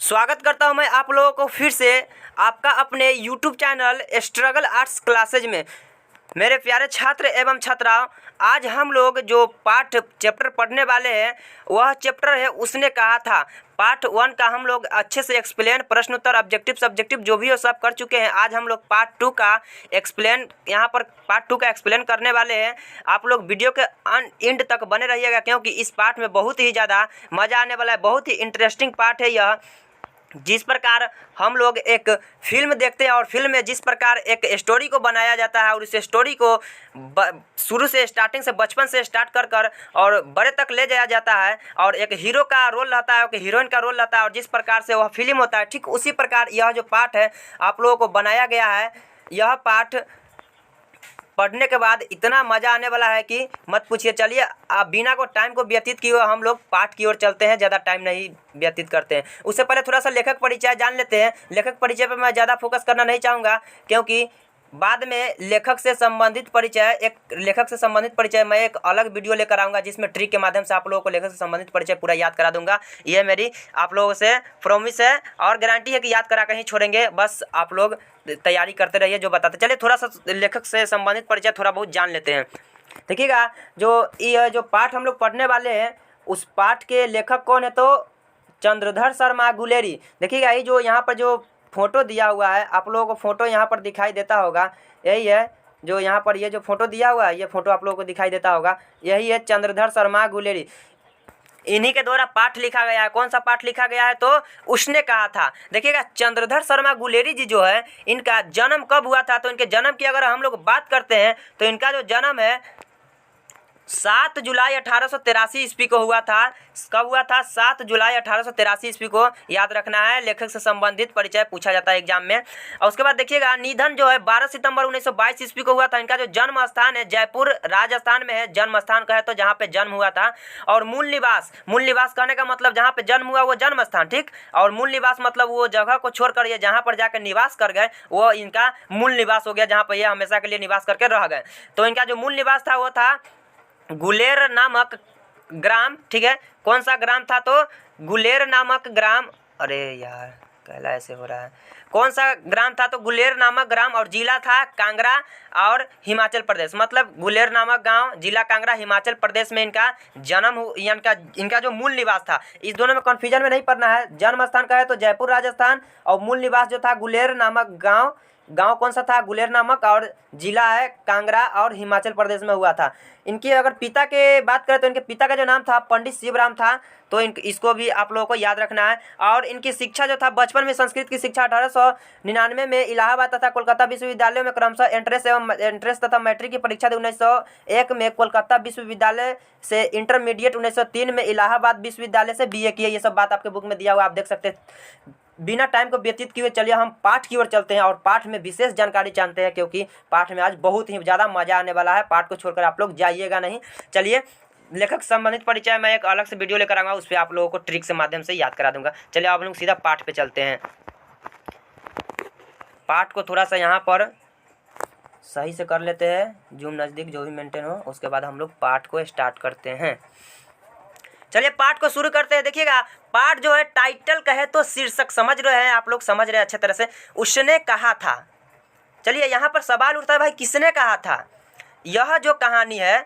स्वागत करता हूं मैं आप लोगों को फिर से आपका अपने YouTube channel struggle arts classes में। मेरे प्यारे छात्र एवं छात्राओं, आज हम लोग जो पाठ चैप्टर पढ़ने वाले हैं वह चैप्टर है उसने कहा था। पार्ट 1 का हम लोग अच्छे से एक्सप्लेन, प्रश्न उत्तर, ऑब्जेक्टिव सब्जेक्टिव जो भी हो सब कर चुके हैं। आज हम लोग पार्ट 2 का एक्सप्लेन पार्ट 2 का एक्सप्लेन करने वाले हैं। आप लोग वीडियो के एंड तक बने रहिएगा क्योंकि इस पार्ट में बहुत ही ज़्यादा मज़ा आने वाला है। बहुत ही इंटरेस्टिंग पार्ट है यह। जिस प्रकार हम लोग एक फिल्म देखते हैं और फिल्म में जिस प्रकार एक स्टोरी को बनाया जाता है और इस स्टोरी को शुरू से स्टार्टिंग से बचपन से स्टार्ट कर कर और बड़े तक ले जाया जाता है और एक हीरो का रोल रहता है, एक हीरोइन का रोल रहता है और जिस प्रकार से वह फिल्म होता है, ठीक उसी प्रकार यह जो पार्ट है आप लोगों को बनाया गया है। यह पार्ट पढ़ने के बाद इतना मज़ा आने वाला है कि मत पूछिए। चलिए आप बिना को टाइम को व्यतीत किए हम लोग पाठ की ओर चलते हैं, ज़्यादा टाइम नहीं व्यतीत करते हैं। उससे पहले थोड़ा सा लेखक परिचय जान लेते हैं। लेखक परिचय पर मैं ज़्यादा फोकस करना नहीं चाहूँगा क्योंकि बाद में लेखक से संबंधित परिचय मैं एक अलग वीडियो लेकर आऊँगा जिसमें ट्रिक के माध्यम से आप लोगों को लेखक से संबंधित परिचय पूरा याद करा दूंगा। ये मेरी आप लोगों से प्रॉमिस है और गारंटी है कि याद करा कहीं छोड़ेंगे। बस आप लोग तैयारी करते रहिए जो बताते। चलिए थोड़ा सा लेखक से संबंधित परिचय थोड़ा बहुत जान लेते हैं। देखिएगा जो पाठ हम लोग पढ़ने वाले हैं उस पाठ के लेखक कौन है तो चंद्रधर शर्मा गुलेरी। देखिएगा ये जो यहाँ पर जो फोटो दिया हुआ है आप लोगों को फोटो यहाँ पर दिखाई देता होगा, यही है जो यहाँ पर ये जो फोटो दिया हुआ है ये फोटो आप लोगों को दिखाई देता होगा, यही है चंद्रधर शर्मा गुलेरी। इन्हीं के द्वारा पाठ लिखा गया है। कौन सा पाठ लिखा गया है तो उसने कहा था। देखिएगा चंद्रधर शर्मा गुलेरी जी जो है इनका जन्म कब हुआ था तो इनके जन्म की अगर हम लोग बात करते हैं तो इनका जो जन्म है 7 जुलाई 1883 ईस्वी को हुआ था। कब हुआ था? 7 जुलाई 1883 ईस्वी को। याद रखना है, लेखक से संबंधित परिचय पूछा जाता है एग्जाम में। और उसके बाद देखिएगा निधन जो है 12 सितंबर 1922 ईस्वी को हुआ था। इनका जो जन्म स्थान है जयपुर राजस्थान में है। जन्म स्थान कहे तो जहाँ पे जन्म हुआ था। और मूल निवास कहने का मतलब जहाँ पे जन्म हुआ वो जन्म स्थान, ठीक। और मूल निवास मतलब वो जगह को छोड़कर ये जहाँ पर जाकर निवास कर गए वो इनका मूल निवास हो गया, जहाँ पर ये हमेशा के लिए निवास करके रह गए। तो इनका जो मूल निवास था वो था गुलेर नामक ग्राम, ठीक है। कौन सा ग्राम था तो गुलेर नामक ग्राम। अरे यार कहला ऐसे हो रहा है। कौन सा ग्राम था तो गुलेर नामक ग्राम और जिला था कांगड़ा और हिमाचल प्रदेश। मतलब गुलेर नामक गांव, जिला कांगड़ा, हिमाचल प्रदेश में इनका जन्म इनका जो मूल निवास था। इस दोनों में कन्फ्यूजन में नहीं पड़ना है। जन्म स्थान का है तो जयपुर राजस्थान और मूल निवास जो था गुलेर नामक गांव कौन सा था? गुलेर नामक, और जिला है कांगड़ा और हिमाचल प्रदेश में हुआ था। इनकी अगर पिता के बात करें तो इनके पिता का जो नाम था पंडित शिवराम था। तो इसको भी आप लोगों को याद रखना है। और इनकी शिक्षा जो था बचपन में संस्कृत की शिक्षा 1899 में इलाहाबाद तथा कोलकाता विश्वविद्यालय में क्रमशः एंट्रेंस तथा मैट्रिक की परीक्षा दी। 1901 में कोलकाता विश्वविद्यालय से इंटरमीडिएट, 1903 में इलाहाबाद विश्वविद्यालय से BA किए। ये सब बात आपके बुक में दिया हुआ आप देख सकते हैं। बिना टाइम को व्यतीत किए चलिए हम पाठ की ओर चलते हैं और पाठ में विशेष जानकारी जानते हैं क्योंकि पाठ में आज बहुत ही ज़्यादा मज़ा आने वाला है। पाठ को छोड़कर आप लोग जाइएगा नहीं। चलिए लेखक संबंधित परिचय मैं एक अलग से वीडियो लेकर आऊँगा, उस पर आप लोगों को ट्रिक से माध्यम से याद करा दूंगा। चलिए आप लोग सीधा पाठ पे चलते हैं। पाठ को थोड़ा सा यहाँ पर सही से कर लेते हैं, जूम नज़दीक जो भी मेंटेन हो। उसके बाद हम लोग पाठ को स्टार्ट करते हैं। चलिए पाठ को शुरू करते हैं। देखिएगा पाठ जो है टाइटल कहे तो शीर्षक, समझ रहे हैं आप लोग, समझ रहे हैं अच्छे तरह से। उसने कहा था। चलिए यहाँ पर सवाल उठता है भाई किसने कहा था। यह जो कहानी है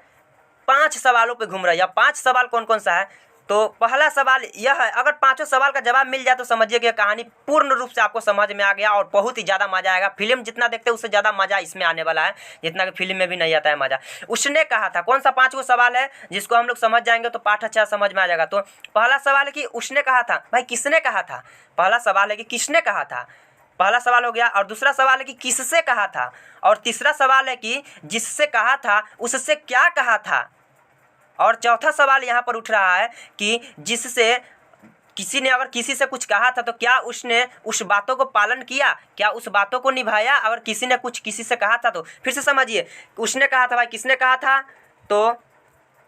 5 सवालों पे घूम रही है। 5 सवाल कौन कौन सा है तो पहला सवाल यह है, अगर 5 सवाल का जवाब मिल जाए तो समझिए कि कहानी पूर्ण रूप से आपको समझ में आ गया और बहुत ही ज़्यादा मज़ा आएगा। फिल्म जितना देखते हैं उससे ज़्यादा मज़ा इसमें आने वाला है, जितना कि फिल्म में भी नहीं आता है मज़ा। उसने कहा था कौन सा 5 सवाल है जिसको हम लोग समझ जाएंगे तो पाठ अच्छा समझ में आ जाएगा। तो पहला सवाल है कि उसने कहा था। भाई किसने कहा था? पहला सवाल है कि किसने कहा था, पहला सवाल हो गया। और दूसरा सवाल है कि किससे कहा था। और तीसरा सवाल है कि जिससे कहा था उससे क्या कहा था। और चौथा सवाल यहाँ पर उठ रहा है कि जिससे किसी ने अगर किसी से कुछ कहा था तो क्या उसने उस बातों को पालन किया, क्या उस बातों को निभाया। अगर किसी ने कुछ किसी से कहा था तो फिर से समझिए, उसने कहा था भाई किसने कहा था तो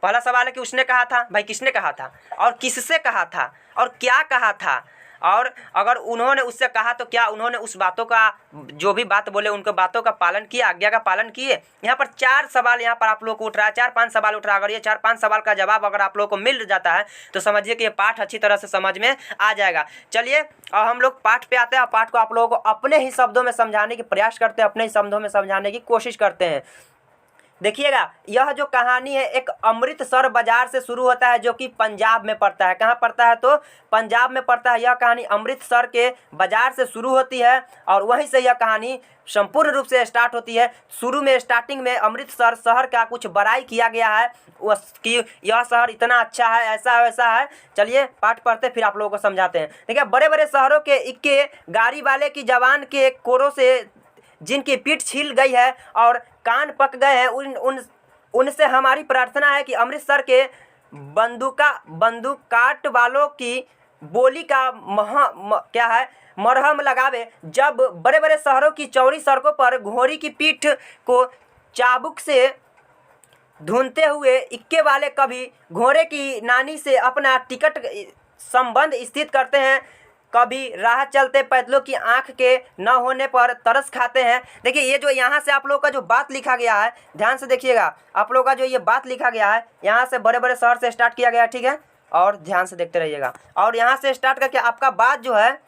पहला सवाल है कि उसने कहा था, भाई किसने कहा था और किससे कहा था और क्या कहा था। और अगर उन्होंने उससे कहा तो क्या उन्होंने उस बातों का, जो भी बात बोले उनके बातों का पालन किया, आज्ञा का पालन किए? यहाँ पर 4 सवाल यहाँ पर आप लोग को उठ रहा है, 4-5 सवाल उठ रहा है। अगर ये 4-5 सवाल का जवाब अगर आप लोग को मिल जाता है तो समझिए कि ये पाठ अच्छी तरह से समझ में आ जाएगा। चलिए अब हम लोग पाठ पे आते हैं। पाठ को आप लोगों को अपने ही शब्दों में समझाने की प्रयास करते हैं, अपने ही शब्दों में समझाने की कोशिश करते हैं। देखिएगा, यह जो कहानी है एक अमृतसर बाजार से शुरू होता है, जो कि पंजाब में पड़ता है। कहाँ पड़ता है? तो पंजाब में पड़ता है। यह कहानी अमृतसर के बाजार से शुरू होती है और वहीं से यह कहानी संपूर्ण रूप से स्टार्ट होती है। शुरू में स्टार्टिंग में अमृतसर शहर का कुछ बड़ाई किया गया है कि यह शहर इतना अच्छा है, ऐसा वैसा है। चलिए पाठ पढ़ते फिर आप लोगों को समझाते हैं। देखिए, बड़े बड़े शहरों के इक्के गाड़ी वाले की जवान के कोरों से जिनकी पीठ छिल गई है और कान पक गए हैं, उनसे हमारी प्रार्थना है कि अमृतसर के बंदूकाट वालों की बोली का मरहम लगावे। जब बड़े बड़े शहरों की चौड़ी सड़कों पर घोड़ी की पीठ को चाबुक से ढूंढते हुए इक्के वाले कभी घोड़े की नानी से अपना टिकट संबंध स्थित करते हैं, कभी राह चलते पैदलों की आंख के न होने पर तरस खाते हैं। देखिए, ये जो यहाँ से आप लोग का जो बात लिखा गया है, ध्यान से देखिएगा। आप लोग का जो ये बात लिखा गया है, यहाँ से बड़े बड़े शहर से स्टार्ट किया गया है, ठीक है, और ध्यान से देखते रहिएगा। और यहाँ से स्टार्ट करके आपका बात जो है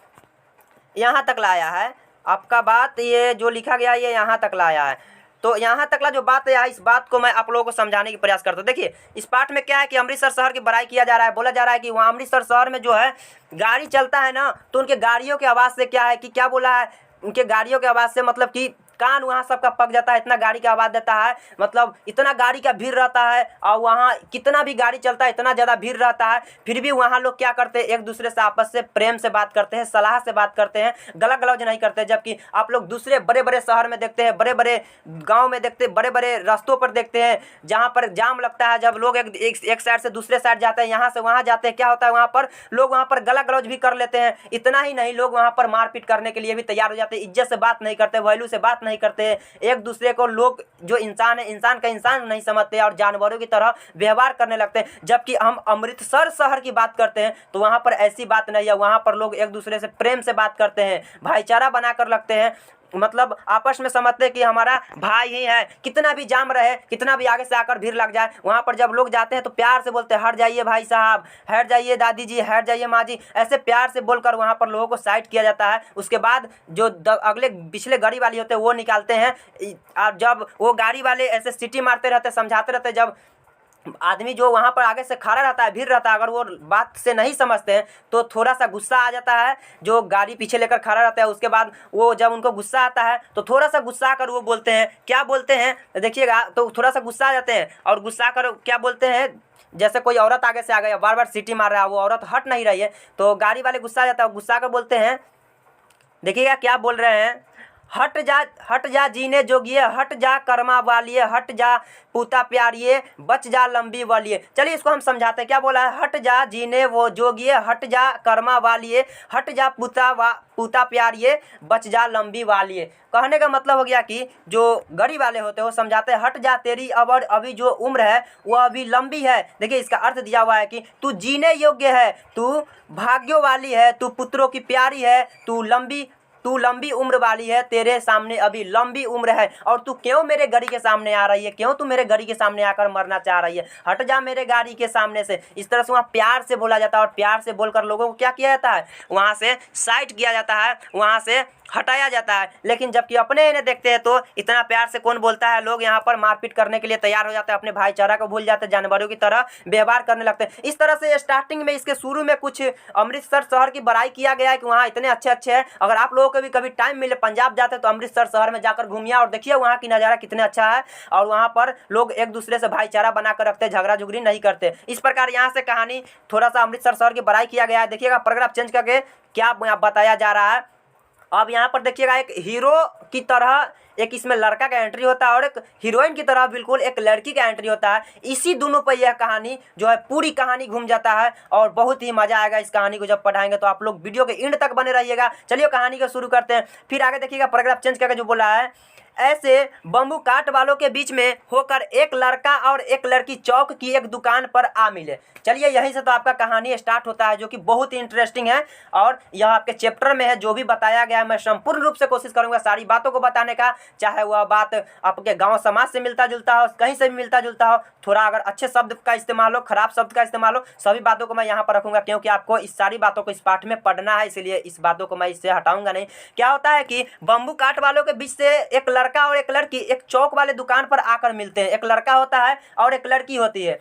यहाँ तक लाया है। आपका बात ये जो लिखा गया है ये यहाँ तक लाया है। तो यहाँ तक ला जो बात है, इस बात को मैं आप लोगों को समझाने की प्रयास करता हूँ। देखिए, इस पाठ में क्या है कि अमृतसर शहर की बड़ाई किया जा रहा है। बोला जा रहा है कि वहाँ अमृतसर शहर में जो है गाड़ी चलता है ना, तो उनके गाड़ियों की आवाज़ से क्या है कि क्या बोला है, उनके गाड़ियों की आवाज़ से मतलब कि कान वहाँ सबका पक जाता है, इतना गाड़ी का आवाज़ देता है, मतलब इतना गाड़ी का भीड़ रहता है। और वहाँ कितना भी गाड़ी चलता है, इतना ज़्यादा भीड़ रहता है, फिर भी वहाँ लोग क्या करते हैं, एक दूसरे से आपस से प्रेम से बात करते हैं, सलाह से बात करते हैं, गलत गलौज नहीं करते। जबकि आप लोग दूसरे बड़े बड़े शहर में देखते हैं, बड़े बड़े गाँव में देखते हैं, बड़े बड़े रास्तों पर देखते हैं जहाँ पर जाम लगता है, जब लोग एक साइड से दूसरे साइड जाते हैं, यहाँ से वहाँ जाते हैं, क्या होता है वहाँ पर लोग वहाँ पर गलत गलौज भी कर लेते हैं। इतना ही नहीं, लोग वहाँ पर मारपीट करने के लिए भी तैयार हो जाते हैं, इज्जत से बात नहीं करते, वैल्यू से बात नहीं करते। एक दूसरे को लोग जो इंसान है, इंसान का इंसान नहीं समझते और जानवरों की तरह व्यवहार करने लगते हैं। जबकि हम अमृतसर शहर की बात करते हैं तो वहाँ पर ऐसी बात नहीं है। वहाँ पर लोग एक दूसरे से प्रेम से बात करते हैं, भाईचारा बनाकर रखते हैं, मतलब आपस में समझते हैं कि हमारा भाई ही है। कितना भी जाम रहे, कितना भी आगे से आकर भीड़ लग जाए, वहाँ पर जब लोग जाते हैं तो प्यार से बोलते हैं, हट जाइए भाई साहब, हट जाइए दादी जी, हट जाइए माँ जी, ऐसे प्यार से बोलकर वहाँ पर लोगों को साइड किया जाता है। उसके बाद जो अगले पिछले गाड़ी वाले होते हैं वो निकालते हैं। और जब वो गाड़ी वाले ऐसे सीटी मारते रहते, समझाते रहते, जब आदमी जो वहाँ पर आगे से खड़ा रहता है, भीड़ रहता है, अगर वो बात से नहीं समझते हैं तो थोड़ा सा गुस्सा आ जाता है जो गाड़ी पीछे लेकर खड़ा रहता है। उसके बाद वो जब उनको गुस्सा आता है तो थोड़ा सा गुस्सा आकर वो बोलते हैं, क्या बोलते हैं देखिएगा, तो थोड़ा सा गुस्सा आ जाते हैं और गुस्सा आकर क्या बोलते हैं, जैसे कोई औरत आगे से आ गई, बार बार सीटी मार रहा है, वो औरत हट नहीं रही है, तो गाड़ी वाले गुस्सा आ जाता है, गुस्सा आकर बोलते हैं, देखिएगा क्या बोल रहे हैं, हट जा जीने जोगिए, हट जा कर्मा वालिए, हट जा पूता प्यारिए, बच जा लंबी वालिए। चलिए इसको हम समझाते हैं, क्या बोला है, हट जा जीने वो जोगिए, हट जा कर्मा वालिए, हट जा पूता प्यारिए, बच जा लंबी वालिए। कहने का मतलब हो गया कि जो गरीब वाले होते हैं वो समझाते हैं, हट जा, तेरी अभी जो उम्र है वो अभी लंबी है। देखिए इसका अर्थ दिया हुआ है कि तू जीने योग्य है, तू भाग्यों वाली है, तू पुत्रों की प्यारी है, तू लंबी उम्र वाली है, तेरे सामने अभी लंबी उम्र है, और तू क्यों मेरे गाड़ी के सामने आ रही है, क्यों तू मेरे गाड़ी के सामने आकर मरना चाह रही है, हट जा मेरे गाड़ी के सामने से। इस तरह से वहाँ प्यार से बोला जाता है और प्यार से बोलकर लोगों को क्या किया जाता है, वहाँ से साइड किया जाता है, वहाँ से हटाया जाता है। लेकिन जबकि अपने इन्हें देखते हैं तो इतना प्यार से कौन बोलता है, लोग यहाँ पर मारपीट करने के लिए तैयार हो जाते हैं, अपने भाईचारा को भूल जाते हैं, जानवरों की तरह व्यवहार करने लगते हैं। इस तरह से स्टार्टिंग में इसके शुरू में कुछ अमृतसर शहर की बड़ाई किया गया है कि वहाँ इतने अच्छे अच्छे हैं। अगर आप लोगों को भी कभी टाइम मिले, पंजाब जाते हैं तो अमृतसर शहर में जाकर घूमिए और देखिए वहाँ की नज़ारा कितने अच्छा है, और वहाँ पर लोग एक दूसरे से भाईचारा बनाकर रखते हैं, झगड़ा झुगड़ी नहीं करते। इस प्रकार यहाँ से कहानी थोड़ा सा अमृतसर शहर की बड़ाई किया गया है। देखिएगा पैराग्राफ चेंज करके क्या बताया जा रहा है। अब यहाँ पर देखिएगा एक हीरो की तरह एक इसमें लड़का का एंट्री होता है और एक हीरोइन की तरह बिल्कुल एक लड़की का एंट्री होता है। इसी दोनों पर यह कहानी जो है पूरी कहानी घूम जाता है और बहुत ही मजा आएगा इस कहानी को जब पढ़ाएंगे, तो आप लोग वीडियो के एंड तक बने रहिएगा। चलिए कहानी को शुरू करते हैं, फिर आगे देखिएगा पैराग्राफ चेंज करके जो बोला है, ऐसे बम्बू काट वालों के बीच में होकर एक लड़का और एक लड़की चौक की एक दुकान पर आ मिले। चलिए यहीं से तो आपका कहानी स्टार्ट होता है, जो कि बहुत ही इंटरेस्टिंग है और यह आपके चैप्टर में है। जो भी बताया गया है मैं संपूर्ण रूप से कोशिश करूंगा सारी बातों को बताने का, चाहे वह बात आपके गांव समाज से मिलता जुलता हो, कहीं से भी मिलता जुलता हो, थोड़ा अगर अच्छे शब्द का इस्तेमाल हो, खराब शब्द का इस्तेमाल हो, सभी बातों को मैं यहाँ पर रखूंगा, क्योंकि आपको इस सारी बातों को इस पाठ में पढ़ना है, इसलिए इस बातों को मैं इससे हटाऊंगा नहीं। क्या होता है कि बम्बू काट वालों के बीच से एक लड़का और एक लड़की एक चौक वाले दुकान पर आकर मिलते हैं। एक लड़का होता है और एक लड़की होती है।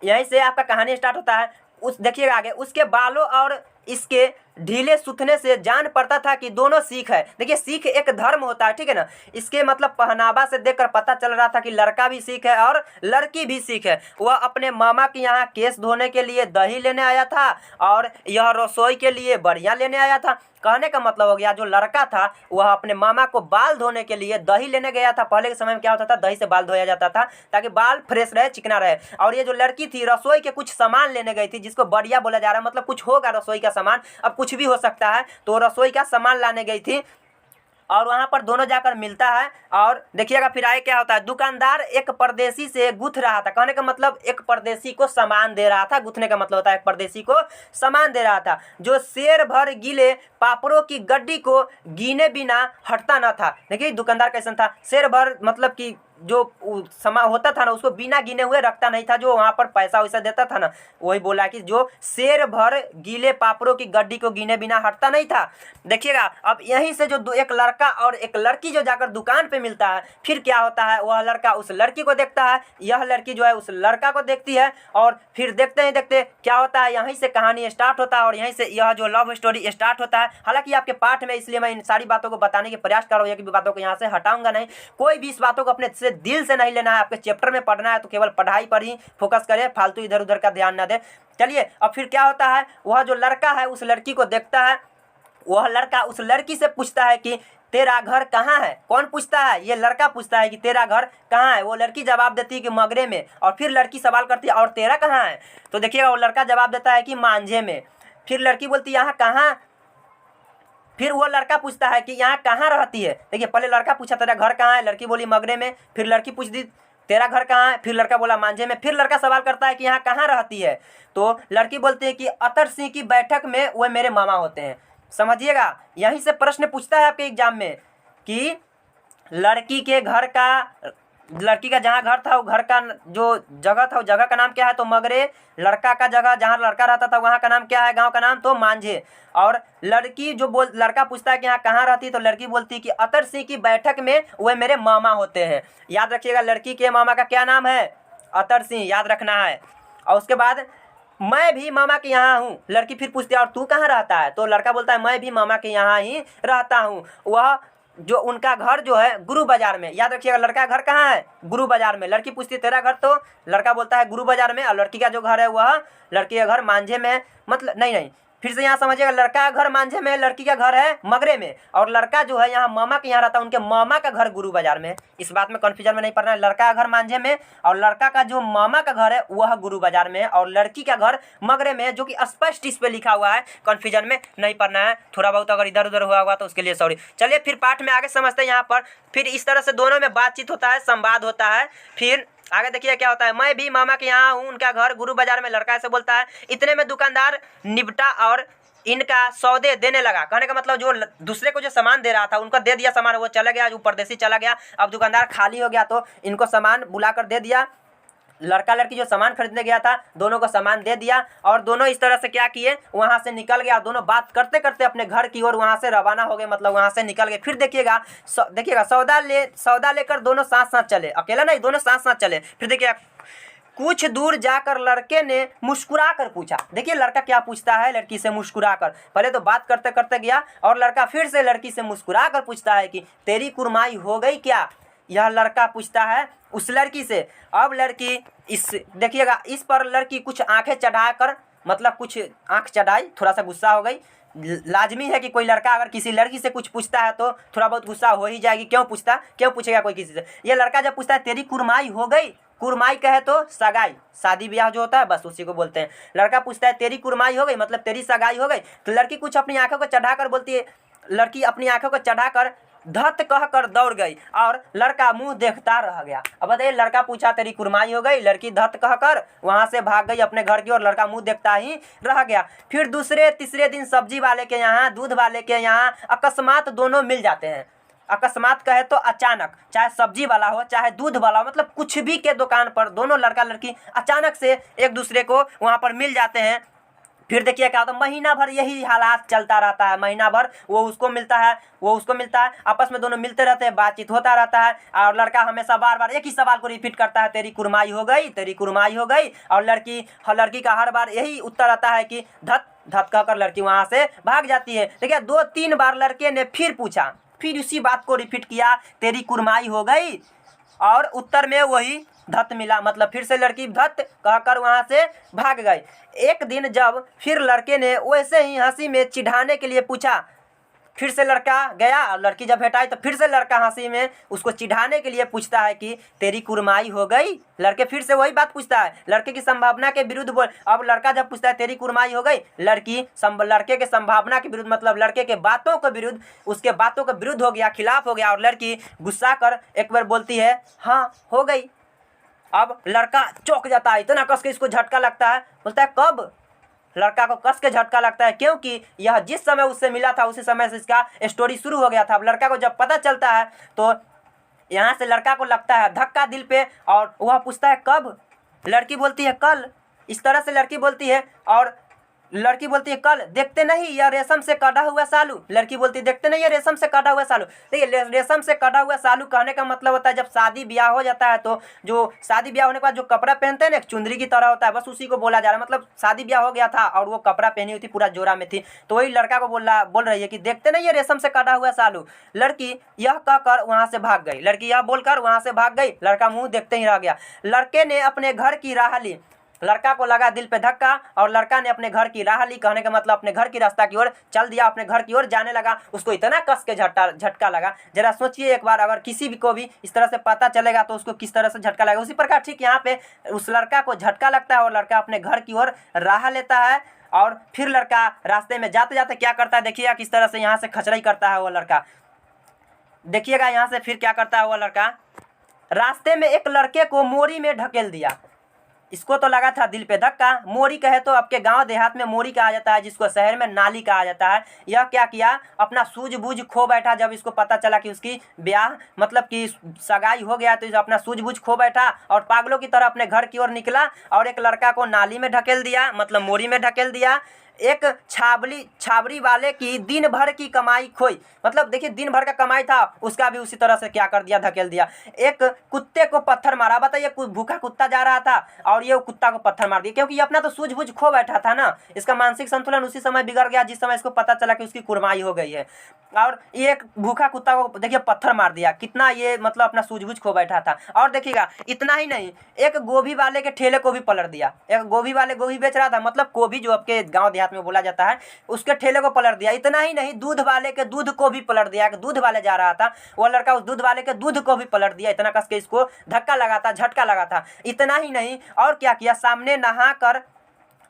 यहीं से आपका कहानी स्टार्ट होता है। उस देखिएगा आगे, उसके बालों और इसके ढीले सुथने से जान पड़ता था कि दोनों सिख है। देखिए सिख एक धर्म होता है, ठीक है ना। इसके मतलब पहनावा से देखकर पता चल रहा था कि लड़का भी सिख है और लड़की भी सिख है। वह अपने मामा के यहाँ केस धोने के लिए दही लेने आया था और यह रसोई के लिए बढ़िया लेने आया था। कहने का मतलब हो गया, जो लड़का था वह अपने मामा को बाल धोने के लिए दही लेने गया था। पहले के समय में क्या होता था, दही से बाल धोया जाता था ताकि बाल फ्रेश रहे, चिकना रहे। और ये जो लड़की थी रसोई के कुछ सामान लेने गई थी, जिसको बढ़िया बोला जा रहा है, मतलब कुछ होगा रसोई का सामान, अब कुछ भी हो सकता है। तो रसोई का सामान लाने गई थी और वहां पर दोनों जाकर मिलता है। और देखिएगा फिर आगे क्या होता है, दुकानदार एक परदेसी से गुथ रहा था। कहने का मतलब एक परदेसी को सामान दे रहा था, गुथने का मतलब होता है एक परदेसी को सामान दे रहा था, जो शेर भर गीले पापड़ों की गड्डी को गिने बिना हटता न था। देखिए दुकानदार कैसा था, शेर भर मतलब कि जो सामान होता था ना उसको बिना गिने हुए रखता नहीं था, जो वहाँ पर पैसा वैसा देता था ना, वही बोला कि जो शेर भर गीले पापड़ों की गड्डी को गिने बिना हटता नहीं था। देखिएगा अब यहीं से जो एक लड़का और एक लड़की जो जाकर दुकान पे मिलता है, फिर क्या होता है, वह लड़का उस लड़की को देखता है, यह लड़की जो है उस लड़का को देखती है, और फिर देखते ही देखते क्या होता है, यहीं से कहानी स्टार्ट होता है और यहीं से यह जो लव स्टोरी स्टार्ट होता है। हालांकि आपके पाठ में, इसलिए मैं इन सारी बातों को बताने के प्रयास कर रहा हूँ, एक भी बातों को यहाँ से हटाऊंगा नहीं। कोई भी इस बातों को अपने दिल से नहीं लेना है, आपके चैप्टर में पढ़ना है तो केवल पढ़ाई पर ही फोकस करें, फालतू इधर उधर का ध्यान ना दे। चलिए अब फिर क्या होता है, वह जो लड़का है उस लड़की को देखता है, वह लड़का उस लड़की से पूछता है कि तेरा घर कहाँ है। कौन पूछता है, ये लड़का पूछता है कि तेरा घर कहाँ है। वो लड़की जवाब देती है कि मगरे में, और फिर लड़की सवाल करती है और तेरा कहाँ है। तो देखिएगा वो लड़का जवाब देता है कि मांझे में। फिर लड़की बोलती है यहाँ कहाँ, फिर वो लड़का पूछता है कि यहाँ कहाँ रहती है। देखिए पहले लड़का पूछा तेरा घर कहाँ है, लड़की बोली मगरे में। फिर लड़की पूछ दी तेरा घर कहाँ है, फिर लड़का बोला मांझे में। फिर लड़का सवाल करता है कि यहाँ कहाँ रहती है। तो लड़की बोलती है कि अतर सिंह की बैठक में वह मेरे मामा होते हैं। समझिएगा यहीं से प्रश्न पूछता है आपके एग्जाम में कि लड़की के घर का, लड़की का जहाँ घर था वो घर का जो जगह था वो जगह का नाम क्या है, तो मगरे। लड़का का जगह जहाँ लड़का रहता था वहाँ का नाम क्या है, गांव का नाम तो मांझे। और लड़की जो लड़का पूछता है कि यहाँ कहाँ रहती है, तो लड़की बोलती है कि अतर सिंह की बैठक में वह मेरे मामा होते हैं। याद रखिएगा लड़की के मामा का क्या नाम है, अतर सिंह, याद रखना है। और उसके बाद मैं भी मामा के यहाँ हूँ। लड़की फिर पूछती है और तू कहाँ रहता है, तो लड़का बोलता है मैं भी मामा के यहाँ ही रहता हूँ। वह जो उनका घर जो है गुरु बाजार में। याद रखिएगा लड़का का घर कहाँ है, गुरु बाजार में। लड़की पूछती है तेरा घर, तो लड़का बोलता है गुरु बाजार में, और लड़की का जो घर है वह लड़की का घर मांझे में। मतलब नहीं, फिर से यहाँ समझिएगा, लड़का का घर मांझे में, लड़की का घर है मगरे में, और लड़का जो है यहाँ मामा के यहाँ रहता है, उनके मामा का घर गुरु बाजार में। इस बात में कन्फ्यूजन में नहीं पड़ना है। लड़का का घर मांझे में और लड़का का जो मामा का घर है वह गुरु बाजार में, और लड़की का घर मगरे में, जो कि स्पष्ट इस पे लिखा हुआ है। कन्फ्यूजन में नहीं पड़ना है। थोड़ा बहुत अगर इधर उधर हुआ तो उसके लिए सॉरी। चलिए फिर पाठ में आगे समझते हैं। यहाँ पर फिर इस तरह से दोनों में बातचीत होता है, संवाद होता है। फिर आगे देखिए क्या होता है, मैं भी मामा के यहाँ हूँ, उनका घर गुरु बाजार में, लड़का ऐसे बोलता है। इतने में दुकानदार निपटा और इनका सौदे देने लगा। कहने का मतलब जो दूसरे को जो सामान दे रहा था उनको दे दिया सामान, वो चला गया, जो परदेसी चला गया। अब दुकानदार खाली हो गया तो इनको सामान बुलाकर दे दिया। लड़का लड़की जो सामान खरीदने गया था दोनों को सामान दे दिया, और दोनों इस तरह से क्या किए, वहां से निकल गया। दोनों बात करते करते अपने घर की ओर वहां से रवाना हो गए, मतलब वहां से निकल गए। फिर देखिएगा सौदा लेकर दोनों साथ साथ चले, अकेला नहीं, दोनों साथ साथ चले। फिर देखिए कुछ दूर जाकर लड़के ने मुस्कुरा कर पूछा। देखिए लड़का क्या पूछता है लड़की से, मुस्कुरा कर। पहले तो बात करते करते गया और लड़का फिर से लड़की से मुस्कुरा कर पूछता है कि तेरी कुरमाई हो गई क्या। यह लड़का पूछता है उस लड़की से। अब लड़की इस देखिएगा इस पर लड़की कुछ आंखें चढ़ाकर, मतलब कुछ आंख चढ़ाई, थोड़ा सा गुस्सा हो गई। लाजमी है कि कोई लड़का अगर किसी लड़की से कुछ पूछता है तो थोड़ा बहुत गुस्सा हो ही जाएगी। क्यों पूछेगा कोई किसी से। ये लड़का जब पूछता है तेरी कुरमाई हो गई, कुरमाई कहे तो सगाई, शादी ब्याह जो होता है बस उसी को बोलते हैं। लड़का पूछता है तेरी कुरमाई हो गई, मतलब तेरी सगाई हो गई। तो लड़की कुछ अपनी आंखों को चढ़ाकर बोलती है, लड़की अपनी आंखों को चढ़ाकर धत कहकर दौड़ गई और लड़का मुंह देखता रह गया। अब बताइए, लड़का पूछा तेरी कुरमाई हो गई, लड़की धत कहकर वहां से भाग गई अपने घर की और लड़का मुंह देखता ही रह गया। फिर दूसरे तीसरे दिन सब्जी वाले के यहाँ, दूध वाले के यहाँ अकस्मात दोनों मिल जाते हैं। अकस्मात कहे तो अचानक, चाहे सब्जी वाला हो चाहे दूध वाला हो, मतलब कुछ भी के दुकान पर दोनों लड़का लड़की अचानक से एक दूसरे को वहाँ पर मिल जाते हैं। फिर देखिए क्या होता है, महीना भर यही हालात चलता रहता है। महीना भर वो उसको मिलता है, वो उसको मिलता है, आपस में दोनों मिलते रहते हैं, बातचीत होता रहता है और लड़का हमेशा बार बार एक ही सवाल को रिपीट करता है, तेरी कुरमाई हो गई, तेरी कुरमाई हो गई। और लड़की का हर बार यही उत्तर आता है कि धत धत कहकर लड़की वहाँ से भाग जाती है। देखिए 2-3 बार लड़के ने फिर पूछा, फिर उसी बात को रिपीट किया, तेरी कुरमाई हो गई, और उत्तर में वही धत मिला। मतलब फिर से लड़की धत कहकर वहाँ से भाग गई। एक दिन जब फिर लड़के ने वैसे ही हंसी में चिढ़ाने के लिए पूछा, फिर से लड़का गया और लड़की जब भेटाई तो फिर से लड़का हंसी में उसको चिढ़ाने के लिए पूछता है कि तेरी कुरमाई हो गई। लड़के फिर से वही बात पूछता है, लड़के की संभावना के विरुद्ध बोल। अब लड़का जब पूछता है तेरी कुरमाई हो गई, लड़के के संभावना के विरुद्ध, मतलब लड़के के बातों के विरुद्ध, उसके बातों के विरुद्ध हो गया, खिलाफ हो गया, और लड़की गुस्सा कर एक बार बोलती है हाँ हो गई। अब लड़का चौंक जाता है, इतना कस के इसको झटका लगता है। बोलता है कब? लड़का को कस के झटका लगता है क्योंकि यह जिस समय उससे मिला था उसी समय से इसका स्टोरी शुरू हो गया था। अब लड़का को जब पता चलता है तो यहाँ से लड़का को लगता है धक्का दिल पे, और वह पूछता है कब? लड़की बोलती है कल। इस तरह से लड़की बोलती है, और लड़की बोलती है कल, देखते नहीं यह रेशम से कटा हुआ सालू। लड़की बोलती है देखते नहीं यह रेशम से कटा हुआ सालू। देखिए रेशम से कटा हुआ सालू कहने का मतलब होता है जब शादी ब्याह हो जाता है तो जो शादी ब्याह होने के बाद जो कपड़ा पहनते हैं ना, एक चुंदरी की तरह होता है, बस उसी को बोला जा रहा है। मतलब शादी ब्याह हो गया था और वो कपड़ा पहनी हुई थी, पूरा जोरा में थी, तो वही लड़का को बोल रही है कि देखते नहीं ये रेशम से कटा हुआ सालू। लड़की यह कहकर वहाँ से भाग गई। लड़की यह बोलकर वहाँ से भाग गई। लड़का मुँह देखते ही रह गया। लड़के ने अपने घर की राह ली। लड़का को लगा दिल पे धक्का और लड़का ने अपने घर की राह ली, कहने का मतलब अपने घर की रास्ता की ओर चल दिया, अपने घर की ओर जाने लगा। उसको इतना कस के झटका लगा, जरा सोचिए एक बार, अगर किसी भी को भी इस तरह से पता चलेगा तो उसको किस तरह से झटका लगेगा। उसी प्रकार ठीक यहाँ पे उस लड़का को झटका लगता है और लड़का अपने घर की ओर राह लेता है। और फिर लड़का रास्ते में जाते जाते क्या करता है, देखिएगा किस तरह से यहाँ से खचराई करता है वो लड़का। देखिएगा यहाँ से फिर क्या करता है वो लड़का, रास्ते में एक लड़के को मोरी में ढकेल दिया। इसको तो लगा था दिल पे धक्का। मोरी कहे तो आपके गांव देहात में मोरी कहा जाता है, जिसको शहर में नाली कहा जाता है। यह क्या किया, अपना सूझबूझ खो बैठा। जब इसको पता चला कि उसकी ब्याह मतलब कि सगाई हो गया तो इसे अपना सूझबूझ खो बैठा और पागलों की तरह अपने घर की ओर निकला और एक लड़का को नाली में ढकेल दिया, मतलब मोरी में ढकेल दिया। एक छाबड़ी वाले की दिन भर की कमाई खोई, मतलब देखिए दिन भर का कमाई था उसका भी उसी तरह से क्या कर दिया, धकेल दिया। एक कुत्ते को पत्थर मारा। बताइए भूखा कुत्ता जा रहा था और ये कुत्ता को पत्थर मार दिया, क्योंकि ये अपना तो सूझबूझ खो बैठा था ना। इसका मानसिक संतुलन उसी समय बिगड़ गया जिस समय इसको पता चला कि उसकी कुरमाई हो गई है। और ये एक भूखा कुत्ता को देखिए पत्थर मार दिया, कितना ये मतलब अपना सूझबूझ खो बैठा था। और देखिएगा इतना ही नहीं, एक गोभी वाले के ठेले को भी पलट दिया। एक गोभी वाले गोभी बेच रहा था, मतलब गोभी जो आपके गांव देहात में बोला जाता है, उसके ठेले को पलट दिया। इतना ही नहीं, दूध वाले के दूध को भी पलट दिया। दूध वाले जा रहा था वो लड़का, उस दूध वाले के दूध को भी पलट दिया। इतना कस के इसको धक्का लगा था, झटका लगा था। इतना ही नहीं, और क्या किया, सामने नहा कर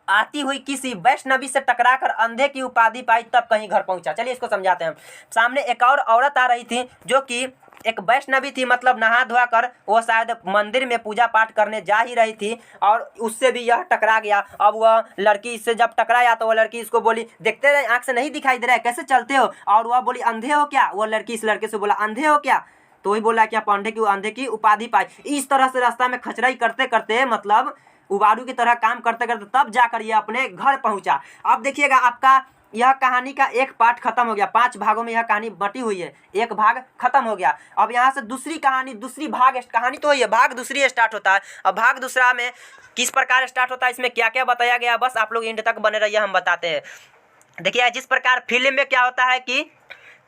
आती हुई किसी वैष्णवी से टकराकर अंधे की उपाधि पाई, तब कहीं घर पहुंचा। चलिए इसको समझाते हैं। सामने एक और औरत आ रही थी जो कि एक वैष्णवी थी, मतलब नहा धोआ कर वो शायद मंदिर में पूजा पाठ करने जा ही रही थी और उससे भी यह टकरा गया। अब वह लड़की इससे जब टकराया तो वह लड़की इसको बोली, देखते रहे आँख से नहीं दिखाई दे रहा है, कैसे चलते हो? और वह बोली अंधे हो क्या? वो लड़की इस लड़के से बोला अंधे हो क्या? तो वही बोला कि आप अंधे की उपाधि पाई। इस तरह से रास्ता में खचराई करते करते, मतलब उबारू की तरह काम करते करते तब जाकर ये अपने घर पहुंचा। अब देखिएगा आपका यह कहानी का एक पार्ट खत्म हो गया। 5 भागों में यह कहानी बटी हुई है, एक भाग खत्म हो गया। अब यहाँ से दूसरी कहानी कहानी तो ये भाग दूसरी स्टार्ट होता है। अब भाग दूसरा में किस प्रकार स्टार्ट होता है, इसमें क्या क्या बताया गया, बस आप लोग एंड तक बने रहिए, हम बताते हैं। देखिए जिस प्रकार फिल्म में क्या होता है कि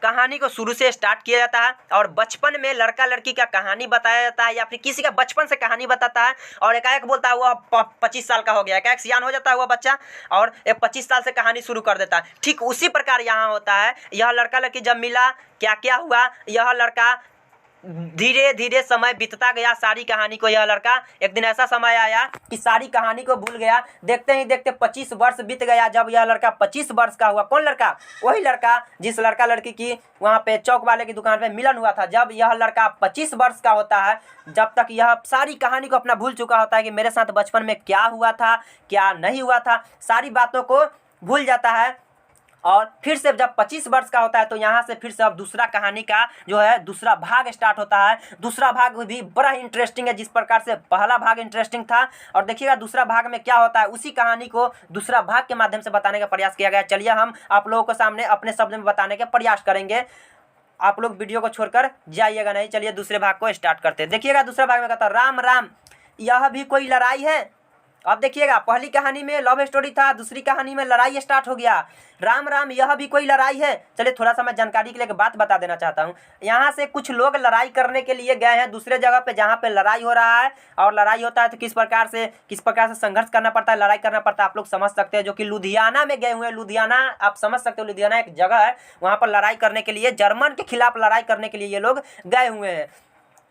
कहानी को शुरू से स्टार्ट किया जाता है और बचपन में लड़का लड़की का कहानी बताया जाता है या फिर किसी का बचपन से कहानी बताता है और एकाएक बोलता है वह 25 साल का हो गया, एकाएक सियान हो जाता है वह बच्चा और 25 साल से कहानी शुरू कर देता है। ठीक उसी प्रकार यहाँ होता है। यह लड़का लड़की जब मिला, क्या क्या हुआ, यह लड़का धीरे धीरे समय बीतता गया सारी कहानी को। यह लड़का एक दिन ऐसा समय आया कि सारी कहानी को भूल गया। देखते ही देखते 25 वर्ष बीत गया। जब यह लड़का 25 वर्ष का हुआ, कौन लड़का? वही लड़का जिस लड़का लड़की की वहाँ पे चौक वाले की दुकान पे मिलन हुआ था। जब यह लड़का 25 वर्ष का होता है, जब तक यह सारी कहानी को अपना भूल चुका होता है कि मेरे साथ बचपन में क्या हुआ था, क्या नहीं हुआ था, सारी बातों को भूल जाता है। और फिर से जब 25 वर्ष का होता है तो यहाँ से फिर से अब दूसरा कहानी का जो है दूसरा भाग स्टार्ट होता है। दूसरा भाग भी बड़ा ही इंटरेस्टिंग है, जिस प्रकार से पहला भाग इंटरेस्टिंग था। और देखिएगा दूसरा भाग में क्या होता है, उसी कहानी को दूसरा भाग के माध्यम से बताने का प्रयास किया गया। चलिए हम आप लोगों को सामने अपने शब्द में बताने का प्रयास करेंगे। आप लोग वीडियो को छोड़कर जाइएगा नहीं। चलिए दूसरे भाग को स्टार्ट करते हैं। देखिएगा दूसरा भाग में कहता है, राम राम यह भी कोई लड़ाई है। अब देखिएगा पहली कहानी में लव स्टोरी था, दूसरी कहानी में लड़ाई स्टार्ट हो गया। राम राम यह भी कोई लड़ाई है। चलिए थोड़ा सा मैं जानकारी के लिए एक बात बता देना चाहता हूँ। यहाँ से कुछ लोग लड़ाई करने के लिए गए हैं दूसरे जगह पे जहाँ पे लड़ाई हो रहा है। और लड़ाई होता है तो किस प्रकार से संघर्ष करना पड़ता है, लड़ाई करना पड़ता है, आप लोग समझ सकते हैं। जो कि लुधियाना में गए हुए हैं। लुधियाना आप समझ सकते हो, लुधियाना एक जगह है, वहाँ पर लड़ाई करने के लिए, जर्मन के खिलाफ लड़ाई करने के लिए ये लोग गए हुए हैं।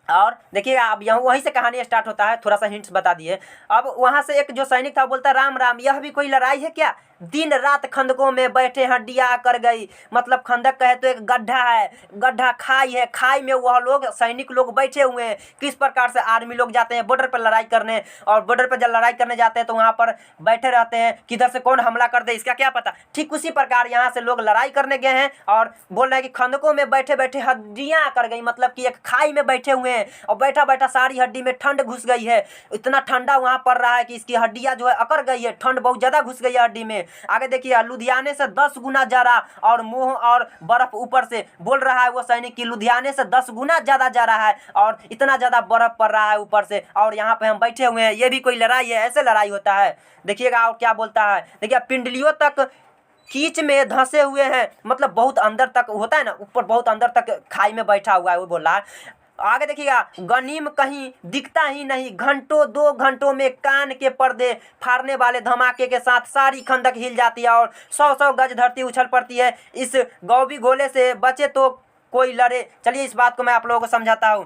और देखिएगा अब यहाँ वहीं से कहानी स्टार्ट होता है। थोड़ा सा हिंट्स बता दिए। अब वहाँ से एक जो सैनिक था वो बोलता है, राम राम यह भी कोई लड़ाई है क्या? दिन रात खंदकों में बैठे हड्डियाँ कर गई। मतलब खंदक कहे तो एक गड्ढा है, गड्ढा खाई है, खाई में वह लोग सैनिक लोग बैठे हुए हैं। किस प्रकार से आर्मी लोग जाते हैं बॉर्डर पर लड़ाई करने, और बॉर्डर पर जब लड़ाई करने जाते हैं तो वहाँ पर बैठे रहते हैं, किधर से कौन हमला कर दे इसका क्या पता। ठीक उसी प्रकार यहाँ से लोग लड़ाई करने गए हैं और बोल रहे हैं कि खंदकों में बैठे बैठे हड्डियाँ कर गई। मतलब कि एक खाई में बैठे हुए हैं और बैठा बैठा सारी हड्डी में ठंड घुस गई है। इतना ठंडा वहाँ पड़ रहा है कि इसकी हड्डियाँ जो है अकड़ गई है, ठंड बहुत ज़्यादा घुस गई है हड्डी में। आगे देखिए लुधियाने से 10 गुना ज़्यादा और मोह और बर्फ ऊपर से बोल रहा है वो सैनिक की लुधियाने से 10 गुना ज़्यादा जा रहा है और इतना ज़्यादा बर्फ पड़ रहा है ऊपर से, और यहाँ पे हम बैठे हुए हैं। ये भी कोई लड़ाई है? ऐसे लड़ाई होता है? देखिएगा और क्या बोलता है। देखिए पिंडलियों तक कीच में धंसे हुए हैं। मतलब बहुत अंदर तक होता है ना, ऊपर बहुत अंदर तक खाई में बैठा हुआ है, वो बोल रहा है। आगे देखिएगा, गनीम कहीं दिखता ही नहीं, घंटों 2 घंटों में कान के पर्दे फाड़ने वाले धमाके के साथ सारी खंदक हिल जाती है और 100-100 गज धरती उछल पड़ती है। इस गौबी गोले से बचे तो कोई लड़े। चलिए इस बात को मैं आप लोगों को समझाता हूँ।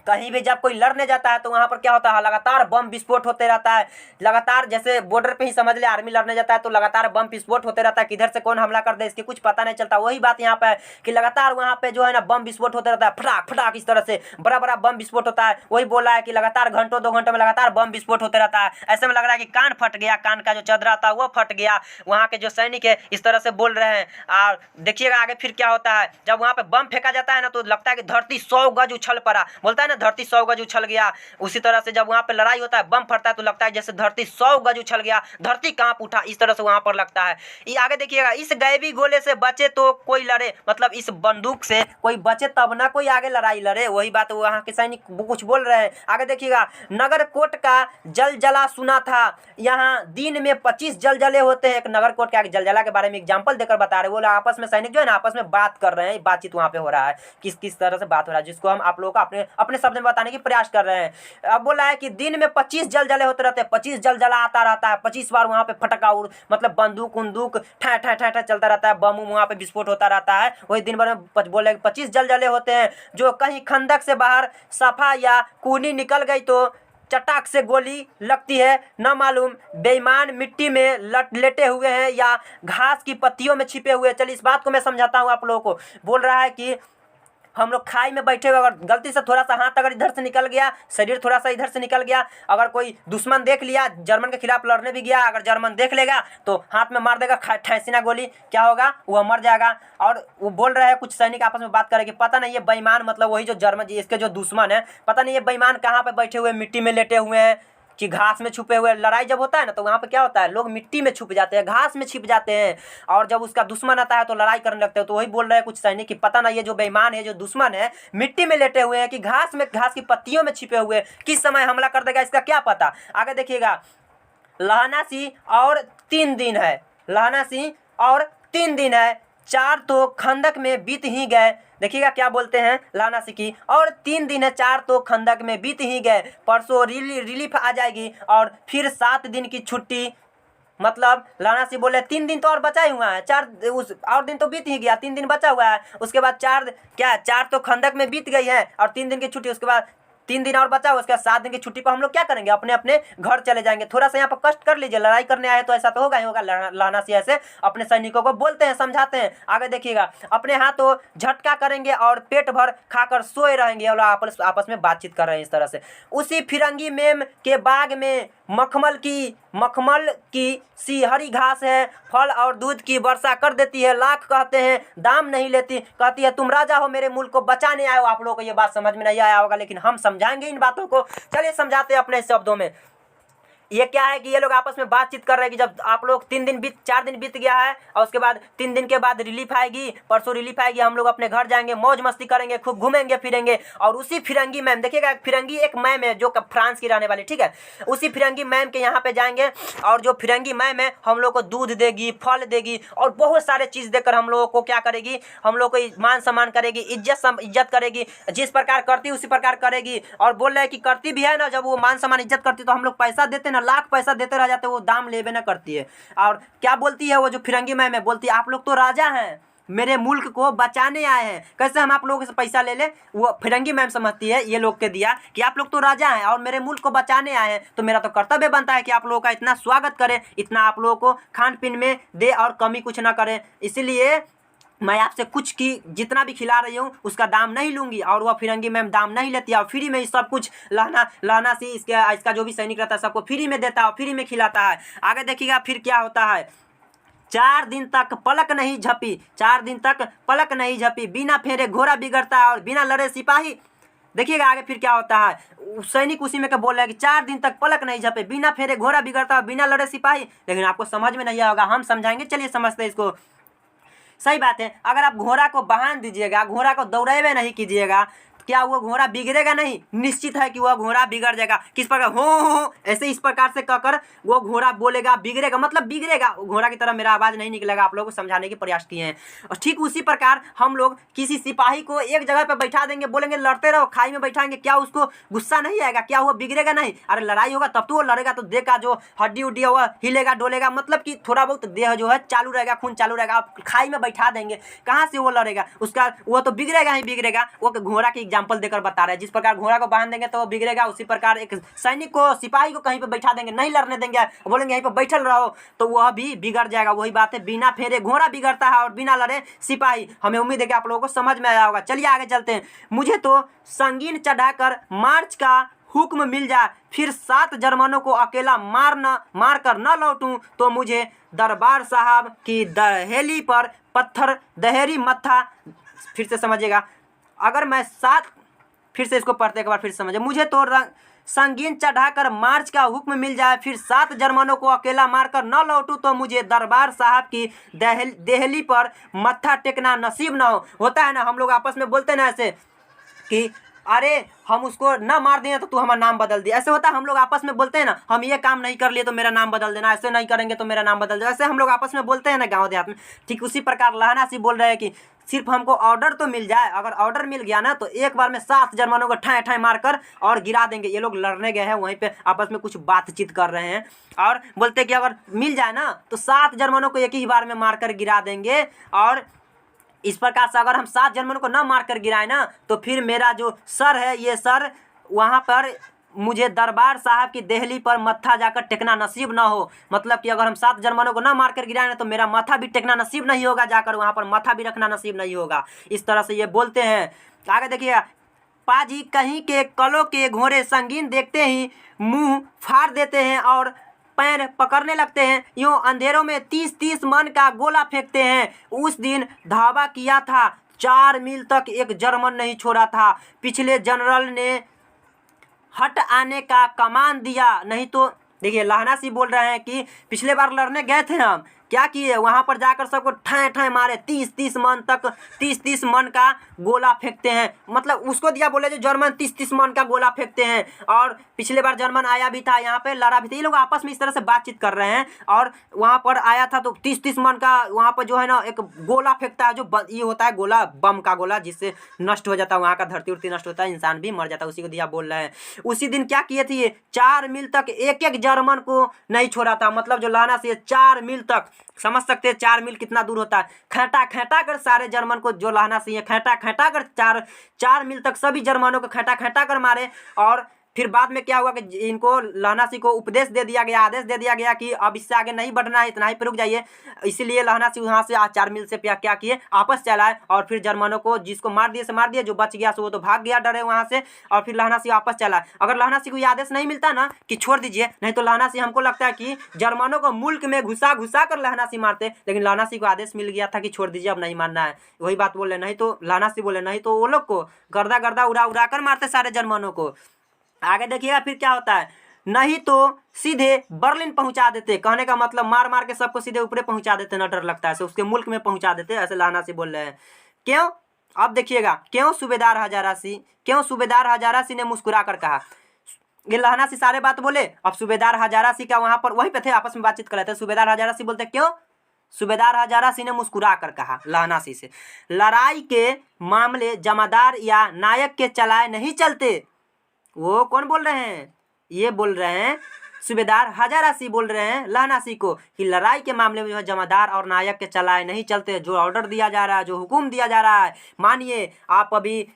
कहीं भी जब कोई लड़ने जाता है तो वहाँ पर क्या होता है, लगातार बम विस्फोट होते रहता है। लगातार जैसे बॉर्डर पे ही समझ ले आर्मी लड़ने जाता है तो लगातार बम विस्फोट होते रहता है, किधर से कौन हमला कर दे इसके कुछ पता नहीं चलता। वही बात यहाँ पे है कि लगातार वहाँ पे जो है ना बम विस्फोट होते रहता है, फटाक फटाक इस तरह से बड़ा बड़ा बम विस्फोट होता है। वही बोला है कि लगातार घंटों 2 घंटों में लगातार बम विस्फोट होते रहता है। ऐसे में लग रहा है कि कान फट गया, कान का जो चदरा था वो फट गया। वहाँ के जो सैनिक है इस तरह से बोल रहे हैं। और देखिएगा आगे फिर क्या होता है। जब वहाँ पे बम फेंका जाता है ना तो लगता है कि धरती 100 गज उछल पड़ा, बोलता है ना धरती 100 गज उछल गया। उसी तरह से जब वहाँ पे लड़ाई होता है बम फटता है तो लगता है जैसे धरती 100 गज उछल गया, धरती कांप उठा, इस तरह से वहाँ पर लगता है। ये आगे देखिएगा, इस गैबी गोले से बचे तो कोई लड़े। मतलब इस बंदूक से कोई बचे तब ना कोई आगे लड़ाई लड़े। वही बात वहाँ के सैनिक कुछ बोल रहे हैं। आगे देखिएगा, नगर कोट का जल जला सुना था, यहाँ दिन में 25 जल जले होते हैं। एक नगर कोट का एक जलजला के बारे में एग्जाम्पल देकर बता रहे हैं। वो लोग आपस में सैनिक जो है ना आपस में बात कर रहे हैं, बातचीत वहाँ पे हो रहा है, किस किस तरह से बात हो रहा है, जिसको हम आप लोगों को अपने अपने शब्द में बताने की प्रयास कर रहे हैं। अब बोला है कि दिन में 25 जल जले होते रहते हैं, 25 जल जला आता रहता है, 25 बार वहाँ पे फटका मतलब बंदूक उंदूक ठा ठा ठा ठा चलता रहता है, बम वहाँ पे विस्फोट होता रहता है। वही दिन भर में बोले 25 जल जले होते हैं। जो कहीं खंदक से बाहर सफा या कूनी निकल गई तो चटाक से गोली लगती है, न मालूम बेईमान मिट्टी में लेटे हुए हैं या घास की पत्तियों में छिपे हुए। चलिए इस बात को मैं समझाता हूँ आप लोगों को। बोल रहा है कि हम लोग खाई में बैठे हुए, अगर गलती से थोड़ा सा हाथ अगर इधर से निकल गया, शरीर थोड़ा सा इधर से निकल गया, अगर कोई दुश्मन देख लिया, जर्मन के खिलाफ लड़ने भी गया, अगर जर्मन देख लेगा तो हाथ में मार देगा ठैसीना गोली, क्या होगा, वह मर जाएगा। और वो बोल रहे हैं कुछ सैनिक आपस में बात करेंगे, पता नहीं ये बेईमान मतलब वही जो जर्मन इसके जो दुश्मन है, पता नहीं ये बेईमान कहाँ पे बैठे हुए, मिट्टी में लेटे हुए हैं कि घास में छुपे हुए। लड़ाई जब होता है ना तो वहाँ पे क्या होता है, लोग मिट्टी में छुप जाते हैं, घास में छिप जाते हैं, और जब उसका दुश्मन आता है तो लड़ाई करने लगते हैं। तो वही बोल रहे हैं कुछ सैनिक कि पता नहीं ये जो बेईमान है, जो दुश्मन है, मिट्टी में लेटे हुए हैं कि घास की पत्तियों में छिपे हुए, किस समय हमला कर देगा इसका क्या पता। आगे देखिएगा, लहनासी और 3 दिन है, लहनासी और 3 दिन है, 4 तो खंदक में बीत ही गए। देखिएगा क्या बोलते हैं लानासी की, और 3 दिन है, 4 तो खंदक में बीत ही गए, परसों रिलीफ आ जाएगी और फिर 7 दिन की छुट्टी मतलब लाना सी बोले 3 दिन तो और बचा ही हुआ है, 4 उस और दिन तो बीत ही गया, 3 दिन बचा हुआ है, उसके बाद 4 क्या 4 तो खंडक में बीत गई है और 3 दिन की छुट्टी, उसके बाद 3 दिन और बचा हुआ, उसके बाद 7 दिन की छुट्टी पर हम लोग क्या करेंगे, अपने अपने घर चले जाएंगे। थोड़ा सा यहाँ पर कष्ट कर लीजिए, लड़ाई करने आए तो ऐसा तो होगा ही होगा। लाना सी ऐसे अपने सैनिकों को बोलते हैं, समझाते हैं। आगे देखिएगा, अपने हाथों झटका करेंगे और पेट भर खाकर सोए रहेंगे। और आपस में बातचीत कर रहे हैं इस तरह से। उसी फिरंगी मेम के बाग में मखमल की सी हरी घास है, फल और दूध की वर्षा कर देती है। लाख कहते हैं दाम नहीं लेती, कहती है तुम राजा हो, मेरे मुल्क को बचाने आए हो। आप लोगों को ये बात समझ में नहीं आया होगा, लेकिन हम समझाएंगे इन बातों को। चलिए समझाते हैं अपने शब्दों में। ये क्या है कि ये लोग आपस में बातचीत कर रहे हैं कि जब आप लोग 4 दिन बीत गया है और उसके बाद 3 दिन के बाद रिलीफ आएगी, परसों रिलीफ आएगी, हम लोग अपने घर जाएंगे, मौज मस्ती करेंगे, खूब घूमेंगे फिरेंगे। और उसी फिरंगी मैम, देखिएगा फिरंगी एक मैम है जो फ्रांस की रहने वाली, ठीक है, उसी फिरंगी मैम के यहाँ पे जाएंगे और जो फिरंगी मैम है हम लोग को दूध देगी, फल देगी और बहुत सारे चीज़ देकर हम लोगों को क्या करेगी, हम लोग को मान सम्मान करेगी, इज्जत करेगी। जिस प्रकार करती उसी प्रकार करेगी। और बोल रहे हैं कि करती भी है ना, जब वो मान सम्मान इज्जत करती तो हम लोग पैसा देते ना, लाख पैसा देते रह जाते, वो दाम लेवे ना करती है। और क्या बोलती है वो जो फिरंगी मैम है, बोलती है आप लोग तो राजा हैं, मेरे मुल्क को बचाने आए हैं, कैसे हम आप लोगों से पैसा ले ले। वो फिरंगी मैम समझती है ये लोग के दिया कि आप लोग तो राजा हैं और मेरे मुल्क को बचाने आए हैं, तो मेरा तो कर्तव्य बनता है कि आप लोगों का इतना स्वागत करें, इतना आप लोगों को खान पीन में दे और कमी कुछ ना करें। इसलिए मैं आपसे कुछ की जितना भी खिला रही हूँ उसका दाम नहीं लूँगी। और वह फिरंगी मैम दाम नहीं लेती है और फ्री में सब कुछ लहना सी इसका जो भी सैनिक रहता है सबको फ्री में देता है और फ्री में खिलाता है। आगे देखिएगा फिर क्या होता है। 4 दिन तक पलक नहीं झपी, 4 दिन तक पलक नहीं झपी, बिना फेरे घोड़ा बिगड़ता है और बिना लड़े सिपाही। देखिएगा आगे फिर क्या होता है। सैनिक उसी में क्या बोल रहा है कि 4 दिन तक पलक नहीं झपे, बिना फेरे घोड़ा बिगड़ता है और बिना लड़े सिपाही। लेकिन आपको समझ में नहीं आएगा, हम समझाएंगे, चलिए समझते हैं इसको। सही बात है, अगर आप घोड़ा को बांध दीजिएगा, घोड़ा को दौड़ावे नहीं कीजिएगा, क्या वो घोड़ा बिगड़ेगा नहीं? निश्चित है कि वह घोड़ा बिगड़ जाएगा। किस प्रकार हो ऐसे इस प्रकार से कहकर वो घोड़ा बोलेगा बिगड़ेगा, मतलब बिगड़ेगा, घोड़ा की तरह मेरा आवाज़ नहीं निकलेगा। आप लोगों को समझाने की प्रयास किए हैं। और ठीक उसी प्रकार हम लोग किसी सिपाही को एक जगह पर बैठा देंगे, बोलेंगे लड़ते रहो, खाई में बैठाएंगे, क्या उसको गुस्सा नहीं आएगा? क्या वो बिगड़ेगा नहीं? अरे लड़ाई होगा तब तो वो लड़ेगा, तो देह का जो हड्डी उड्डी होगा हिलेगा डोलेगा, मतलब कि थोड़ा बहुत देह जो है चालू रहेगा, खून चालू रहेगा। आप खाई में बैठा देंगे, कहाँ से वो लड़ेगा? उसका वो तो बिगड़ेगा ही बिगड़ेगा। वो घोड़ा की एग्जाम्पल देकर बता रहे हैं, जिस प्रकार घोड़ा को बांध देंगे तो वो बिगड़ेगा, उसी प्रकार एक सैनिक को सिपाही को कहीं पे बैठा देंगे, नहीं लड़ने देंगे, बोलेंगे यहीं पे बैठल रहो, तो वह भी बिगड़ जाएगा। वही बात है, बिना फेरे घोड़ा बिगड़ता है और बिना लड़े सिपाही। हमें उम्मीद है कि आप लोगों को समझ में आया होगा। चलिए आगे चलते हैं। मुझे तो संगीन चढ़ाकर मार्च का हुक्म मिल जाए, फिर 7 जर्मनों को अकेला मार कर न लौटूं तो मुझे दरबार साहब की दहेली पर पत्थर दहेरी मत्था। फिर से समझिएगा, अगर मैं 7 फिर से इसको पढ़ते एक बार फिर समझे। मुझे तो संगीन चढ़ाकर मार्च का हुक्म मिल जाए, फिर 7 जर्मनों को अकेला मारकर न लौटूं तो मुझे दरबार साहब की दहेली पर मत्था टेकना नसीब ना हो। होता है ना, हम लोग आपस में बोलते हैं ना ऐसे कि अरे हम उसको ना मार दिए तो तू हमारा नाम बदल दिया, ऐसे होता है। हम लोग आपस में बोलते हैं ना, हम ये काम नहीं कर लिए तो मेरा नाम बदल देना, ऐसे नहीं करेंगे तो मेरा नाम बदल देना, ऐसे हम लोग आपस में बोलते हैं ना गाँव देहात में। ठीक उसी प्रकार लहना सी बोल रहे हैं कि सिर्फ हमको ऑर्डर तो मिल जाए, अगर ऑर्डर मिल गया ना तो एक बार में 7 जर्मनों को ठाए ठाए मारकर और गिरा देंगे। ये लोग लड़ने गए हैं, वहीं पे आपस में कुछ बातचीत कर रहे हैं और बोलते हैं कि अगर मिल जाए ना तो 7 जर्मनों को एक ही बार में मारकर गिरा देंगे। और इस प्रकार से अगर हम 7 जर्मनों को ना मारकर गिराए ना तो फिर मेरा जो सर है, ये सर वहाँ पर मुझे दरबार साहब की दहली पर मत्था जाकर टेकना नसीब ना हो। मतलब कि अगर हम 7 जर्मनों को ना मारकर गिराए ना तो मेरा माथा भी टेकना नसीब नहीं होगा, जाकर वहाँ पर माथा भी रखना नसीब नहीं होगा। इस तरह से ये बोलते हैं। आगे देखिए, पाजी कहीं के कलों के घोड़े संगीन देखते ही मुंह फाड़ देते हैं और पैर पकड़ने लगते हैं, यूँ अंधेरों में 30-30 मन का गोला फेंकते हैं। उस दिन धावा किया था, 4 मील तक एक जर्मन नहीं छोड़ा था। पिछले जनरल ने हट आने का कमान दिया, नहीं तो देखिए लहना सी बोल रहे हैं कि पिछले बार लड़ने गए थे हम, क्या किए, वहाँ पर जाकर सबको ठै ठै मारे, 30-30 मन तक 30-30 मन का गोला फेंकते हैं। मतलब उसको दिया, बोले जो जर्मन 30-30 मन का गोला फेंकते हैं। और पिछले बार जर्मन आया भी था, यहाँ पे लड़ा भी था। ये लोग आपस में इस तरह से बातचीत कर रहे हैं और वहाँ पर आया था तो 30-30 मन का वहाँ पर जो है ना एक गोला फेंकता है, जो ये होता है गोला, बम का गोला, जिससे नष्ट हो जाता है वहाँ का धरती उरती नष्ट होता है, इंसान भी मर जाता है, उसी को दिया बोल रहे हैं। उसी दिन क्या किए थे ये, 4 मील तक एक जर्मन को नहीं छोड़ा था। मतलब जो लाना से 4 मील तक, समझ सकते हैं 4 मील कितना दूर होता है। खैटा खैटा कर सारे जर्मन को जो लाना चाहिए, खैटा खैटा कर 4 मील तक सभी जर्मनों को खैटा खैटा कर मारे। और फिर बाद में क्या हुआ कि इनको लहनासी को उपदेश दे दिया गया, आदेश दे दिया गया कि अब इससे आगे नहीं बढ़ना है, इतना ही पे रुक जाइए। इसीलिए लहनासी वहाँ से 4 मील से क्या किए, आपस चलाए और फिर जर्मनों को जिसको मार दिए से मार दिए, जो बच गया सो वो तो भाग गया डरे वहाँ से। और फिर लहनासी वापस चला। अगर लहनासी को ये आदेश नहीं मिलता ना कि छोड़ दीजिए, नहीं तो लहनासी, हमको लगता है कि जर्मनों को मुल्क में घुसा कर लहनासी मारते, लेकिन लहनासी को आदेश मिल गया था कि छोड़ दीजिए, अब नहीं मारना है। वही बात बोले, नहीं तो लहनासी बोले, नहीं तो वो लोग को गर्दा गर्दा उड़ा कर मारते सारे जर्मनों को। आगे देखिएगा फिर क्या होता है, नहीं तो सीधे बर्लिन पहुंचा देते। कहने का मतलब मार मार के सबको सीधे ऊपरे पहुंचा देते, ना डर लगता है, उसके मुल्क में पहुंचा देते, ऐसे लहनासी बोल रहे हैं। क्यों, अब देखिएगा क्यों सूबेदार हजारासी ने मुस्कुरा कर कहा। ये लहनासी सारे बात बोले, अब सूबेदार हजारासी का वहां पर वहीं पे थे, आपस में बातचीत कर रहे थे। सूबेदार हजारासी बोलते क्यों, सूबेदार हजारासी ने मुस्कुरा कर कहा लहनासी से, लड़ाई के मामले जमादार या नायक के चलाए नहीं चलते। वो कौन बोल रहे हैं, ये बोल रहे हैं सूबेदार हजारासी बोल रहे हैं लहनासी को कि लड़ाई के मामले में जो है जमादार और नायक के चलाए नहीं चलते। जो ऑर्डर दिया जा रहा है, जो हुक्म दिया जा रहा है, मानिए आप अभी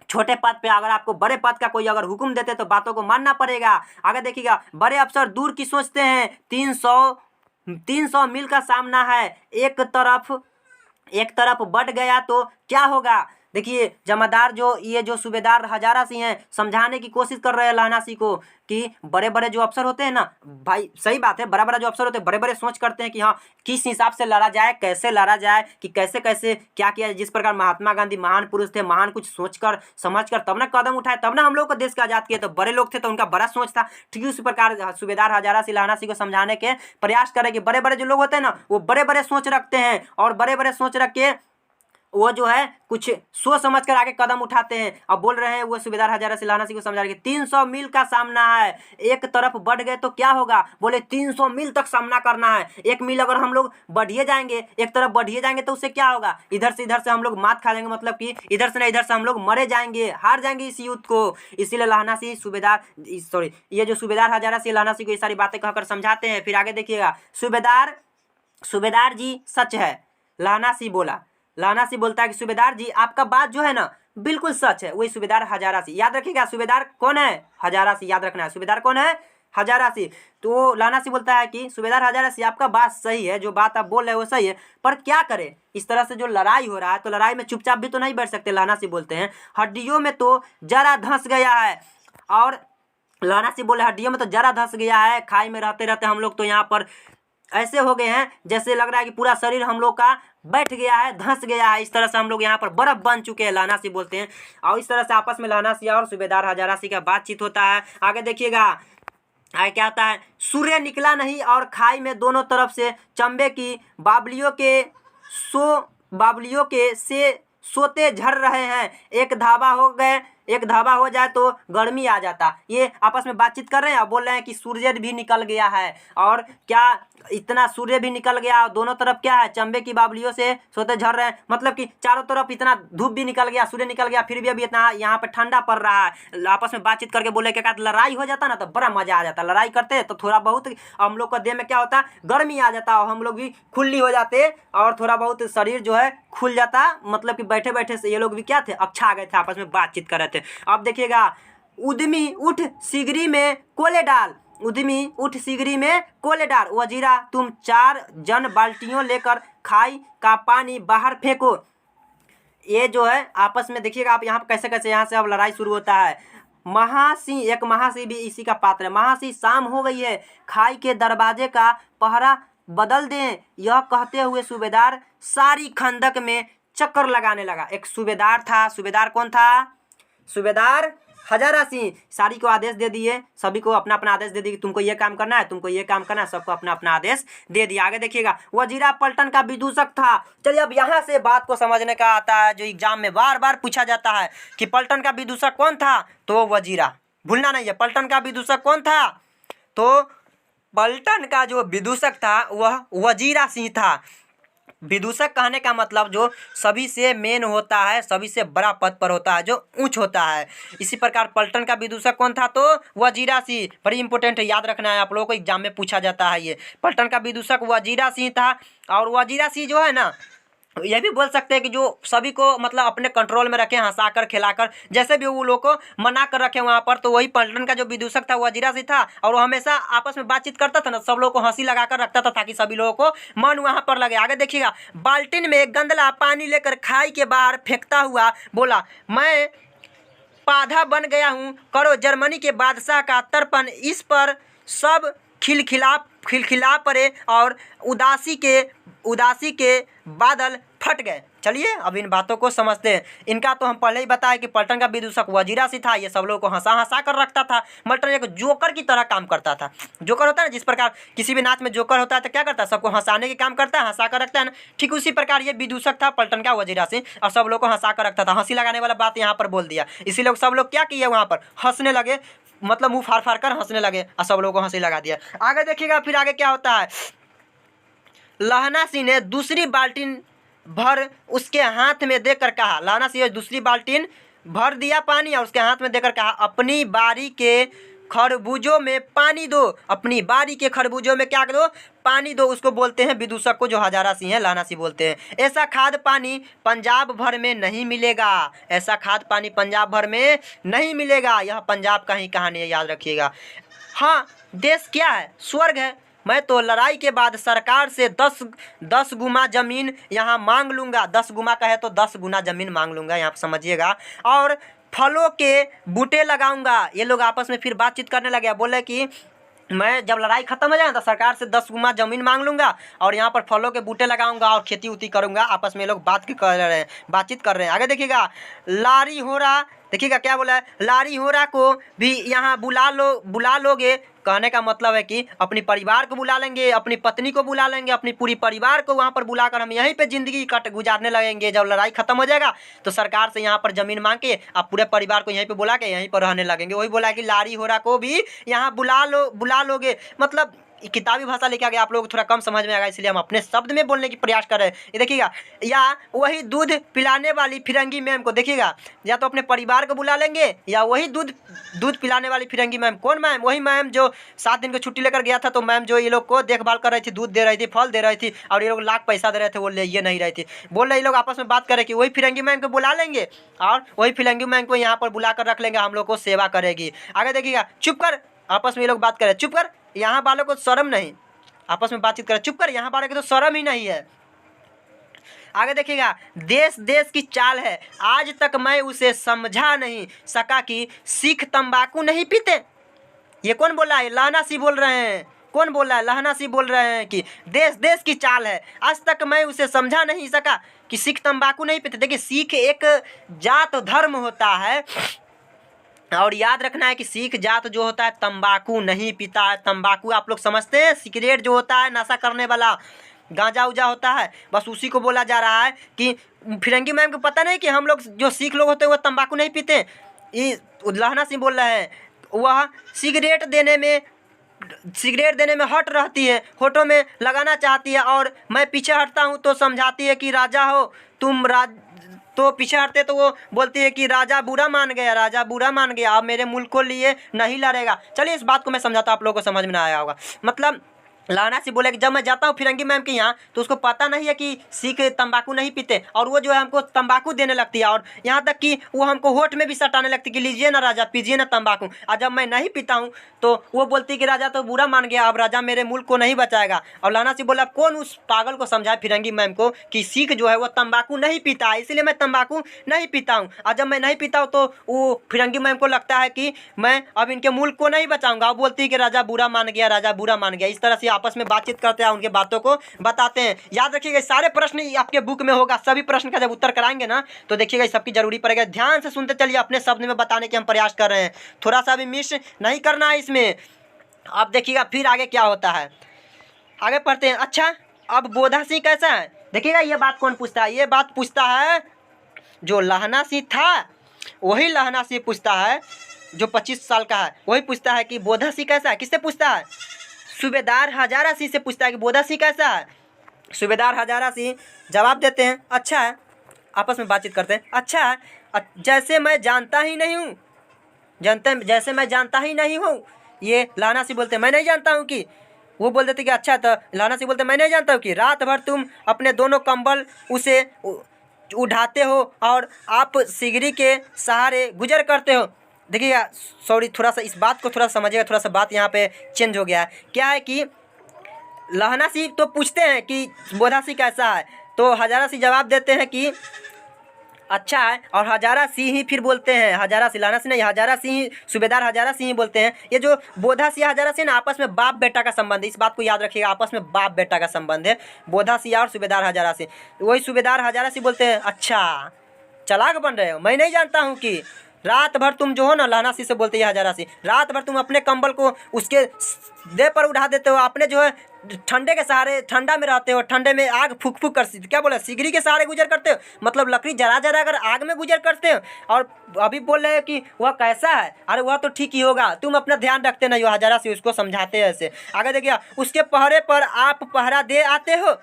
छोटे पद पे, अगर आपको बड़े पद का कोई अगर हुक्म देते तो बातों को मानना पड़ेगा। आगे देखिएगा, बड़े अफसर दूर की सोचते हैं, 300 मील का सामना है, एक तरफ बढ़ गया तो क्या होगा। देखिए जमादार जो सूबेदार हजारासी हैं, समझाने की कोशिश कर रहे हैं लहनासी को कि बड़े बड़े जो अफसर होते हैं ना भाई, सही बात है, बड़ा बड़ा जो अफसर होते हैं बड़े बड़े सोच करते हैं कि हाँ किस हिसाब से लड़ा जाए, कैसे लड़ा जाए, कि कैसे कैसे क्या किया जाए। जिस प्रकार महात्मा गांधी महान पुरुष थे, महान कुछ सोचकर समझकर तब ना कदम उठाए, तब ना हम लोग को देश का आजाद किए। तो बड़े लोग थे तो उनका बड़ा सोच था। ठीक उसी प्रकार सूबेदार हजारासी लहनासी को समझाने के प्रयास करें कि बड़े बड़े जो लोग होते हैं ना वो बड़े बड़े सोच रखते हैं, और बड़े बड़े सोच रख के वो जो है कुछ सोच समझ कर आगे कदम उठाते हैं। अब बोल रहे हैं वो सूबेदार हजारासी लहनासी को समझा रहे हैं 300 मील का सामना है, एक तरफ बढ़ गए तो क्या होगा। बोले 300 मील तक सामना करना है, 1 मील अगर हम लोग बढ़िए जाएंगे, एक तरफ बढ़िए जाएंगे तो उससे क्या होगा, इधर से हम लोग मात खा जाएंगे, मतलब कि इधर से ना इधर से हम लोग मरे जाएंगे, हार जाएंगे इस युद्ध को। इसीलिए लहनासी ये जो सूबेदार हजारासी लहनासी को ये सारी बातें कहकर समझाते हैं। फिर आगे देखिएगा, सूबेदार जी सच है, लहनासी बोलता है कि सूबेदार जी आपका बात जो है ना बिल्कुल सच है। वही सूबेदार हजारासी, याद रखिएगा सूबेदार कौन है, हजारासी, याद रखना है सूबेदार कौन है, हजारासी। तो लहनासी बोलता है कि सूबेदार हजारासी आपका बात सही है, जो बात आप बोल रहे हैं वो सही है, पर क्या करें, इस तरह से जो लड़ाई हो रहा है तो लड़ाई में चुपचाप भी तो नहीं बैठ सकते। लहनासी बोलते हैं हड्डियों में तो जरा धंस गया है, और लहनासी बोले हड्डियों में तो जरा धंस गया है, खाई में रहते रहते हम लोग तो यहाँ पर ऐसे हो गए हैं जैसे लग रहा है कि पूरा शरीर हम लोग का बैठ गया है, धंस गया है, इस तरह से हम लोग यहाँ पर बर्फ बन चुके हैं, लहनासी बोलते हैं। और इस तरह से आपस में लहनासी और सूबेदार हजारासी का बातचीत होता है। आगे देखिएगा आगे क्या आता है, सूर्य निकला नहीं और खाई में दोनों तरफ से चंबे की बावलियों के से सोते झड़ रहे हैं, एक धावा हो जाए तो गर्मी आ जाता। ये आपस में बातचीत कर रहे हैं और बोल रहे हैं कि सूर्य भी निकल गया है, और क्या इतना सूर्य भी निकल गया और दोनों तरफ क्या है, चंबे की बावलियों से सोते झड़ रहे हैं, मतलब कि चारों तरफ इतना धूप भी निकल गया, सूर्य निकल गया, फिर भी अभी इतना यहाँ पे ठंडा पड़ रहा है। आपस में बातचीत करके बोले क्या, लड़ाई हो जाता ना तो बड़ा मजा आ जाता, लड़ाई करते तो थोड़ा बहुत हम लोग का देह में क्या होता, गर्मी आ जाता और हम लोग भी खुली हो जाते और थोड़ा बहुत शरीर जो है खुल जाता, मतलब कि बैठे बैठे से ये लोग भी क्या थे, अच्छा आ गए थे, आपस में बातचीत कर रहे थे। अब देखिएगा, उद्यमी उठ सिगरी में कोले डाल, वजीरा तुम 4 जन बाल्टियों लेकर खाई का पानी बाहर फेंको। ये जो है आपस में देखिएगा आप यहाँ कैसे कैसे यहाँ से अब लड़ाई शुरू होता है। महासिंह भी इसी का पात्र है। महासिंह शाम हो गई है, खाई के दरवाजे का पहरा बदल दें, यह कहते हुए सूबेदार सारी खंदक में चक्कर लगाने लगा। एक सूबेदार था, सूबेदार कौन था, सूबेदार हजारा सिंह सारी को आदेश दे दिए, सभी को अपना अपना आदेश दे दिए कि तुमको ये काम करना है, तुमको ये काम करना है, सबको अपना अपना आदेश दे दिया। आगे देखिएगा, वजीरा पलटन का विदूषक था। चलिए अब यहाँ से बात को समझने का आता है जो एग्जाम में बार बार पूछा जाता है कि पलटन का विदूषक कौन था, तो वजीरा, भूलना नहीं है। पलटन का विदूषक कौन था, तो पलटन का जो विदूषक था वह वजीरा सिंह था। विदूषक कहने का मतलब जो सभी से मेन होता है, सभी से बड़ा पद पर होता है, जो ऊंच होता है। इसी प्रकार पलटन का विदूषक कौन था, तो वजीरा सिंह। बड़ी इंपॉर्टेंट है, याद रखना है, आप लोगों को एग्जाम में पूछा जाता है ये। पलटन का विदूषक वजीरा सिंह था। और वजीरा सिंह जो है ना, यह भी बोल सकते हैं कि जो सभी को मतलब अपने कंट्रोल में रखे, हंसाकर खिलाकर, जैसे भी वो लोग को मना कर रखे वहाँ पर, तो वही पलटन का जो विदूषक था वजीरा सिंह था। और वो हमेशा आपस में बातचीत करता था ना, सब लोग को हंसी लगाकर रखता था ताकि सभी लोगों को मन वहाँ पर लगे। आगे देखिएगा, बाल्टीन में गंदला पानी लेकर खाई के बाहर फेंकता हुआ बोला, मैं पाधा बन गया हूँ, करो जर्मनी के बादशाह का तर्पण। इस पर सब खिलखिला पड़े और उदासी के बादल फट गए। चलिए अब इन बातों को समझते हैं। इनका तो हम पहले ही बताया कि पलटन का विदूषक वजीरा सिंह था। ये सब लोगों को हंसा कर रखता था। पलटन एक जोकर की तरह काम करता था। जोकर होता है ना, जिस प्रकार किसी भी नाच में जोकर होता है तो क्या करता है, सबको हंसाने के काम करता है, हंसा कर रखता है ना। ठीक उसी प्रकार ये विदूषक था पलटन का वजीरा सिंह, और सब लोग को हंसा कर रखता था। हंसी लगाने वाला बात यहाँ पर बोल दिया, इसी लोग सब लोग क्या किए, वहाँ पर हंसने लगे, मतलब मुँह फाड़ कर हंसने लगे और सब लोगों को हंसी लगा दिया। आगे देखिएगा फिर आगे क्या होता है। लहना सिंह ने दूसरी बाल्टीन भर उसके हाथ में देकर कहा, लहना सिंह दूसरी बाल्टीन भर दिया पानी और उसके हाथ में देकर कहा, अपनी बारी के खरबूजों में पानी दो। अपनी बारी के खरबूजों में क्या दो, पानी दो। उसको बोलते हैं विदूषक को, जो हजारा सिंह है, लहना सिंह बोलते हैं। ऐसा खाद पानी पंजाब भर में नहीं मिलेगा। ऐसा खाद पानी पंजाब भर में नहीं मिलेगा। यह पंजाब का ही कहानी है, याद रखिएगा। हाँ, देश क्या है, स्वर्ग है। मैं तो लड़ाई के बाद सरकार से 10 गुना ज़मीन यहाँ मांग लूँगा। 10 गुना का है तो 10 गुना ज़मीन मांग लूँगा, यहाँ पर समझिएगा। और फलों के बूटे लगाऊंगा। ये लोग आपस में फिर बातचीत करने लगे, बोले कि मैं जब लड़ाई खत्म हो जाए तो सरकार से 10 गुना ज़मीन मांग लूँगा और यहाँ पर फलों के बूटे लगाऊंगा और खेती उती करूँगा। आपस में लोग बातचीत कर रहे हैं। आगे देखिएगा, लारी होरा, देखिएगा क्या बोला है, लारी होरा को भी यहाँ बुला लोगे। कहने का मतलब है कि अपनी परिवार को बुला लेंगे, अपनी पत्नी को बुला लेंगे, अपनी पूरी परिवार को वहाँ पर बुलाकर हम यहीं पे ज़िंदगी गुजारने लगेंगे। जब लड़ाई खत्म हो जाएगा तो सरकार से यहाँ पर ज़मीन मांग के आप पूरे परिवार को यहीं पे बुला के यहीं पर रहने लगेंगे। वही बोला कि लारी होरा को भी यहाँ बुला लोगे, मतलब किताबी भाषा लेके आ गया, आप लोग थोड़ा कम समझ में आएगा, इसलिए हम अपने शब्द में बोलने की प्रयास कर रहे हैं। ये देखिएगा, या वही दूध पिलाने वाली फिरंगी मैम को, देखिएगा, या तो अपने परिवार को बुला लेंगे या वही दूध पिलाने वाली फिरंगी मैम। कौन मैम? वही मैम जो 7 दिन की छुट्टी लेकर गया था, तो मैम जो ये लोग को देखभाल कर रही थी, दूध दे रही थी, फल दे रही थी, और ये लोग लाख पैसा दे रहे थे, वो ये नहीं रही थी। बोल रहे ये लोग आपस में बात करें कि वही फिरंगी मैम को बुला लेंगे और वही फिरंगी मैम को यहाँ पर बुला कर रख लेंगे, हम लोग को सेवा करेगी। आगे देखिएगा, चुप कर, आपस में ये लोग बात करें, चुप कर, यहाँ वालों को शर्म नहीं, आपस में बातचीत करें, चुप कर, यहाँ वालों की तो शर्म ही नहीं है। आगे देखिएगा, देश की चाल है, आज तक मैं उसे समझा नहीं सका कि सिख तंबाकू नहीं पीते। ये कौन बोल रहा है? लहना सिंह बोल रहे हैं। कौन बोल रहा है? लहना सिंह बोल रहे हैं कि देश की चाल है, आज तक मैं उसे समझा नहीं सका कि सिख तंबाकू नहीं पीते। देखिए, सिख एक जात धर्म होता है और याद रखना है कि सिख जात जो होता है तंबाकू नहीं पीता है। तंबाकू आप लोग समझते हैं, सिगरेट जो होता है नशा करने वाला, गांजा उजा होता है, बस उसी को बोला जा रहा है कि फिरंगी मैम को पता नहीं कि हम लोग जो सिख लोग होते हैं वो तंबाकू नहीं पीते। ये लहना सिंह बोल रहे हैं, वह सिगरेट देने में हट रहती है, होठों में लगाना चाहती है और मैं पीछे हटता हूँ तो समझाती है कि राजा हो तुम, तो पीछे हटते तो वो बोलती है कि राजा बुरा मान गया, अब मेरे मुल्क को लिए नहीं लड़ेगा। चलिए इस बात को मैं समझाता हूँ, आप लोगों को समझ में ना आया होगा। मतलब लहना सिंह बोले कि जब मैं जाता हूँ फिरंगी मैम के यहाँ तो उसको पता नहीं है कि सिख तंबाकू नहीं पीते, और वो जो है हमको तंबाकू देने लगती है, और यहाँ तक कि वो हमको होठ में भी सटाने लगती है कि लीजिए ना राजा, पीजिए ना तंबाकू। और जब मैं नहीं पीता हूँ तो वो बोलती है कि राजा तो बुरा मान गया, अब राजा मेरे मुल्क को नहीं बचाएगा। और लहना सिंह बोला, कौन उस पागल को समझाए फिरंगी मैम को कि सिख जो है वो तंबाकू नहीं पीता है, इसलिए मैं तंबाकू नहीं पीता हूँ। और जब मैं नहीं पीता हूँ तो वो फिरंगी मैम को लगता है कि मैं अब इनके मुल्क को नहीं बचाऊँगा। वो बोलती है कि राजा बुरा मान गया। इस तरह से आपस में बातचीत करते हैं, उनके बातों को बताते हैं। याद रखिएगा सारे प्रश्न आपके बुक में होगा, सभी प्रश्न का जब उत्तर कराएंगे ना तो देखिएगा सबकी जरूरी पड़ेगा। ध्यान से सुनते चलिए, अपने शब्द में बताने के हम प्रयास कर रहे हैं, थोड़ा सा भी मिस नहीं करना है इसमें। अब देखिएगा फिर आगे क्या होता है, आगे पढ़ते हैं। अच्छा, अब बोधा सिंह कैसा है, देखिएगा ये बात कौन पूछता है, ये बात पूछता है जो लहना सिंह था, वही लहना सिंह पूछता है जो 25 साल का है, वही पूछता है कि बोधा सिंह कैसा है। किससे पूछता है? सूबेदार हजारा सिंह से पूछता है कि बोधा सिंह कैसा है। सूबेदार हजारा सिंह जवाब देते हैं अच्छा है, आपस में बातचीत करते हैं। अच्छा है, जैसे मैं जानता ही नहीं हूँ, जैसे मैं जानता ही नहीं हूँ, ये लहना सिंह बोलते हैं मैं नहीं जानता हूँ कि, वो बोल देते कि अच्छा, तो लहना सिंह बोलते मैं नहीं जानता हूँ कि रात भर तुम अपने दोनों कंबल उसे उठाते हो और आप सिगरी के सहारे गुजर करते हो। देखिएगा, सॉरी, थोड़ा सा इस बात को थोड़ा समझिएगा, थोड़ा सा बात यहाँ पे चेंज हो गया है। क्या है कि लहना सिंह तो पूछते हैं कि बोधा सिंह कैसा है, तो हजारा सिंह जवाब देते हैं कि अच्छा है, और हजारा सिंह ही फिर बोलते हैं, हजारा सिंह, लहना सिंह नहीं, हजारा सिंह, सूबेदार हजारा सिंह ही बोलते हैं। ये जो बोधा सिंह हजारा सिंह ना आपस में बाप बेटा का संबंध है, इस बात को याद रखिएगा, आपस में बाप बेटा का संबंध है बोधा सिंह और सूबेदार हजारा सिंह। वही सूबेदार हजारा सिंह बोलते हैं अच्छा, चालाक बन रहे हो, मैं नहीं जानता हूँ कि रात भर तुम जो हो ना, लहना सिंह से बोलते हैं हजारा सिंह, रात भर तुम अपने कंबल को उसके देह पर उठा देते हो, अपने जो है ठंडे के सहारे ठंडा में रहते हो, ठंडे में आग फूक फूक कर, क्या बोला, सिगरी के सहारे गुजर करते हो, मतलब लकड़ी जरा जरा अगर आग में गुजर करते हो। और अभी बोल रहे हो कि वह कैसा है, अरे वह तो ठीक ही होगा, तुम अपना ध्यान रखते नहीं हो। हजारा सिंह उसको समझाते हैं ऐसे। आगे देखिए, उसके पहरे पर आप पहरा दे आते हो।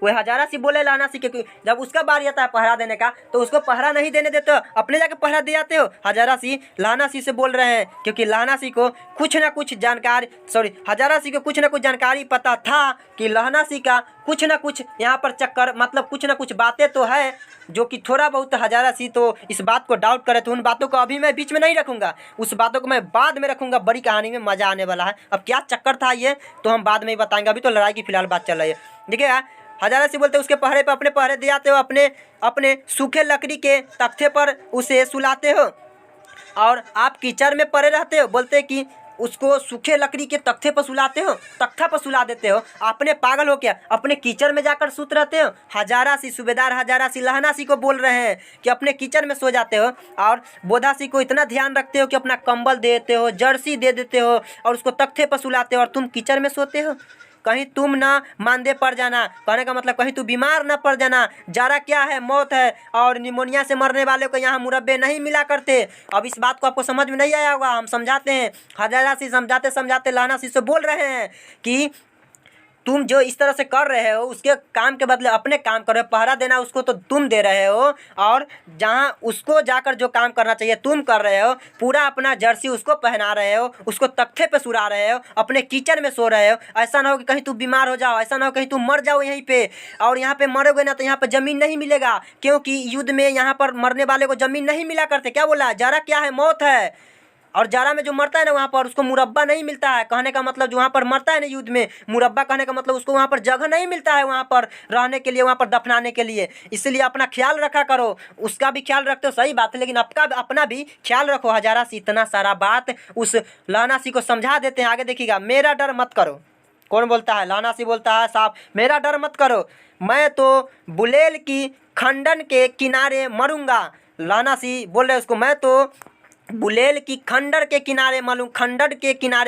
वह हजारा सिंह बोले लहना सिंह के, जब उसका बारी आता है पहरा देने का तो उसको पहरा नहीं देने देते हो, अपने जाके पहरा दे आते हो। हजारा सिंह लहना सिंह से बोल रहे हैं क्योंकि लहना सिंह को कुछ ना कुछ जानकारी, सॉरी, हजारा सिंह को कुछ ना कुछ जानकारी पता था कि लहना सिंह का कुछ ना कुछ यहाँ पर चक्कर, मतलब कुछ ना कुछ बातें तो है जो कि थोड़ा बहुत हजारा सिंह तो इस बात को डाउट करे। तो उन बातों को अभी मैं बीच में नहीं रखूँगा, उस बातों को मैं बाद में रखूँगा, बड़ी कहानी में मज़ा आने वाला है। अब क्या चक्कर था ये तो हम बाद में ही बताएंगे, अभी तो लड़ाई की फिलहाल बात चल रही है। देखिए, हजारा सिंह बोलते उसके पहरे पर अपने पहरे दे आते हो, अपने सूखे लकड़ी के तख्ते पर उसे सुलाते हो और आप कीचड़ में पड़े रहते हो। बोलते कि उसको सूखे लकड़ी के तख्ते पर सुलाते हो, तख्ता पर सुला देते हो, आपने पागल हो क्या, अपने कीचड़ में जाकर सूत रहते हो। हजारा सिंह, सूबेदार हजारा सिंह लहना सिंह को बोल रहे हैं कि अपने कीचड़ में सो जाते हो और बोधा सिंह को इतना ध्यान रखते हो कि अपना कंबल देते हो, जर्सी दे देते हो और उसको तख्ते पर सुलाते हो, और तुम कीचड़ में सोते हो। कहीं तुम ना मांदे पड़ जाना, कहने का मतलब कहीं तू बीमार ना पड़ जाना। जारा क्या है, मौत है, और निमोनिया से मरने वाले को यहाँ मुरब्बे नहीं मिला करते। अब इस बात को आपको समझ में नहीं आया होगा, हम समझाते हैं। हजारा सिंह समझाते समझाते लहना सिंह से बोल रहे हैं कि तुम जो इस तरह से कर रहे हो उसके काम के बदले अपने काम कर रहे हो, पहरा देना उसको तो तुम दे रहे हो, और जहाँ उसको जाकर जो काम करना चाहिए तुम कर रहे हो, पूरा अपना जर्सी उसको पहना रहे हो, उसको तख्ते पे सुला रहे हो, अपने कीचड़ में सो रहे हो। ऐसा ना हो कि कहीं तुम बीमार हो जाओ, ऐसा ना हो कहीं तुम मर जाओ यहीं पे, और यहाँ पे मरोगे ना तो यहाँ पर ज़मीन नहीं मिलेगा, क्योंकि युद्ध में यहाँ पर मरने वाले को ज़मीन नहीं मिला करते। क्या बोला, जारा क्या है, मौत है, और जारा में जो मरता है ना वहाँ पर उसको मुरब्बा नहीं मिलता है। कहने का मतलब जो वहाँ पर मरता है ना युद्ध में, मुरब्बा कहने का मतलब उसको वहाँ पर जगह नहीं मिलता है वहाँ पर रहने के लिए, वहाँ पर दफनाने के लिए। इसलिए अपना ख्याल रखा करो, उसका भी ख्याल रखते हो सही बात है, लेकिन अपना भी ख्याल रखो। हजारा सिंह इतना सारा बात उस लहना सिंह को समझा देते हैं। आगे देखिएगा, मेरा डर मत करो। कौन बोलता है, लहना सिंह बोलता है साहब मेरा डर मत करो, मैं तो बुलेल की खंडन के किनारे मरूंगा। लहना सिंह बोल रहे उसको, मैं तो बुलेल की खंडर के किनारे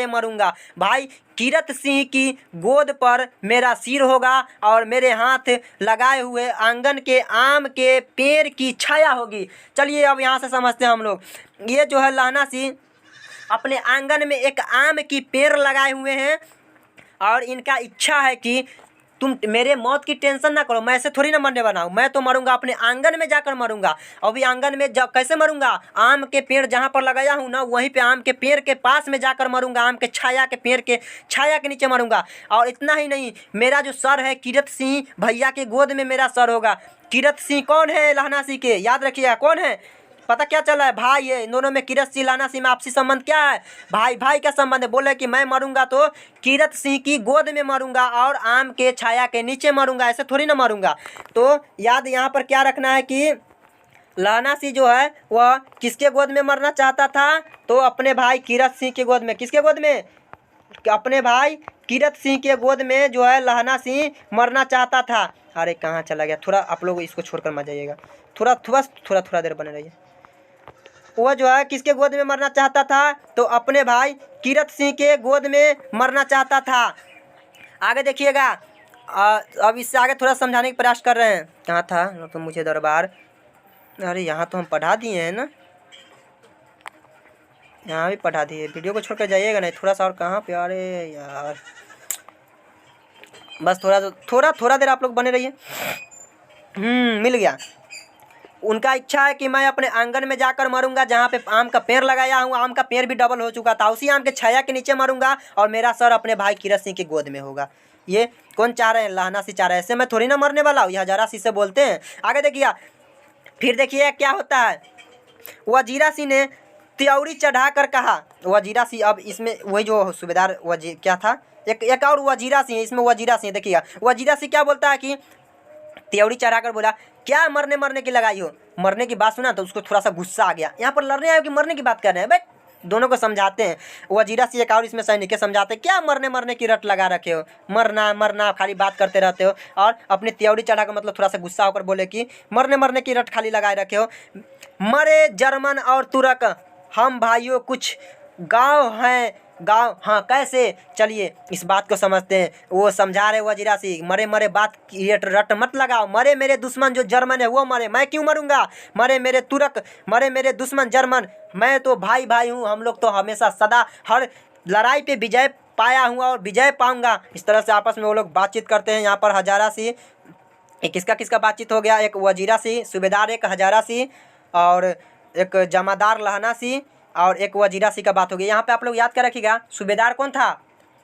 मरूंगा। भाई कीरत सिंह की गोद पर मेरा सिर होगा और मेरे हाथ लगाए हुए आंगन के आम के पेड़ की छाया होगी। चलिए अब यहाँ से समझते हैं हम लोग। ये जो है लहना सिंह अपने आंगन में एक आम की पेड़ लगाए हुए हैं और इनका इच्छा है कि तुम मेरे मौत की टेंशन ना करो, मैं ऐसे थोड़ी ना मरने वाला हूँ, मैं तो मरूंगा अपने आंगन में जाकर मरूंगा। अभी आंगन में जब कैसे मरूंगा, आम के पेड़ जहाँ पर लगाया हूँ ना वहीं पे आम के पेड़ के पास में जाकर मरूंगा, आम के छाया के पेड़ के छाया के नीचे मरूंगा। और इतना ही नहीं, मेरा जो सर है कीरत सिंह भैया के गोद में मेरा सर होगा। कीरत सिंह कौन है, लहना सिंह के, याद रखिएगा कौन है, पता क्या चला है, भाई है इन दोनों में। कीरत सिंह लहना सिंह में आपसी संबंध क्या है, भाई भाई का संबंध है। बोले कि मैं मरूंगा तो कीरत सिंह की गोद में मरूंगा और आम के छाया के नीचे मरूंगा, ऐसे थोड़ी ना मरूंगा। तो याद यहाँ पर क्या रखना है कि लहना सिंह जो है वह किसके गोद में मरना चाहता था, तो अपने भाई कीरत सिंह के गोद में। किसके गोद में, कि अपने भाई कीरत सिंह के गोद में जो है लहना सिंह मरना चाहता था। अरे कहाँ चला गया, थोड़ा आप लोग इसको छोड़कर मत जाइएगा, थोड़ा देर बने रहिए। वो जो है किसके गोद में मरना चाहता था, तो अपने भाई कीरत सिंह के गोद में मरना चाहता था। आगे देखिएगा, अब इससे आगे थोड़ा समझाने का प्रयास कर रहे हैं। कहाँ था तो मुझे दरबार, अरे यहाँ तो हम पढ़ा दिए हैं ना, यहाँ भी पढ़ा दिए। वीडियो को छोड़कर जाइएगा नहीं, थोड़ा सा और कहाँ पे, अरे यार बस थोड़ा देर आप लोग बने रहिए। मिल गया। उनका इच्छा है कि मैं अपने आंगन में जाकर मरूंगा, जहाँ पे आम का पेड़ लगाया हूँ, आम का पेड़ भी डबल हो चुका था, उसी आम के छाया के नीचे मरूंगा और मेरा सर अपने भाई कीरत सिंह की गोद में होगा। ये कौन चाह रहे हैं, लहना सिंह चाह रहे हैं। ऐसे मैं थोड़ी ना मरने वाला हूँ, ये हजारा सिंह से बोलते हैं। आगे देखिए, फिर देखिए क्या होता है। वजीरा सिंह ने त्योरी चढ़ा कर कहा, वजीरा सिंह, अब इसमें वही जो सूबेदार क्या था, एक और वजीरा सिंह, इसमें वजीरा सिंह देखिएगा। वजीरा सिंह क्या बोलता है कि त्योरी चढ़ाकर बोला, क्या मरने की लगाई हो। मरने की बात सुना तो उसको थोड़ा सा गुस्सा आ गया। यहाँ पर लड़ने आए कि मरने की बात कर रहे हैं, भाई दोनों को समझाते हैं। वजीरा सिंह एक और इसमें सैनिक समझाते हैं, क्या मरने की रट लगा रखे हो, मरना खाली बात करते रहते हो। और अपनी त्योरी चढ़ा कर मतलब थोड़ा सा गुस्सा होकर बोले कि मरने की रट खाली लगाए रखे हो। मरे जर्मन और तुर्क हम भाइयों, कुछ गाँव हैं, गाँव हाँ कैसे, चलिए इस बात को समझते हैं। वो समझा रहे वजीरा सिंह, मरे बात की रट मत लगाओ। मरे मेरे दुश्मन जो जर्मन है वो मरे, मैं क्यों मरूंगा। मरे मेरे तुर्क, मरे मेरे दुश्मन जर्मन, मैं तो भाई हूँ। हम लोग तो हमेशा सदा हर लड़ाई पे विजय पाया हूँ और विजय पाऊंगा। इस तरह से आपस में वो लोग बातचीत करते हैं। यहाँ पर हजारा सिंह, किसका बातचीत हो गया, एक वजीरा सिंह सूबेदार, एक हजारा सिंह और एक जमादार लहना सिंह और एक वजीरा सिंह का बात होगी। यहाँ पे आप लोग याद कर रखिएगा, सूबेदार कौन था,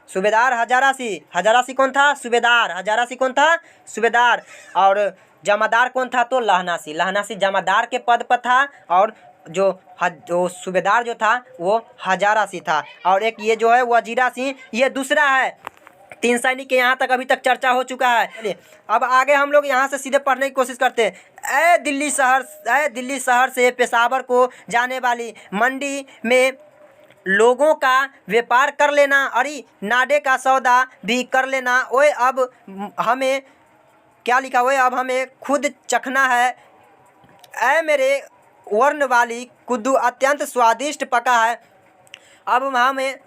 सूबेदार हजारा सिंह, हजारा सिंह कौन था, सूबेदार, हजारा सिंह कौन था, सूबेदार। और जमादार कौन था, तो लहना सिंह, लहना सिंह जमादार के पद पर था और जो सूबेदार जो था वो हजारा सिंह था। और एक ये जो है वजीरा सिंह, ये दूसरा है। 3 सैनिक के यहाँ तक अभी तक चर्चा हो चुका है। चलिए अब आगे हम लोग यहाँ से सीधे पढ़ने की कोशिश करते हैं। ऐ दिल्ली शहर से पेशावर को जाने वाली मंडी में लोगों का व्यापार कर लेना, अरे नाडे का सौदा भी कर लेना। ओए अब हमें क्या लिखा हुआ है, अब हमें खुद चखना है। ऐ मेरे वर्ण वाली कद्दू अत्यंत स्वादिष्ट पका है, अब हमें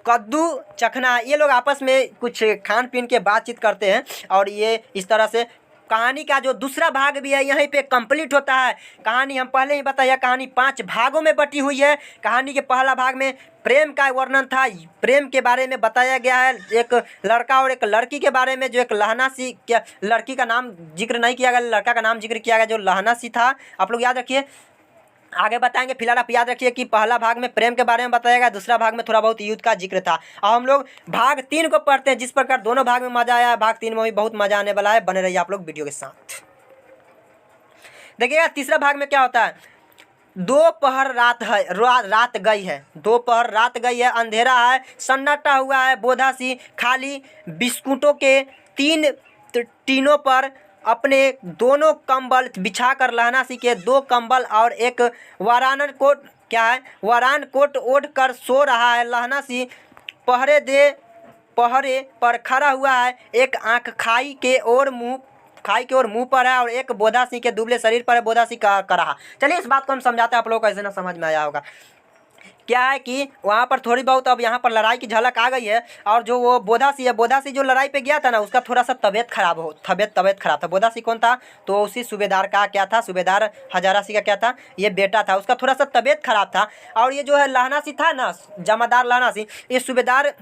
कद्दू चखना। ये लोग आपस में कुछ खान पीन के बातचीत करते हैं और ये इस तरह से कहानी का जो दूसरा भाग भी है यहीं पे कंप्लीट होता है। कहानी हम पहले ही बताया, कहानी 5 भागों में बटी हुई है। कहानी के पहला भाग में प्रेम का वर्णन था, प्रेम के बारे में बताया गया है, एक लड़का और एक लड़की के बारे में। जो एक लहना सी, क्या लड़की का नाम जिक्र नहीं किया गया, लड़का का नाम जिक्र किया गया जो लहना सी था। आप लोग याद रखिए, आगे बताएंगे। फिलहाल आप याद रखिए कि पहला भाग में प्रेम के बारे में बताया गया, दूसरा भाग में थोड़ा बहुत युद्ध का जिक्र था। अब हम लोग भाग 3 को पढ़ते हैं। जिस प्रकार दोनों भाग में मजा आया, भाग 3 में भी बहुत मजा आने वाला है। बने रहिए आप लोग वीडियो के साथ। देखिएगा तीसरा भाग में क्या होता है। दोपहर रात है, रात गई है, दोपहर रात गई है, अंधेरा है, सन्नाटा हुआ है। बोधा सी खाली बिस्कुटों के 3 टीनों पर अपने दोनों कंबल बिछाकर लहना सिंह के 2 कंबल और एक वारान कोट ओढ़ कर सो रहा है। लहना सिंह पहरे पर खड़ा हुआ है, एक आंख खाई के ओर मुंह पर है और एक बोधा सिंह के दुबले शरीर पर है। बोधा सिंह का रहा। चलिए इस बात को हम समझाते हैं, आप लोगों को ऐसे ना समझ में आया होगा। क्या है कि वहाँ पर थोड़ी बहुत अब यहाँ पर लड़ाई की झलक आ गई है। और जो वो बोधा सिंह जो लड़ाई पे गया था ना, उसका थोड़ा सा तबीयत खराब था। बोधा सिंह कौन था, तो उसी सूबेदार का क्या था, सूबेदार हजारा सिंह का क्या था, ये बेटा था। उसका थोड़ा सा तबीयत खराब था। और ये जो है लहना सिंह था ना, जमादार लहना सिंह, ये सूबेदार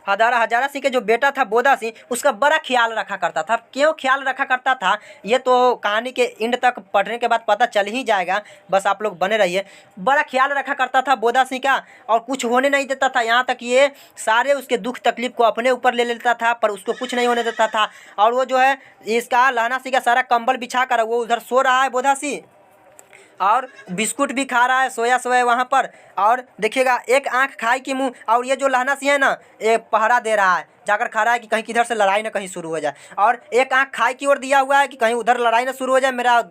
हजारा सिंह के जो बेटा था बोधा सिंह, उसका बड़ा ख्याल रखा करता था। क्यों ख्याल रखा करता था, ये तो कहानी के एंड तक पढ़ने के बाद पता चल ही जाएगा, बस आप लोग बने रहिए। बड़ा ख्याल रखा करता था बोधा सिंह का और कुछ होने नहीं देता था। यहाँ तक ये सारे उसके दुख तकलीफ को अपने ऊपर ले लेता था, पर उसको कुछ नहीं होने देता था। और वो जो है इसका लहना सिंह का सारा कंबल बिछा कर वो उधर सो रहा है बोधा सिंह, और बिस्कुट भी खा रहा है सोया वहाँ पर। और देखिएगा एक आंख खाई की मुंह, और ये जो लहना सिंह है ना, ये पहरा दे रहा है, जाकर खा रहा है कि कहीं किधर से लड़ाई ना कहीं शुरू हो जाए। और एक आंख खाई की ओर दिया हुआ है कि कहीं उधर लड़ाई ना शुरू हो जाए, मेरा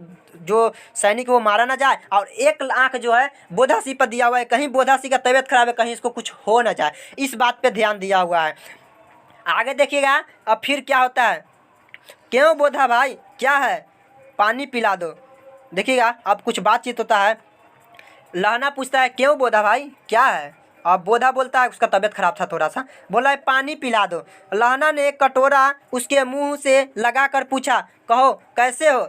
जो सैनिक वो मारा ना जाए, और एक आँख जो है बोधा सिंह पर दिया हुआ है, कहीं बोधा सिंह का तबीयत खराब है, कहीं इसको कुछ हो ना जाए, इस बात पे ध्यान दिया हुआ है। आगे देखिएगा अब फिर क्या होता है, क्यों बोधा भाई क्या है, पानी पिला दो। देखिएगा अब कुछ बातचीत होता है, लहना पूछता है क्यों बोधा भाई क्या है, अब बोधा बोलता है उसका तबीयत खराब था थोड़ा सा, बोला है पानी पिला दो। लहना ने एक कटोरा उसके मुंह से लगा कर पूछा, कहो कैसे हो।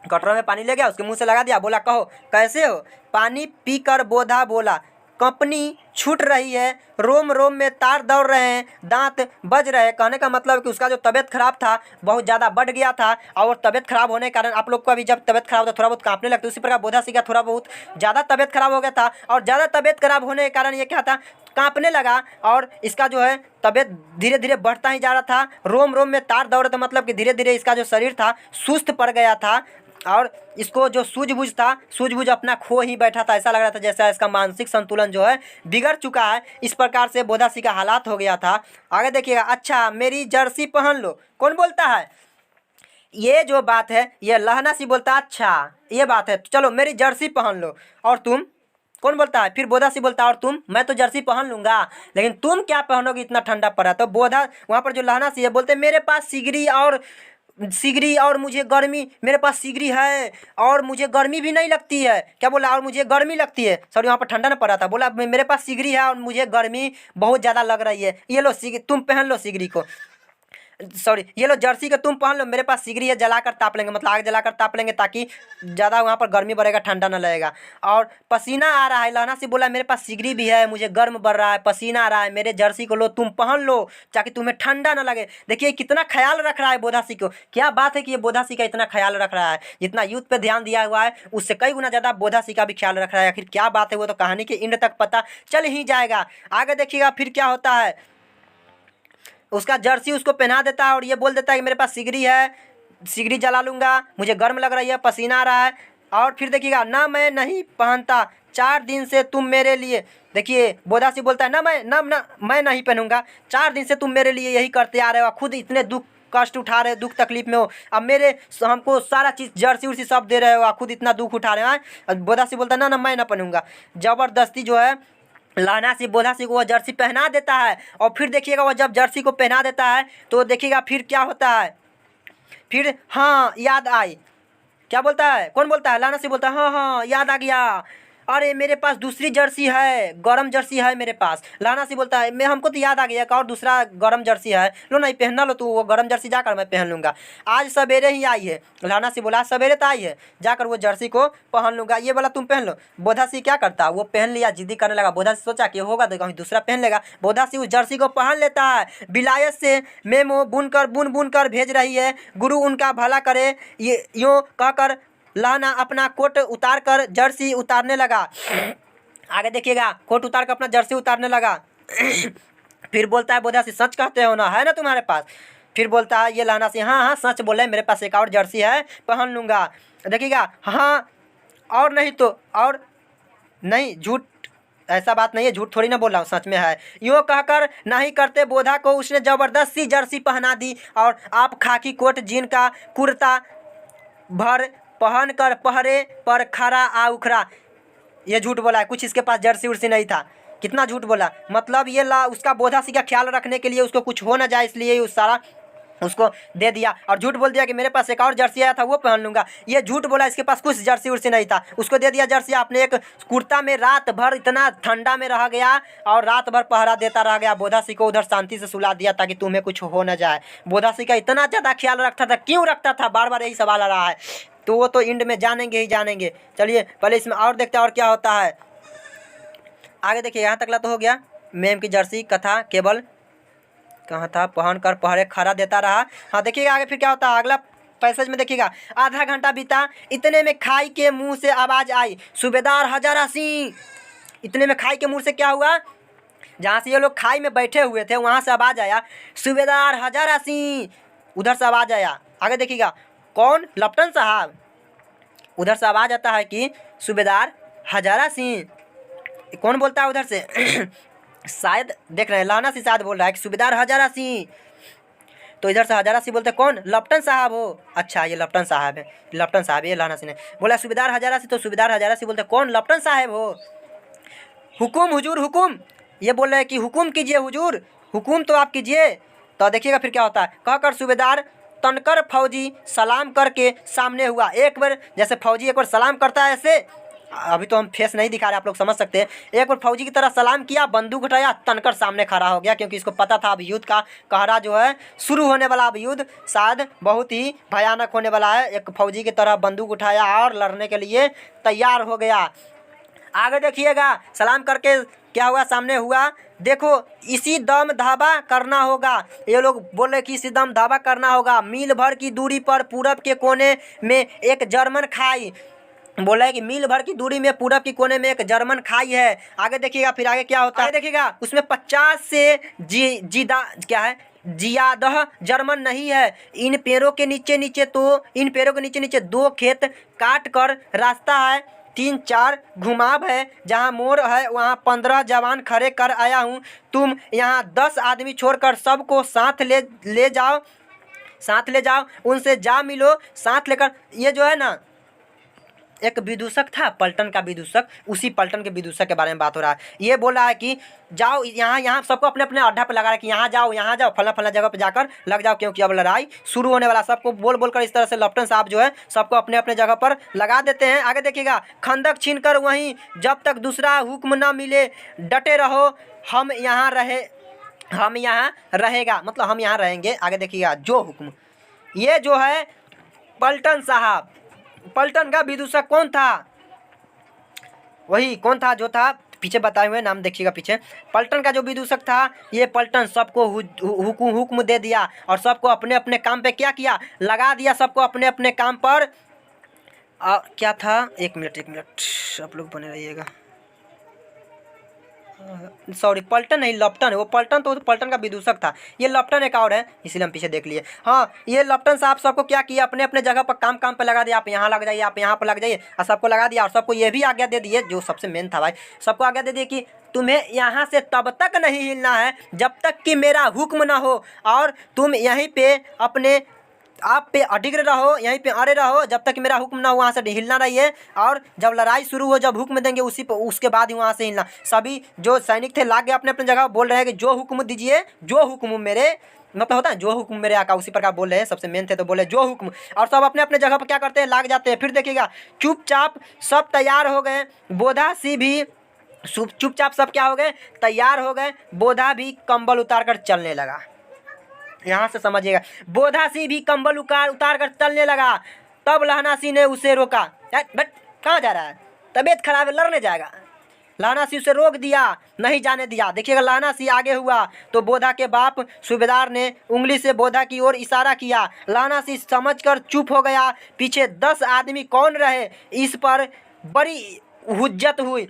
कटोरा में पानी ले गया, उसके मुंह से लगा दिया, बोला कहो कैसे हो। पानी पीकर बोधा बोला, कंपनी छूट रही है, रोम रोम में तार दौड़ रहे हैं, दांत बज रहे हैं। कहने का मतलब कि उसका जो तबीयत खराब था बहुत ज़्यादा बढ़ गया था, और तबीयत खराब होने के कारण आप लोग को भी जब तबीयत खराब होता थोड़ा बहुत कांपने लगता है, उसी प्रकार बोधा सिंह का थोड़ा बहुत ज़्यादा तबीयत खराब हो गया था, और ज़्यादा तबीयत खराब होने के कारण ये क्या था, कांपने लगा, और इसका जो है तबीयत धीरे धीरे बढ़ता ही जा रहा था। रोम रोम में तार दौड़ रहे थे, मतलब कि धीरे धीरे इसका जो शरीर था सुस्त पड़ गया था, और इसको जो सूझबूझ था सूझबूझ अपना खो ही बैठा था। ऐसा लग रहा था जैसा इसका मानसिक संतुलन जो है बिगड़ चुका है। इस प्रकार से बोधा सिंह का हालात हो गया था। आगे देखिएगा, अच्छा मेरी जर्सी पहन लो। कौन बोलता है, ये जो बात है ये लहना सिंह बोलता है, अच्छा ये बात है, चलो मेरी जर्सी पहन लो। और तुम, कौन बोलता है, फिर बोधा सिंह बोलता है और तुम, मैं तो जर्सी पहन लूँगा लेकिन तुम क्या पहनोगे, इतना ठंडा पड़ा। तो बोधा वहाँ पर जो लहना सिंह है बोलते मेरे पास सिगरी और मुझे गर्मी, मेरे पास सिगरी है और मुझे गर्मी भी नहीं लगती है। क्या बोला, और मुझे गर्मी लगती है, सॉरी वहाँ पर ठंडा ना पड़ा था, बोला मेरे पास सिगरी है और मुझे गर्मी बहुत ज़्यादा लग रही है, ये लो तुम पहन लो सिगरी को, सॉरी ये लो जर्सी का तुम पहन लो, मेरे पास सिगरी है जलाकर ताप लेंगे, मतलब आग जलाकर ताप लेंगे ताकि ज़्यादा वहाँ पर गर्मी बढ़ेगा, ठंडा ना लगेगा। और पसीना आ रहा है, लहना सिंह बोला मेरे पास सिगरी भी है, मुझे गर्म बढ़ रहा है, पसीना आ रहा है, मेरे जर्सी को लो तुम पहन लो ताकि तुम्हें ठंडा ना लगे। देखिए कितना ख्याल रख रहा है बोधा सिंह को, क्या बात है कि ये बोधा सिंह का इतना ख्याल रख रहा है, जितना युद्ध पे ध्यान दिया हुआ है उससे कई गुना ज़्यादा बोधा सिंह का भी ख्याल रख रहा है। आखिर क्या बात है वो तो कहानी के एंड तक पता चल ही जाएगा। आगे देखिएगा फिर क्या होता है, उसका जर्सी उसको पहना देता है और ये बोल देता है कि मेरे पास सिगरी है, सिगरी जला लूँगा, मुझे गर्म लग रही है, पसीना आ रहा है। और फिर देखिएगा, ना मैं नहीं पहनता, 4 दिन से तुम मेरे लिए, देखिए बोधा सिंह बोलता है ना मैं नहीं पहनूंगा, 4 दिन से तुम मेरे लिए यही करते आ रहे हो, खुद इतने दुख कष्ट उठा रहे हो, दुख तकलीफ में हो, अब मेरे हमको सारा चीज़ जर्सी उर्सी सब दे रहे हो, खुद इतना दुख उठा रहे हो। बोधा सिंह बोलता है ना मैं ना पहनूंगा। ज़बरदस्ती जो है लहना सिंह बोधा सिंह को वह जर्सी पहना देता है। और फिर देखिएगा वह जब जर्सी को पहना देता है तो देखिएगा फिर क्या होता है, फिर हाँ याद आई, क्या बोलता है, कौन बोलता है, लहना सिंह बोलता है हाँ याद आ गया, अरे मेरे पास दूसरी जर्सी है, गरम जर्सी है मेरे पास। लहना सिंह बोलता है मैं हमको तो याद आ गया एक और दूसरा गरम जर्सी है, लो नहीं पहना लो, तू वो गरम जर्सी जाकर मैं पहन लूँगा, आज सवेरे ही आई है। लहना सिंह बोला सवेरे तो आई है, जाकर वो जर्सी को पहन लूँगा, ये बोला तुम पहन लो। बोधा सिंह क्या करता, वो पहन लिया, जिद्दी करने लगा। बोधा सिंह सोचा कि होगा तो कहीं दूसरा पहन लेगा। बोधा सिंह उस जर्सी को पहन लेता है। विलायत से मेमो बुन कर भेज रही है, गुरु उनका भला करे, ये यूँ कहकर लहना अपना कोट उतार कर जर्सी उतारने लगा। आगे देखिएगा, कोट उतार कर अपना जर्सी उतारने लगा। फिर बोलता है बोधा सिंह सच कहते हो ना, है ना तुम्हारे पास। फिर बोलता है ये लहना सिंह हाँ सच बोले, मेरे पास एक और जर्सी है पहन लूँगा। देखिएगा हाँ और नहीं तो और नहीं, झूठ ऐसा बात नहीं है, झूठ थोड़ी ना बोल रहा हूँ, सच में है। यूँ कहकर नहीं करते बोधा को उसने ज़बरदस्ती जर्सी पहना दी और आप खाकी कोट जीन का कुर्ता भर पहन कर पहरे पर खड़ा आ उखड़ा। ये झूठ बोला है, कुछ इसके पास जर्सी उर्सी नहीं था। कितना झूठ बोला, मतलब ये उसका बोधा सिंह का ख्याल रखने के लिए, उसको कुछ हो ना जाए इसलिए उस सारा उसको दे दिया, और झूठ बोल दिया कि मेरे पास एक और जर्सी आया था वो पहन लूँगा। ये झूठ बोला, इसके पास कुछ जर्सी उर्सी नहीं था, उसको दे दिया जर्सी। आपने एक कुर्ता में रात भर इतना ठंडा में रह गया और रात भर पहरा देता रह गया। बोधा सिंह को उधर शांति से सुला दिया ताकि तुम्हें कुछ हो न जाए। बोधा सिंह का इतना ज़्यादा ख्याल रखता था, क्यों रखता था, बार बार यही सवाल आ रहा है, तो वो तो एंड में जानेंगे ही जानेंगे। चलिए पहले इसमें और देखते हैं और क्या होता है। आगे देखिए, यहाँ तकला तो हो गया मेम की जर्सी कथा, केवल कहाँ था, पहन कर पहरे खड़ा देता रहा। हाँ देखिएगा आगे फिर क्या होता है, अगला पैसेज में देखिएगा। आधा घंटा बीता, इतने में खाई के मुंह से आवाज़ आई, सूबेदार हजारा सिंह। इतने में खाई के मुंह से क्या हुआ, जहाँ से ये लोग खाई में बैठे हुए थे वहाँ से आवाज़ आया, सूबेदार हजारा सिंह। उधर से आवाज़ आया, आगे देखिएगा कौन, लपटन साहब। उधर से आवाज़ आता है कि सूबेदार हजारा सिंह। कौन बोलता है उधर से शायद देख रहे हैं, लहना सिंह शायद बोल रहा है कि सूबेदार हजारा सिंह। तो इधर से हजारा सिंह बोलते कौन, लपटन साहब हो। अच्छा ये लपटन साहब है, लपटन साहब, ये लहना सिंह ने बोला सूबेदार हजारा सिंह, तो सूबेदार हजारा सिंह बोलते कौन, लपटन साहब हो। हुकुम हुजूर हुकुम, ये बोल रहे हैं कि हुकुम कीजिए हुजूर, हुकुम तो आप कीजिए। तो देखिएगा फिर क्या होता है, कहकर सूबेदार तनकर फौजी सलाम करके सामने हुआ। एक बार जैसे फौजी एक बार सलाम करता है ऐसे, अभी तो हम फेस नहीं दिखा रहे, आप लोग समझ सकते हैं। एक बार फौजी की तरह सलाम किया, बंदूक उठाया, तनकर सामने खड़ा हो गया, क्योंकि इसको पता था अब युद्ध का कहरा जो है शुरू होने वाला, अब युद्ध शायद बहुत ही भयानक होने वाला है। एक फौजी की तरह बंदूक उठाया और लड़ने के लिए तैयार हो गया। आगे देखिएगा, सलाम करके क्या हुआ, सामने हुआ, देखो इसी दम धावा करना होगा। ये लोग बोल रहे कि इसी दम धावा करना होगा। मील भर की दूरी पर पूरब के कोने में एक जर्मन खाई, बोला है कि मील भर की दूरी में पूरब की कोने में एक जर्मन खाई है। आगे देखिएगा, फिर आगे क्या होता है, देखिएगा उसमें 50 से क्या है जियादह जर्मन नहीं है। इन पेड़ों के नीचे नीचे 2 खेत काट कर रास्ता है, 3-4 घुमाव है, जहाँ मोड़ है वहाँ 15 जवान खड़े कर आया हूँ। तुम यहाँ 10 आदमी छोड़कर सबको साथ ले जाओ, उनसे जा मिलो। साथ लेकर, ये जो है ना एक विदूषक था, पलटन का विदूषक, उसी पलटन के विदूषक के बारे में बात हो रहा है। ये बोल रहा है कि जाओ यहाँ सबको अपने अपने अड्डा पर लगा रहा है कि यहाँ जाओ फला जगह पर जाकर लग जाओ, क्योंकि अब लड़ाई शुरू होने वाला। सबको बोल कर इस तरह से लपटन साहब जो है सबको अपने अपने जगह पर लगा देते हैं। आगे देखिएगा, खंदक छीनकर वहीं जब तक दूसरा हुक्म न मिले डटे रहो, हम यहाँ रहेगा, मतलब हम यहाँ रहेंगे। आगे देखिएगा, जो हुक्म, ये जो है पलटन साहब, पलटन का विदूषक कौन था, वही कौन था जो था पीछे बताए हुए नाम, देखिएगा पीछे। पलटन का जो विदूषक था, ये पलटन सबको हुक्म दे दिया और सबको अपने अपने काम पे क्या किया, लगा दिया, सबको अपने अपने काम पर। क्या था, एक मिनट आप लोग बने रहिएगा। सॉरी, पलटन नहीं लपटन है, वो पलटन तो पलटन का विदूषक था, ये लपटन एक और है, इसलिए हम पीछे देख लिए। हाँ, ये लपटन साहब सबको क्या किया, अपने अपने जगह पर काम पे लगा दिया। आप यहाँ लग जाइए, आप यहाँ पर लग जाइए, और सबको लगा दिया। और सबको ये भी आज्ञा दे दिए, जो सबसे मेन था भाई, सबको आज्ञा दे दिए कि तुम्हें यहाँ से तब तक नहीं हिलना है जब तक कि मेरा हुक्म ना हो, और तुम यहीं पे अपने आप पे अडिग रहो, यहीं पे अड़े रहो जब तक मेरा हुक्म ना हो, वहाँ से हिलना नहीं है। और जब लड़ाई शुरू हो, जब हुक्म देंगे उसके बाद ही वहाँ से हिलना। सभी जो सैनिक थे लाग गए अपने अपने जगह, बोल रहे हैं कि जो हुक्म दीजिए, जो हुक्म मेरे, मतलब होता है जो हुक्म मेरे आका, उसी प्रकार बोल रहे हैं। सबसे मेन थे तो बोले जो हुक्म, और सब अपने अपने जगह पर क्या करते हैं, लाग जाते हैं। फिर देखिएगा, चुपचाप सब तैयार हो गए, बोधा सी भी चुपचाप सब क्या हो गए, तैयार हो गए। बोधा भी कंबल उतार कर चलने लगा, यहाँ से समझिएगा, बोधा सिंह भी कंबल उतार कर चलने लगा। तब लहना सिंह ने उसे रोका, बट कहाँ जा रहा है, तबीयत खराब है, लड़ने जाएगा। लहना सिंह उसे रोक दिया, नहीं जाने दिया। देखिएगा, लहना सिंह आगे हुआ तो बोधा के बाप सूबेदार ने उंगली से बोधा की ओर इशारा किया। लहना सिंह समझकर चुप हो गया। पीछे 10 आदमी कौन रहे, इस पर बड़ी हुज्जत हुई।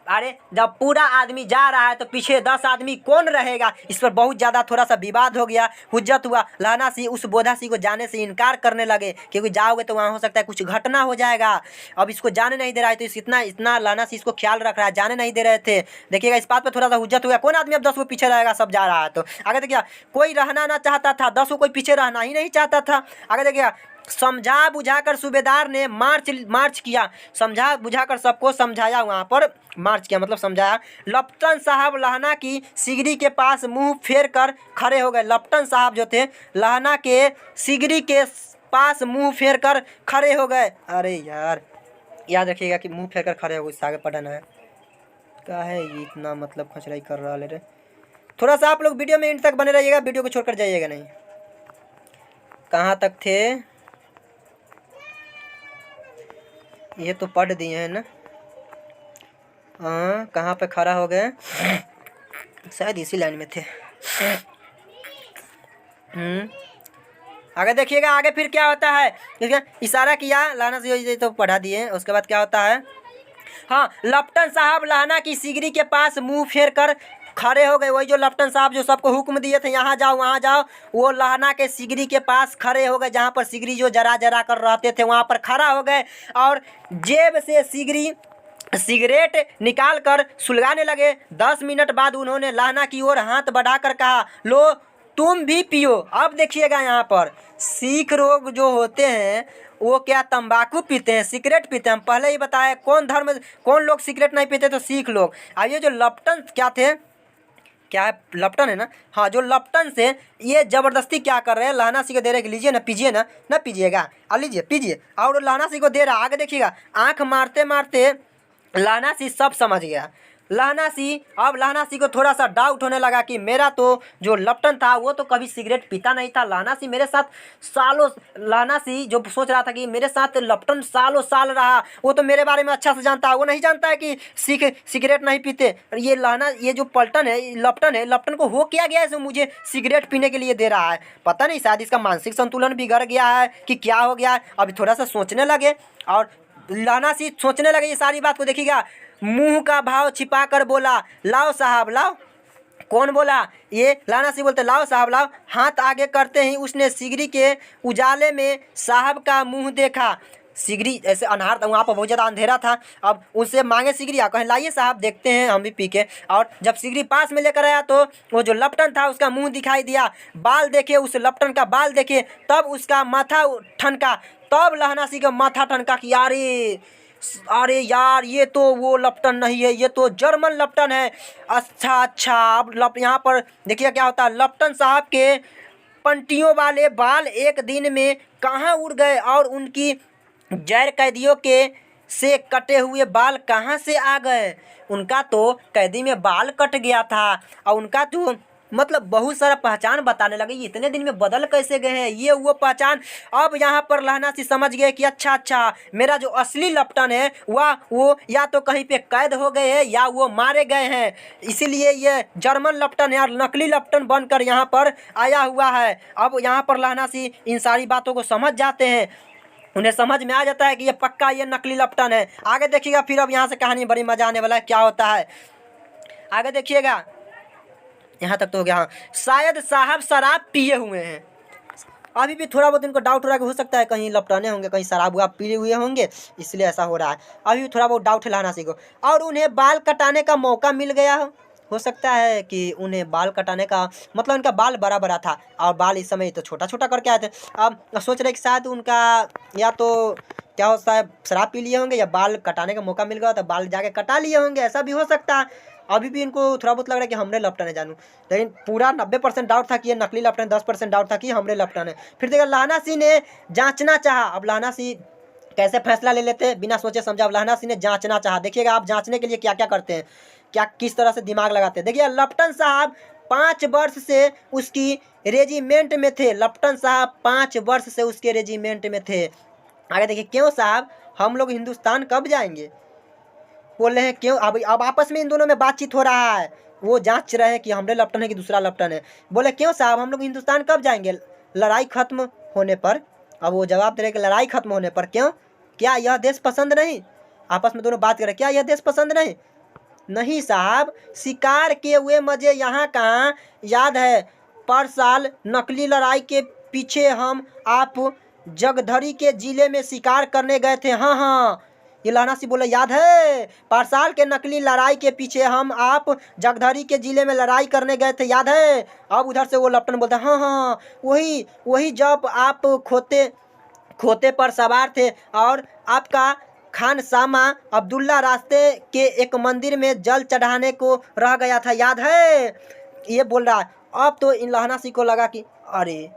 अरे जब पूरा आदमी जा रहा है तो पीछे 10 आदमी कौन रहेगा, इस पर बहुत ज़्यादा थोड़ा सा विवाद हो गया, हुज्जत हुआ। लहना सिंह उस बोधा सिंह को जाने से इनकार करने लगे, क्योंकि जाओगे तो वहाँ हो सकता है कुछ घटना हो जाएगा। अब इसको जाने नहीं दे रहा है, तो इतना लहना सिंह इसको ख्याल रख रहा है, जाने नहीं दे रहे थे। देखिएगा, इस बात पर थोड़ा सा हुज्जत हुआ। कौन आदमी अब 10 को पीछे रहेगा, सब जा रहा है। तो आगे देखिए, कोई रहना ना चाहता था, 10 को कोई पीछे रहना ही नहीं चाहता था। आगे देखिए, समझा बुझाकर सूबेदार ने मार्च किया, समझा बुझाकर सबको समझाया, वहाँ पर मार्च किया मतलब समझाया। लपटन साहब लहना की सिगरी के पास मुंह फेर कर खड़े हो गए। लपटन साहब जो थे लहना के सिगरी के पास मुंह फेर कर खड़े हो गए। अरे यार, याद रखिएगा कि मुंह फेर कर खड़े हो गए, इससे आगे पढ़ना है। क्या है ये इतना मतलब खचराई कर रहा है रे। थोड़ा सा आप लोग वीडियो में एंड तक बने रहिएगा, वीडियो को छोड़कर जाइएगा नहीं। कहाँ तक थे, ये तो पढ़ दिए हैं ना। हाँ, कहाँ पे खड़ा हो गए, शायद इसी लाइन में थे। आगे देखिएगा, आगे फिर क्या होता है, इशारा किया लहना से, तो पढ़ा दिए। उसके बाद क्या होता है, हाँ, लपटन साहब लहना की सिगरी के पास मुंह फेर कर खड़े हो गए। वही जो लपटन साहब जो सबको हुक्म दिए थे यहाँ जाओ वहाँ जाओ, वो लहना के सिगरी के पास खड़े हो गए, जहाँ पर सिगरी जो जरा कर रहते थे वहाँ पर खड़ा हो गए, और जेब से सिगरेट निकाल कर सुलगाने लगे। 10 मिनट बाद उन्होंने लहना की ओर हाथ बढ़ाकर कहा, लो तुम भी पियो। अब देखिएगा यहाँ पर सिख लोग जो होते हैं वो क्या तंबाकू पीते हैं, सिगरेट पीते हैं। हम पहले ही बताए कौन लोग सिगरेट नहीं पीते, तो सिख लोग। अब ये जो लपटन क्या थे, क्या है लपटन है ना, हाँ, जो लपटन से ये ज़बरदस्ती क्या कर रहे हैं, लहना सी को दे रहे हैं कि लीजिए ना, पीजिए ना पीजिएगा, अब लीजिए पीजिए, और लहना सी को दे रहा। आगे देखिएगा आँख मारते मारते लहना सी सब समझ गया। अब लहना सी को थोड़ा सा डाउट होने लगा कि मेरा तो जो लपटन था वो तो कभी सिगरेट पीता नहीं था, लहना सी मेरे साथ सालों, लहना सी जो सोच रहा था कि मेरे साथ लपटन सालों साल रहा, वो तो मेरे बारे में अच्छा से जानता है, वो नहीं जानता है कि सिगरेट नहीं पीते। ये जो पलटन है, लपटन को हो क्या गया है, मुझे सिगरेट पीने के लिए दे रहा है। पता नहीं, शायद इसका मानसिक संतुलन बिगड़ गया है कि क्या हो गया है। अभी थोड़ा सा सोचने लगे और लहना सी सोचने लगे ये सारी बात को। देखिएगा मुंह का भाव छिपा कर बोला, लाओ साहब लाओ। कौन बोला? ये लहना सी बोलते, लाओ साहब लाओ। हाथ आगे करते ही उसने सिगरी के उजाले में साहब का मुंह देखा। सिगरी ऐसे अनहार था, वहाँ पर बहुत ज़्यादा अंधेरा था। अब उससे मांगे सिगरी, आ कहें लाइए साहब देखते हैं हम भी पी के। और जब सिगरी पास में लेकर आया तो वो जो लपटन था उसका मुंह दिखाई दिया। बाल देखे, उस लपटन का बाल देखे, तब उसका माथा ठनका। तब लहना सी का माथा ठनका कि अरे यार ये तो वो लपटन नहीं है, ये तो जर्मन लपटन है। अच्छा अब यहाँ पर देखिए क्या होता है। लपटन साहब के पंटियों वाले बाल एक दिन में कहाँ उड़ गए, और उनकी गैर कैदियों के से कटे हुए बाल कहाँ से आ गए। उनका तो कैदी में बाल कट गया था, और उनका तो मतलब बहुत सारा पहचान बताने लगे। इतने दिन में बदल कैसे गए हैं, ये वो पहचान। अब यहाँ पर लहना सी समझ गए कि अच्छा मेरा जो असली लपटन है वो या तो कहीं पे कैद हो गए हैं या वो मारे गए हैं, इसीलिए ये जर्मन लपटन है और नकली लपटन बनकर यहाँ पर आया हुआ है। अब यहाँ पर लहना सी इन सारी बातों को समझ जाते हैं, उन्हें समझ में आ जाता है कि ये पक्का ये नकली लपटन है। आगे देखिएगा फिर अब यहाँ से कहानी बड़ी मजा आने वाला है, क्या होता है आगे देखिएगा। यहाँ तक तो हो गया। हाँ, शायद साहब शराब पिए हुए हैं। अभी भी थोड़ा बहुत इनको डाउट हो रहा है कि हो सकता है कहीं लपटाने होंगे, कहीं शराब पिए हुए होंगे, इसलिए ऐसा हो रहा है। अभी भी थोड़ा बहुत डाउट है लहना सी को। और उन्हें बाल कटाने का मौका मिल गया हो सकता है कि उन्हें बाल कटाने का मतलब उनका बाल बड़ा बड़ा था और बाल इस समय तो छोटा छोटा करके आए थे। अब सोच रहे कि शायद उनका या तो क्या होता है शराब पी लिए होंगे या बाल कटाने का मौका मिल गया तो बाल जाके कटा लिए होंगे, ऐसा भी हो सकता है। अभी भी इनको थोड़ा बहुत लग रहा है कि हमरे लपटन है जानू, लेकिन पूरा 90% डाउट था कि ये नकली लपटन, 10% डाउट था कि हमरे लपटन है। फिर देखा लहना सी ने जांचना चाहा। अब लहना सी कैसे फैसला ले लेते बिना सोचे समझे। अब लहना सी ने जांचना चाहा। देखिएगा आप जांचने के लिए क्या क्या करते हैं, क्या किस तरह से दिमाग लगाते हैं। देखिए लपटन साहब 5 वर्ष से उसकी रेजिमेंट में थे। लपटन साहब 5 वर्ष से उसके रेजिमेंट में थे। आगे देखिए, क्यों साहब हम लोग हिंदुस्तान कब जाएंगे? बोल रहे हैं क्यों। अब आपस में इन दोनों में बातचीत हो रहा है, वो जांच रहे हैं कि हमरे लपटन है कि दूसरा लपटन है। बोले क्यों साहब हम लोग हिंदुस्तान कब जाएंगे? लड़ाई खत्म होने पर। अब वो जवाब दे रहे कि लड़ाई खत्म होने पर। क्यों, क्या यह देश पसंद नहीं? आपस में दोनों बात कर रहे, क्या यह देश पसंद नहीं? नहीं साहब, शिकार किए हुए मजे यहाँ कहाँ याद है। पर साल नकली लड़ाई के पीछे हम आप जगधरी के जिले में शिकार करने गए थे। हाँ, ये लहना सी बोला याद है, पारसाल के नकली लड़ाई के पीछे हम आप जगधरी के जिले में लड़ाई करने गए थे, याद है। अब उधर से वो लपटन बोलता है हाँ वही जब आप खोते पर सवार थे और आपका खानसामा अब्दुल्ला रास्ते के एक मंदिर में जल चढ़ाने को रह गया था, याद है। ये बोल रहा है। अब तो इन लहना सी को लगा कि अरे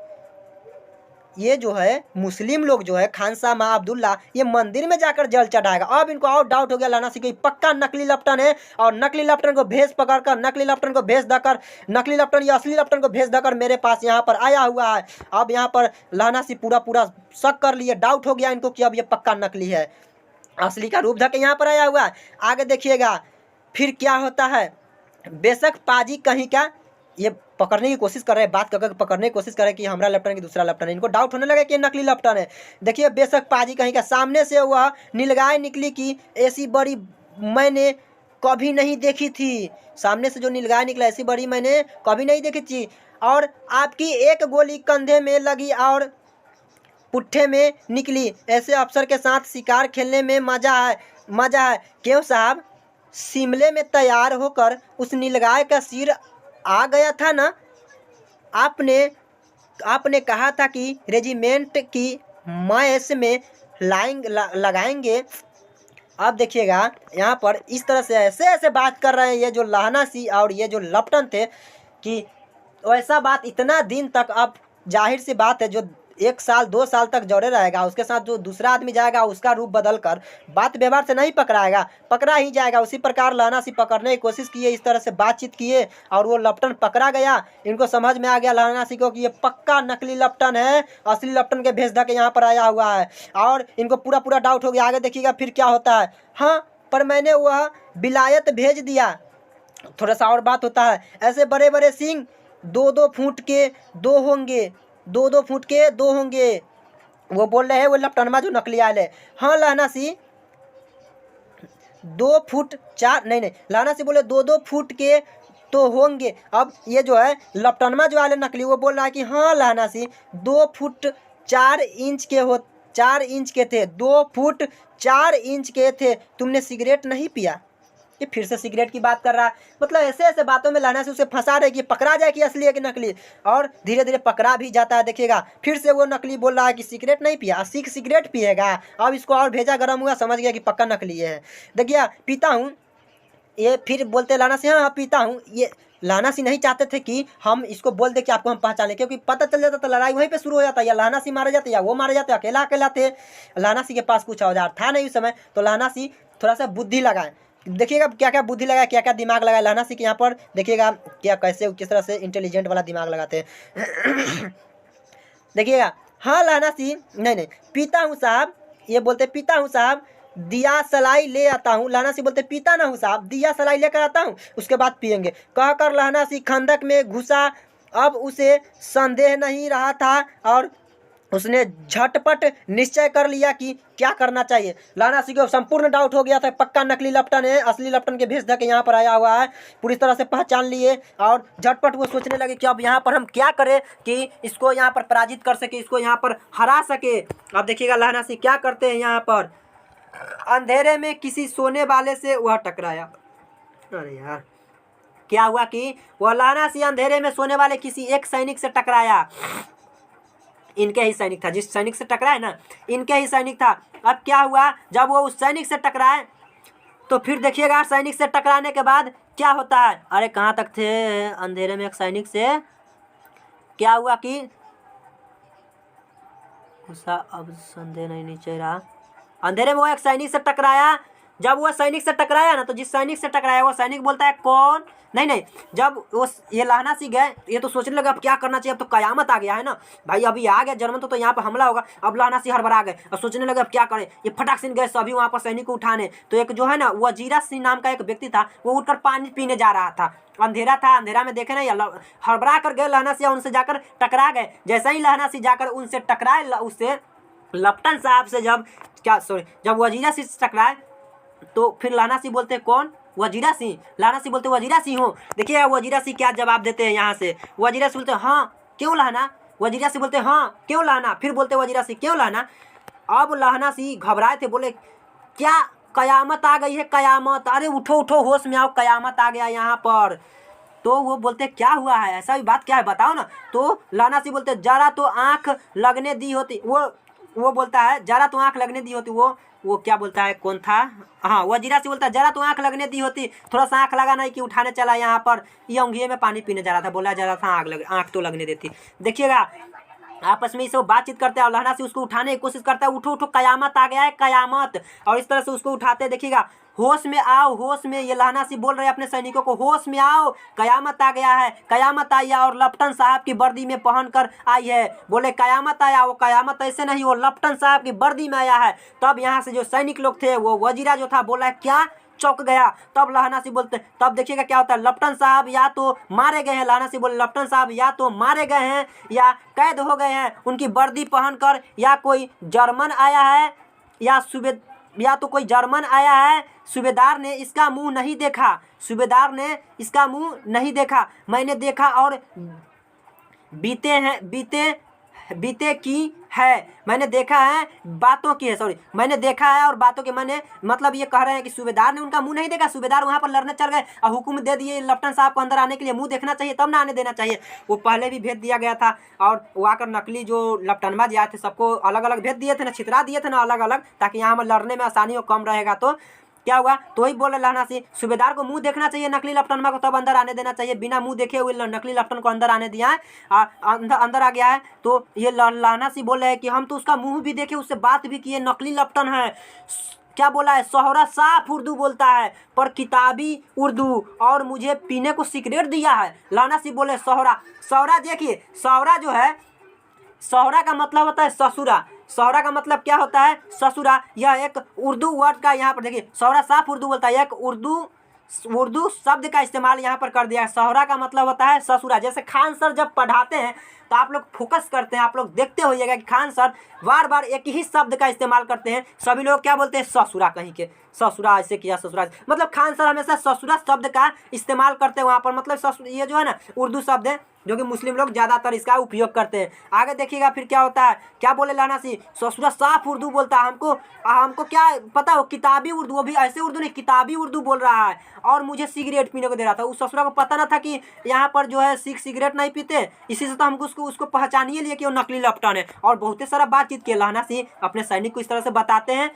ये जो है मुस्लिम लोग जो है खानसामा अब्दुल्ला ये मंदिर में जाकर जल चढ़ाएगा। अब इनको और डाउट हो गया लहना सी को पक्का नकली लपटन है, और नकली लपटन को भेज पकड़कर नकली लपटन को भेज देकर नकली लपटन या असली लपटन को भेज देकर मेरे पास यहाँ पर आया हुआ है। अब यहाँ पर लहना सी पूरा शक कर लिए, डाउट हो गया इनको कि अब ये पक्का नकली है, असली का रूप धर यहाँ पर आया हुआ है। आगे देखिएगा फिर क्या होता है। बेशक पाजी कहीं का ये पकड़ने की कोशिश कर रहे हैं, बात करके पकड़ने की कोशिश कर रहे हैं कि हमारा लपटन की दूसरा लपटन है। इनको डाउट होने लगा कि ये नकली लपटन है। देखिए बेशक पाजी कहीं का सामने से वह नीलगाय निकली कि ऐसी बड़ी मैंने कभी नहीं देखी थी। सामने से जो नीलगाय निकला ऐसी बड़ी मैंने कभी नहीं देखी थी। और आपकी एक गोली कंधे में लगी और पुट्ठे में निकली। ऐसे अफसर के साथ शिकार खेलने में मजा है। क्यों साहब, शिमले में तैयार होकर उस नीलगाय का सिर आ गया था ना, आपने आपने कहा था कि रेजिमेंट की मैस में लगाएंगे। अब देखिएगा यहाँ पर इस तरह से ऐसे ऐसे बात कर रहे हैं ये जो लहना सी और ये जो लपटन थे कि वैसा बात इतना दिन तक, अब जाहिर सी बात है जो 1 साल 2 साल तक जोड़े रहेगा उसके साथ जो दूसरा आदमी जाएगा उसका रूप बदल कर बात व्यवहार से नहीं पकड़ाएगा, पकड़ा ही जाएगा। उसी प्रकार लहना सी पकड़ने की कोशिश किए, इस तरह से बातचीत किए और वो लपटन पकड़ा गया। इनको समझ में आ गया लहना सी को कि ये पक्का नकली लपटन है, असली लपटन के भेज धके यहाँ पर आया हुआ है और इनको पूरा पूरा डाउट हो गया। आगे देखिएगा फिर क्या होता है। हाँ, पर मैंने वह विलायत भेज दिया। थोड़ा सा और बात होता है, ऐसे बड़े बड़े सिंह 2-2 फुट के 2 होंगे, 2-2 फुट के 2 होंगे। वो बोल रहे हैं वो लपटनमा जो नकली आयल है। हाँ लहना सी 2 फुट 4 नहीं लहना सी बोले 2-2 फुट के तो होंगे। अब ये जो है लपटनमा जो आयल नकली वो बोल रहा है कि हाँ लहना सी 2 फुट 4 इंच के 4 इंच के थे, 2 फुट 4 इंच के थे। तुमने सिगरेट नहीं पिया। ये फिर से सिगरेट की बात कर रहा है। मतलब ऐसे ऐसे बातों में लहना सी उसे फंसा रहे कि पकड़ा जाए कि असली है कि नकली, और धीरे धीरे पकड़ा भी जाता है। देखिएगा फिर से वो नकली बोल रहा है कि सिगरेट नहीं पिया, सिगरेट पिएगा। अब इसको और भेजा गर्म हुआ, समझ गया कि पक्का नकली है। देखिए पीता हूँ, ये फिर बोलते लहना सी हाँ पीता हूँ। ये लहना सी नहीं चाहते थे कि हम इसको बोल दे कि आपको हम पहचाने, क्योंकि पता चल जाता तो लड़ाई वहीं पे शुरू हो जाता, या लहना सी मारे जाते या वो मारे जाते। अकेला अकेला थे, लहना सी के पास कुछ औजार था नहीं उस समय, तो लहना सी थोड़ा सा बुद्धि लगाए। देखिएगा क्या क्या बुद्धि लगाया, क्या क्या दिमाग लगाया लहना सी के यहाँ पर। देखिएगा क्या कैसे किस तरह से इंटेलिजेंट वाला दिमाग लगाते हैं। देखिएगा हाँ लहना सी नहीं पीता हूँ साहब, ये बोलते पीता हूँ साहब, दिया सलाई ले आता हूँ। लहना सी बोलते पीता ना हूँ साहब, दिया सलाई लेकर आता हूँ, उसके बाद पियेंगे। कहकर लहना सी खंदक में घुसा। अब उसे संदेह नहीं रहा था और उसने झटपट निश्चय कर लिया कि क्या करना चाहिए। लहना सी को संपूर्ण डाउट हो गया था, पक्का नकली लपटन है, असली लपटन के भेज धके यहाँ पर आया हुआ है। पूरी तरह से पहचान लिए और झटपट वो सोचने लगे कि अब यहाँ पर हम क्या करें कि इसको यहाँ पर पराजित कर सके, इसको यहाँ पर हरा सके। अब देखिएगा लहना सी क्या करते हैं। यहाँ पर अंधेरे में किसी सोने वाले से वह टकराया। अरे यार क्या हुआ कि वह लहना सी अंधेरे में सोने वाले किसी एक सैनिक से टकराया। इनके ही सैनिक था, जिस सैनिक से टकराए ना इनके ही सैनिक था। अब क्या हुआ, जब वो उस सैनिक से टकराए तो फिर देखिएगा सैनिक से टकराने के बाद क्या होता है। अरे कहाँ तक थे, अंधेरे में एक सैनिक से क्या हुआ कि अब संदेह नहीं नीचे रहा। अंधेरे में वो एक सैनिक से टकराया। जब वो सैनिक से टकराया ना तो जिस सैनिक से टकराया वो सैनिक बोलता है कौन नहीं जब वो ये लहना सी गए, ये तो सोचने लगा अब क्या करना चाहिए, अब तो कयामत आ गया है ना भाई, अभी आ गया जर्मन तो यहाँ पर हमला होगा। अब लहना सी हड़बड़ा गए और सोचने लगे अब क्या करें। ये फटाक से गए सभी वहाँ पर सैनिक को उठाने, तो एक जो है ना वजीरा सिंह नाम का एक व्यक्ति था, वो उठकर पानी पीने जा रहा था। अंधेरा था, अंधेरा में देखे ना हड़बड़ा कर गए लहना सी, उनसे जाकर टकरा गए। जैसे ही लहना सी जाकर उनसे टकराए, उससे लपटन साहब से जब वजीरा सिंह से टकराए तो फिर लहना सी बोलते कौन, वजीरा सिंह। लहना सी बोलते वजीरा सिंह हो। देखिए वजीरा सिंह क्या जवाब देते हैं यहाँ से। वजीरा सिंह बोलते हाँ क्यों लहना, वजीरा सिंह बोलते हाँ क्यों लहना, फिर बोलते वजीरा सिंह क्यों लहना। अब लहना सिंह घबराए थे, बोले क्या कयामत आ गई है, कयामत, अरे उठो उठो होश में आओ, कयामत आ गया यहाँ पर। तो वो बोलते क्या हुआ है, ऐसा भी बात क्या है बताओ ना। तो लहना सिंह बोलते जरा तो आँख लगने दी होती, वो बोलता है जरा तो आँख लगने दी होती, वो क्या बोलता है, कौन था, हाँ वजीरा सिंह बोलता है जरा तो आँख लगने दी होती, थोड़ा सा आँख लगा नहीं कि उठाने चला यहाँ पर, ये अंगिये में पानी पीने जा रहा था, बोला जा रहा था आँख तो लगने देती। देखिएगा आपस में इसे बातचीत करते हैं और लहना सिंह उसको उठाने की कोशिश करता है, उठो उठो कयामत आ गया है, कयामत, और इस तरह से उसको उठाते हैं। देखिएगा होश में आओ, होश में, ये लहना सिंह बोल रहे हैं अपने सैनिकों को, होश में आओ, कयामत आ गया है, कयामत आई है और लपटन साहब की वर्दी में पहन कर आई है। बोले कयामत आया, वो कयामत ऐसे नहीं, वो लपटन साहब की वर्दी में आया है। तब यहाँ से जो सैनिक लोग थे, वो वजीरा जो था बोला क्या, चौंक गया। तब लहना सिंह बोलते, तब देखिएगा क्या होता है, लपटन साहब या तो मारे गए हैं, लहना सिंह बोले लपटन साहब या तो मारे गए हैं या कैद हो गए हैं उनकी वर्दी पहनकर, या कोई जर्मन आया है या तो कोई जर्मन आया है। सूबेदार ने इसका मुंह नहीं देखा, सूबेदार ने इसका मुंह नहीं देखा, मैंने देखा और बीते बीते की है, मैंने देखा है बातों की है, सॉरी मैंने देखा है और बातों के, मैंने मतलब ये कह रहे हैं कि सूबेदार ने उनका मुंह नहीं देखा, सूबेदार वहाँ पर लड़ने चल गए और हुक्म दे दिए लेफ्टिनेंट साहब को अंदर आने के लिए, मुंह देखना चाहिए तब ना आने देना चाहिए। वो पहले भी भेज दिया गया था और वो आकर नकली जो लेफ्टिनेंट जी आए थे सबको अलग अलग भेज दिए थे ना, छितरा दिए थे ना अलग अलग, ताकि यहाँ में लड़ने में आसानी हो, कम रहेगा। तो क्या हुआ, तो वही बोल रहे लहना सिंह, सूबेदार को मुंह देखना चाहिए नकली लेफ्टिनेंट को, तब अंदर आने देना चाहिए। बिना मुंह देखे हुए नकली लेफ्टिनेंट को अंदर आने दिया है, अंदर आ गया है। तो ये लहना सिंह बोल रहे हैं कि हम तो उसका मुंह भी देखे, उससे बात भी किए, नकली लेफ्टिनेंट है। क्या बोला है, सोहरा साफ उर्दू बोलता है पर किताबी उर्दू, और मुझे पीने को सिगरेट दिया है। लहना सिंह बोले सोहरा, सोहरा देखिए, सोहरा जो है, सोहरा का मतलब होता है ससुरा, सोहरा का मतलब क्या होता है, ससुरा। यह एक उर्दू वर्ड का, यहाँ पर देखिए सोहरा साफ उर्दू बोलता है, एक उर्दू शब्द का इस्तेमाल यहाँ पर कर दिया है। सोहरा का मतलब होता है ससुरा। जैसे खान सर जब पढ़ाते हैं तो आप लोग फोकस करते हैं, आप लोग देखते होइएगा कि खान सर बार बार एक ही शब्द का इस्तेमाल करते हैं। सभी लोग क्या बोलते हैं, ससुरा, कहीं के ससुरा ऐसे किया, ससुरा, मतलब खान सर हमेशा ससुरा शब्द का इस्तेमाल करते हैं वहाँ पर, मतलब ससुर, ये जो है ना उर्दू शब्द है जो कि मुस्लिम लोग ज़्यादातर इसका उपयोग करते हैं। आगे देखिएगा फिर क्या होता है, क्या बोले लहना सिंह, ससुरा साफ उर्दू बोलता है, हमको क्या पता हो, किताबी उर्दू, वो भी ऐसे उर्दू नहीं, किताबी उर्दू बोल रहा है, और मुझे सिगरेट पीने को दे रहा था। उस ससुरा को पता ना था कि यहाँ पर जो है सिगरेट नहीं पीते, इसी से तो हमको उसको पहचानिए लिए कि वो नकली लेफ्टिनेंट है। और बहुत सारा बातचीत किया लहना सिंह अपने सैनिक को इस तरह से बताते हैं।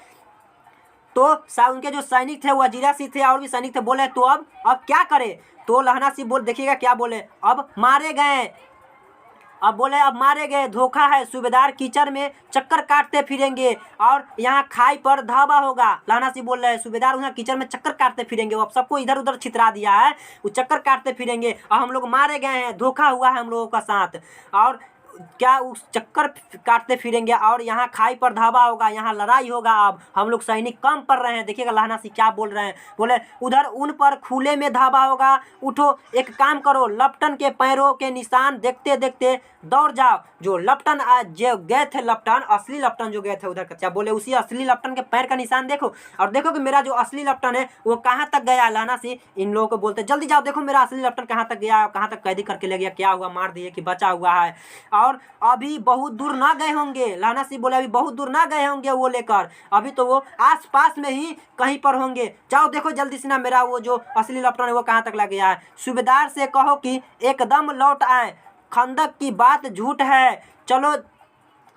तो उनके जो सैनिक थे, वजीरा सिंह थे और भी सैनिक थे, बोले तो अब क्या करे। तो लहना सिंह बोल, देखिएगा क्या बोले, अब मारे गए, अब बोले अब मारे गए, धोखा है, सूबेदार कीचड़ में चक्कर काटते फिरेंगे और यहाँ खाई पर धावा होगा। लहना सिंह बोल रहे हैं सूबेदार वहाँ कीचड़ में चक्कर काटते फिरेंगे, वो अब सबको इधर उधर छितरा दिया है, वो चक्कर काटते फिरेंगे और हम लोग मारे गए हैं, धोखा हुआ है हम लोगों का साथ, और क्या उस चक्कर काटते फिरेंगे और यहाँ खाई पर धावा होगा, यहाँ लड़ाई होगा, अब हम लोग सैनिक कम पड़ रहे हैं। देखिएगा लहना सिंह क्या बोल रहे हैं, बोले उधर उन पर खुले में धावा होगा, उठो एक काम करो, लेफ्टिनेंट के पैरों के निशान देखते देखते दौड़ जाओ। जो लेफ्टिनेंट जो गए थे, लेफ्टिनेंट असली लेफ्टिनेंट जो गए थे उधर, क्या बोले, उसी असली लेफ्टिनेंट के पैर का निशान देखो और देखो कि मेरा जो असली लेफ्टिनेंट है वो कहाँ तक गया। लहना सिंह इन लोगों को बोलते जल्दी जाओ, देखो मेरा असली लेफ्टिनेंट कहाँ तक गया, कहाँ तक कैदी करके ले गया, क्या हुआ, मार दिए कि बचा हुआ है, और अभी बहुत दूर ना गए होंगे। लहना सिंह बोले अभी बहुत दूर ना गए होंगे वो लेकर, अभी तो वो आस पास में ही कहीं पर होंगे, जाओ देखो जल्दी से ना मेरा वो जो असली लेफ्टिनेंट है वो कहाँ तक लग गया है। सूबेदार से कहो कि एकदम लौट आए, खंदक की बात झूठ है, चलो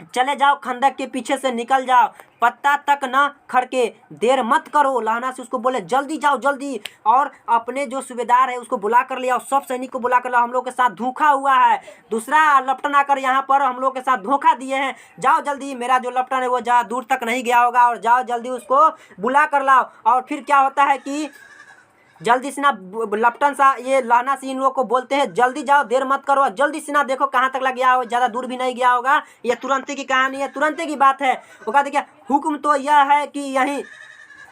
चले जाओ, खंदक के पीछे से निकल जाओ, पत्ता तक न खड़के, देर मत करो। लहना से उसको बोले जल्दी जाओ जल्दी, और अपने जो सूबेदार है उसको बुला कर लिया और सब सैनिक को बुला कर लिया, हम लोग के साथ धोखा हुआ है, दूसरा लेफ्टिनेंट आकर यहाँ पर हम लोग के साथ धोखा दिए हैं, जाओ जल्दी, मेरा जो लेफ्टिनेंट है वो जा दूर तक नहीं गया होगा, और जाओ जल्दी उसको बुला कर लाओ। और फिर क्या होता है कि जल्दी से ना लेफ्टिनेंट साहब, ये लहना सिंह इन लोगों को बोलते हैं जल्दी जाओ, देर मत करो, जल्दी से ना देखो कहाँ तक लग गया हो, ज़्यादा दूर भी नहीं गया होगा, ये तुरंत की कहानी है, तुरंत की बात है। वो कहते क्या, हुक्म तो यह है कि यहीं,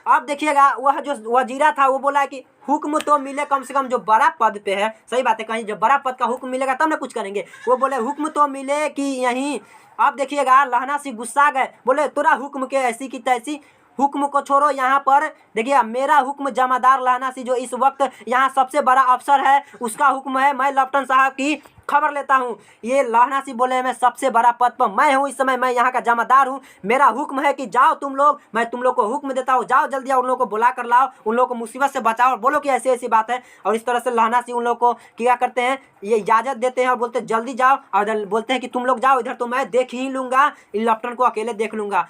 अब देखिएगा वह जो वजीरा था वो बोला कि हुक्म तो मिले कम से कम, जो बड़ा पद पे है, सही बात है, कहीं जो बड़ा पद का हुक्म मिलेगा तब ना कुछ करेंगे, वो बोले हुक्म तो मिले कि यहीं। अब देखिएगा लहना सिंह गुस्सा गए, बोले तोरा हुक्म के ऐसी की तैसी, हुक्म को छोड़ो, यहाँ पर देखिए मेरा हुक्म जमादार लहना सिंह जो इस वक्त यहाँ सबसे बड़ा अफसर है उसका हुक्म है, मैं लेफ्टिनेंट साहब की खबर लेता हूँ। ये लहना सिंह बोले मैं सबसे बड़ा पद पर मैं हूँ, इस समय मैं यहाँ का जमादार हूँ, मेरा हुक्म है कि जाओ तुम लोग, मैं तुम लोग को हुक्म देता हूँ, जाओ जल्दी उन लोगों को बुला कर लाओ, उन लोगों को मुसीबत से बचाओ और बोलो कि ऐसी ऐसी बात है। और इस तरह से लहना सिंह उन लोगों को क्या करते हैं, ये इजाज़त देते हैं और बोलते हैं जल्दी जाओ, और इधर बोलते हैं कि तुम लोग जाओ, इधर तो मैं देख ही लूँगा, इन लेफ्टिनेंट को अकेले देख लूँगा।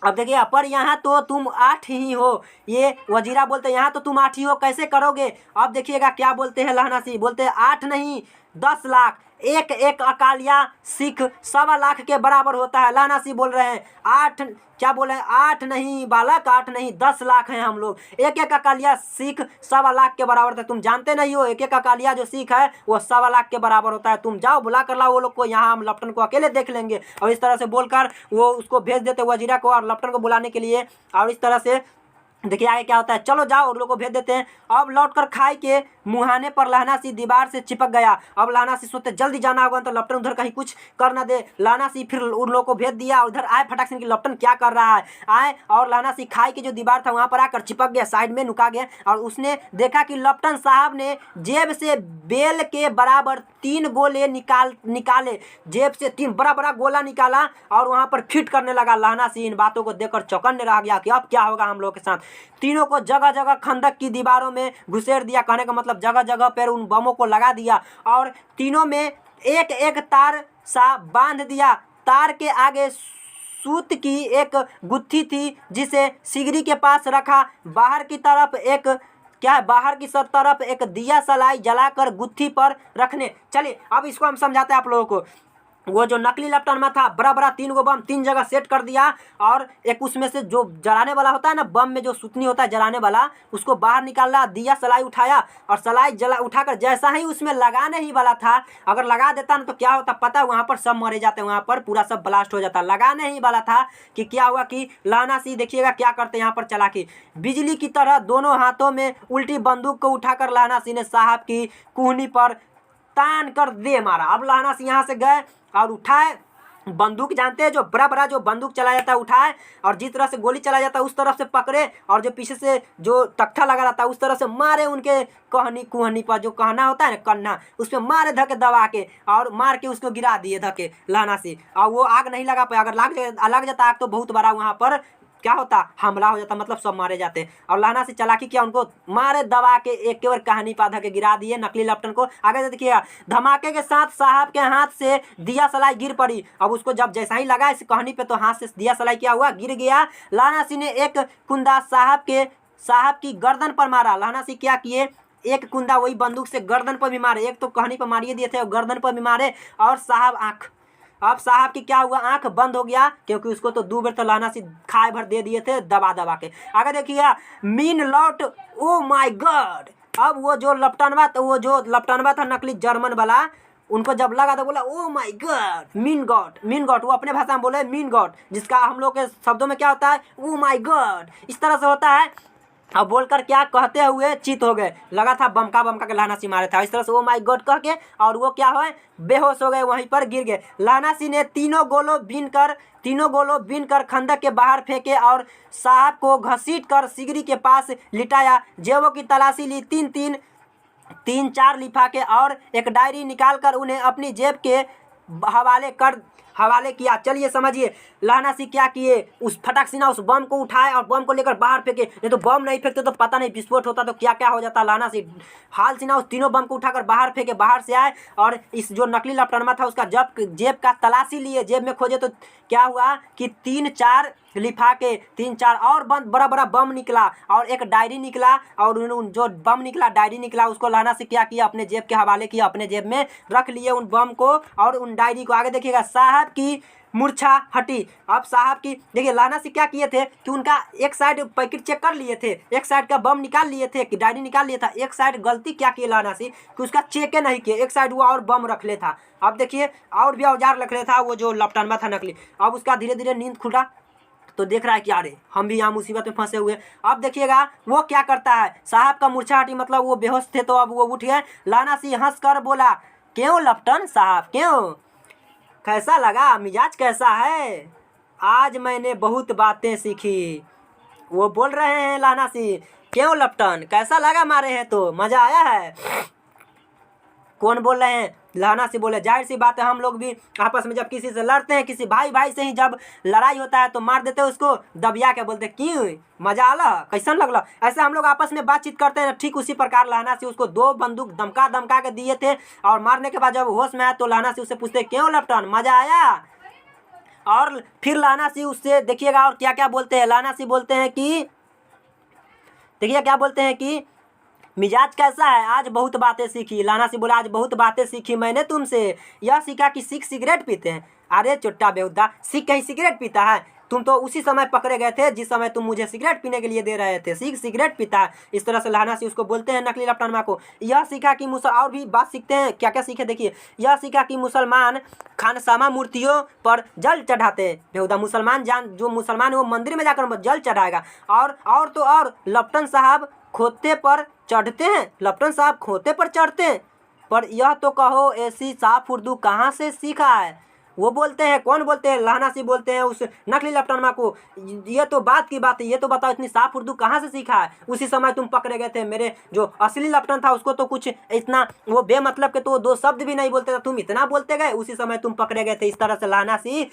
अब देखिए पर यहाँ तो तुम 8 ही हो, ये वजीरा बोलते हैं यहाँ तो तुम 8 ही हो, कैसे करोगे। अब देखिएगा क्या बोलते हैं लहना सिंह, बोलते हैं 8 नहीं 10 लाख, एक एक अकालिया सिख 1.25 लाख के बराबर होता है। लहना सिंह बोल रहे हैं 8, क्या बोले, 8 नहीं बालक, 8 नहीं 10 लाख हैं हम लोग, एक एक अकालिया सिख 1.25 लाख के बराबर था, तुम जानते नहीं हो, एक एक अकालिया जो सिख है वो 1.25 लाख के बराबर होता है, तुम जाओ बुला कर लाओ वो लोग को, यहाँ हम लेफ्टिनेंट को अकेले देख लेंगे। और इस तरह से बोलकर वो उसको भेज देते वजीरा को और लेफ्टिनेंट को बुलाने के लिए। और इस तरह से देखिए आगे क्या होता है, चलो जाओ, और लोग को भेज देते हैं। अब लौट कर खाई के मुहाने पर लहना सिंह दीवार से चिपक गया। अब लहना सिंह सोचते जल्दी जाना होगा तो लपटन उधर कहीं कुछ कर ना दे। लहना सिंह फिर उन लोगों को भेज दिया, उधर आए फटाक से कि लपटन क्या कर रहा है। आए और लहना सिंह खाई की जो दीवार था वहाँ पर आकर चिपक गया, साइड में नुका गया और उसने देखा कि लपटन साहब ने जेब से बेल के बराबर 3 गोले निकाले, जेब से 3 बड़ा बड़ा गोला निकाला और वहाँ पर फिट करने लगा। लहना सिंह इन बातों को देखकर चौकन्ने रह गया कि अब क्या होगा हम लोगों के साथ। तीनों को जगह जगह खंदक की दीवारों में घुसेड़ दिया, कहने का मतलब जगह जगह पर उन बमों को लगा दिया और तीनों में एक एक तार सा बांध दिया। तार के आगे सूत की एक गुत्थी थी जिसे सिगरी के पास रखा। बाहर की तरफ एक दिया सलाई जलाकर गुत्थी पर रखने। चलिए अब इसको हम समझाते हैं आप लोगों को। वो जो नकली लपटनमा था बड़ा बड़ा 3 गो बम 3 जगह सेट कर दिया और एक उसमें से जो जलाने वाला होता है ना, बम में जो सुतनी होता है जलाने वाला, उसको बाहर निकाला, दिया सलाई उठाया और सलाई जला उठाकर जैसा ही उसमें लगाने ही वाला था, अगर लगा देता ना तो क्या होता पता है, वहाँ पर सब मरे जाते, वहाँ पर पूरा सब ब्लास्ट हो जाता। लगाने ही वाला था कि क्या हुआ कि लहना सिंह देखिएगा क्या करते यहाँ पर चलाकी, बिजली की तरह दोनों हाथों में उल्टी बंदूक को उठाकर लहना सिंह ने साहब की कुहनी पर तान कर दे मारा। अब लहना सिंह यहाँ से गए और उठाए बंदूक, जानते हैं जो बड़ा बड़ा जो बंदूक चलाया जाता है, उठाए और जिस तरह से गोली चलाया जाता है उस तरफ से पकड़े और जो पीछे से जो तख्ता लगा रहता है उस तरह से मारे उनके कुहनी पर, जो कहना होता है ना कन्ना, उस पर मारे धके दबा के और मार के उसको गिरा दिए धके लहना सिंह। और वो आग नहीं लगा पाया, अगर लग जाता आग तो बहुत बड़ा वहाँ पर क्या होता, हमला हो जाता, मतलब सब मारे जाते। और लहना सिंह चालाकी किया, उनको मारे दबा के एक के बार कहानी पाधा के गिरा दिए नकली लपटन को। आगे से देखिएगा, धमाके के साथ साहब के हाथ से दिया सलाई गिर पड़ी। अब उसको जब जैसा ही लगा इस कहानी पे तो हाथ से दिया सलाई क्या हुआ, गिर गया। लहना सिंह ने एक कुंदा साहब की गर्दन पर मारा। लहना सिंह क्या किए, एक कुंदा वही बंदूक से गर्दन पर भी मारे, एक तो कहानी पर मारिए दिए थे और गर्दन पर भी मारे। और अब साहब की क्या हुआ, आंख बंद हो गया, क्योंकि उसको तो 2 बेर तो लहना सिंह खाए भर दे दिए थे दबा दबा के। आगे देखिएगा, mean lot oh my God. अब वो जो लपटनवा था नकली जर्मन वाला, उनको जब लगा तो बोला oh my God, mean God, वो अपने भाषा में बोले मीन गॉड, जिसका हम लोग के शब्दों में क्या होता है, ओ माय गॉड, इस तरह से होता है। अब बोलकर क्या कहते हुए चित हो गए, लगा था बमका के लहना सिंह मारे था, इस तरह से ओ माय गॉड कह के और वो क्या हुए, बेहोश हो गए, वहीं पर गिर गए। लहना सिंह ने तीनों गोलों बीनकर खंदक के बाहर फेंके और साहब को घसीट कर सिगरी के पास लिटाया। जेबों की तलाशी ली, 3-4 लिफाफे और एक डायरी निकालकर उन्हें अपनी जेब के हवाले किया। चलिए समझिए, लहना सिंह क्या किए, उस फटाक सिन्हा उस बम को उठाए और बम को लेकर बाहर फेंके। नहीं तो बम नहीं फेंकते तो पता नहीं विस्फोट होता तो क्या क्या हो जाता। लहना सिंह हाल सिन्हा उस तीनों बम को उठाकर बाहर फेंके, बाहर से आए और इस जो नकली लपटनमा था उसका जेब का तलाशी लिए, जेब में खोजे तो क्या हुआ कि 3-4 लिफाफे, 3-4 और बड़ा बड़ा बम निकला और एक डायरी निकला और जो बम निकला डायरी निकला उसको लहना सिंह क्या किया, अपने जेब के हवाले किया, अपने जेब में रख लिए उन बम को और उन डायरी को। आगे देखिएगा, साहब की मूर्छा हटी। अब साहब की देखिए, लहना सिंह क्या किए थे कि उनका एक साइड पैकेट चेक कर लिए थे, एक साइड का बम निकाल लिए थे, कि डायरी निकाल लिया था, एक साइड गलती क्या किए लहना सिंह कि उसका चेक नहीं किए, एक साइड वो और बम रख ले था। अब देखिए और भी औजार रख ले था वो जो लपटनवा था नकली। अब उसका धीरे धीरे नींद खुला तो देख रहा है कि अरे हम भी यहाँ मुसीबत में फंसे हुए। अब देखिएगा वो क्या करता है, साहब का मूर्छा हटी मतलब वो बेहोश थे तो अब वो उठ गए। लहना सिंह हंस कर बोला, क्यों लपटन साहब, क्यों, कैसा लगा, मिजाज कैसा है, आज मैंने बहुत बातें सीखी। वो बोल रहे हैं लहना सिंह, क्यों लपटन, कैसा लगा, मारे हैं तो मजा आया है। कौन बोल रहे हैं, लहना सिंह बोले, जाहिर सी बात है हम लोग भी आपस में जब किसी से लड़ते हैं, किसी भाई से ही जब लड़ाई होता है तो मार देते हैं उसको दबिया के, बोलते क्यों, मजा आला, कैसन लगला, ऐसे हम लोग आपस में बातचीत करते हैं। ठीक उसी प्रकार लहना सिंह उसको 2 बंदूक धमका के दिए थे और मारने के बाद जब होश में आया तो लहना सिंह उससे पूछते, क्यों लपटन, मजा आया। और फिर लहना सिंह उससे देखिएगा और क्या क्या बोलते हैं। लहना सिंह बोलते हैं कि देखिए क्या बोलते हैं कि मिजाज कैसा है, आज बहुत बातें सीखी। लहना सिंह बोला, आज बहुत बातें सीखी मैंने तुमसे, यह सीखा कि सिख सिगरेट पीते हैं। अरे चोट्टा बेहुदा, सिख कहीं सिगरेट पीता है, तुम तो उसी समय पकड़े गए थे जिस समय तुम मुझे सिगरेट पीने के लिए दे रहे थे, सिख सिगरेट पीता है। इस तरह से लहना सिंह उसको बोलते हैं नकली लपटनमा को। यह सीखा कि और भी बात सीखते हैं, क्या क्या सीखे देखिए। यह सीखा कि मुसलमान खानसामा मूर्तियों पर जल चढ़ाते हैं। बेहुदा, मुसलमान जो मुसलमान है वो मंदिर में जाकर जल चढ़ाएगा। और तो और लपटन साहब खोते पर चढ़ते हैं, लपटन साहब खोते पर चढ़ते हैं। पर यह तो कहो ऐसी साफ उर्दू कहाँ से सीखा है। वो बोलते हैं, कौन बोलते हैं, लहना सी बोलते हैं उस नकली लपटनमा को, ये तो बात की बात है, ये तो बताओ इतनी साफ उर्दू कहाँ से सीखा है। उसी समय तुम पकड़े गए थे। मेरे जो असली लपटन था उसको तो कुछ इतना वो बेमतलब के तो 2 शब्द भी नहीं बोलते थे, तुम इतना बोलते गए, उसी समय तुम पकड़े गए थे। इस तरह से लहना सी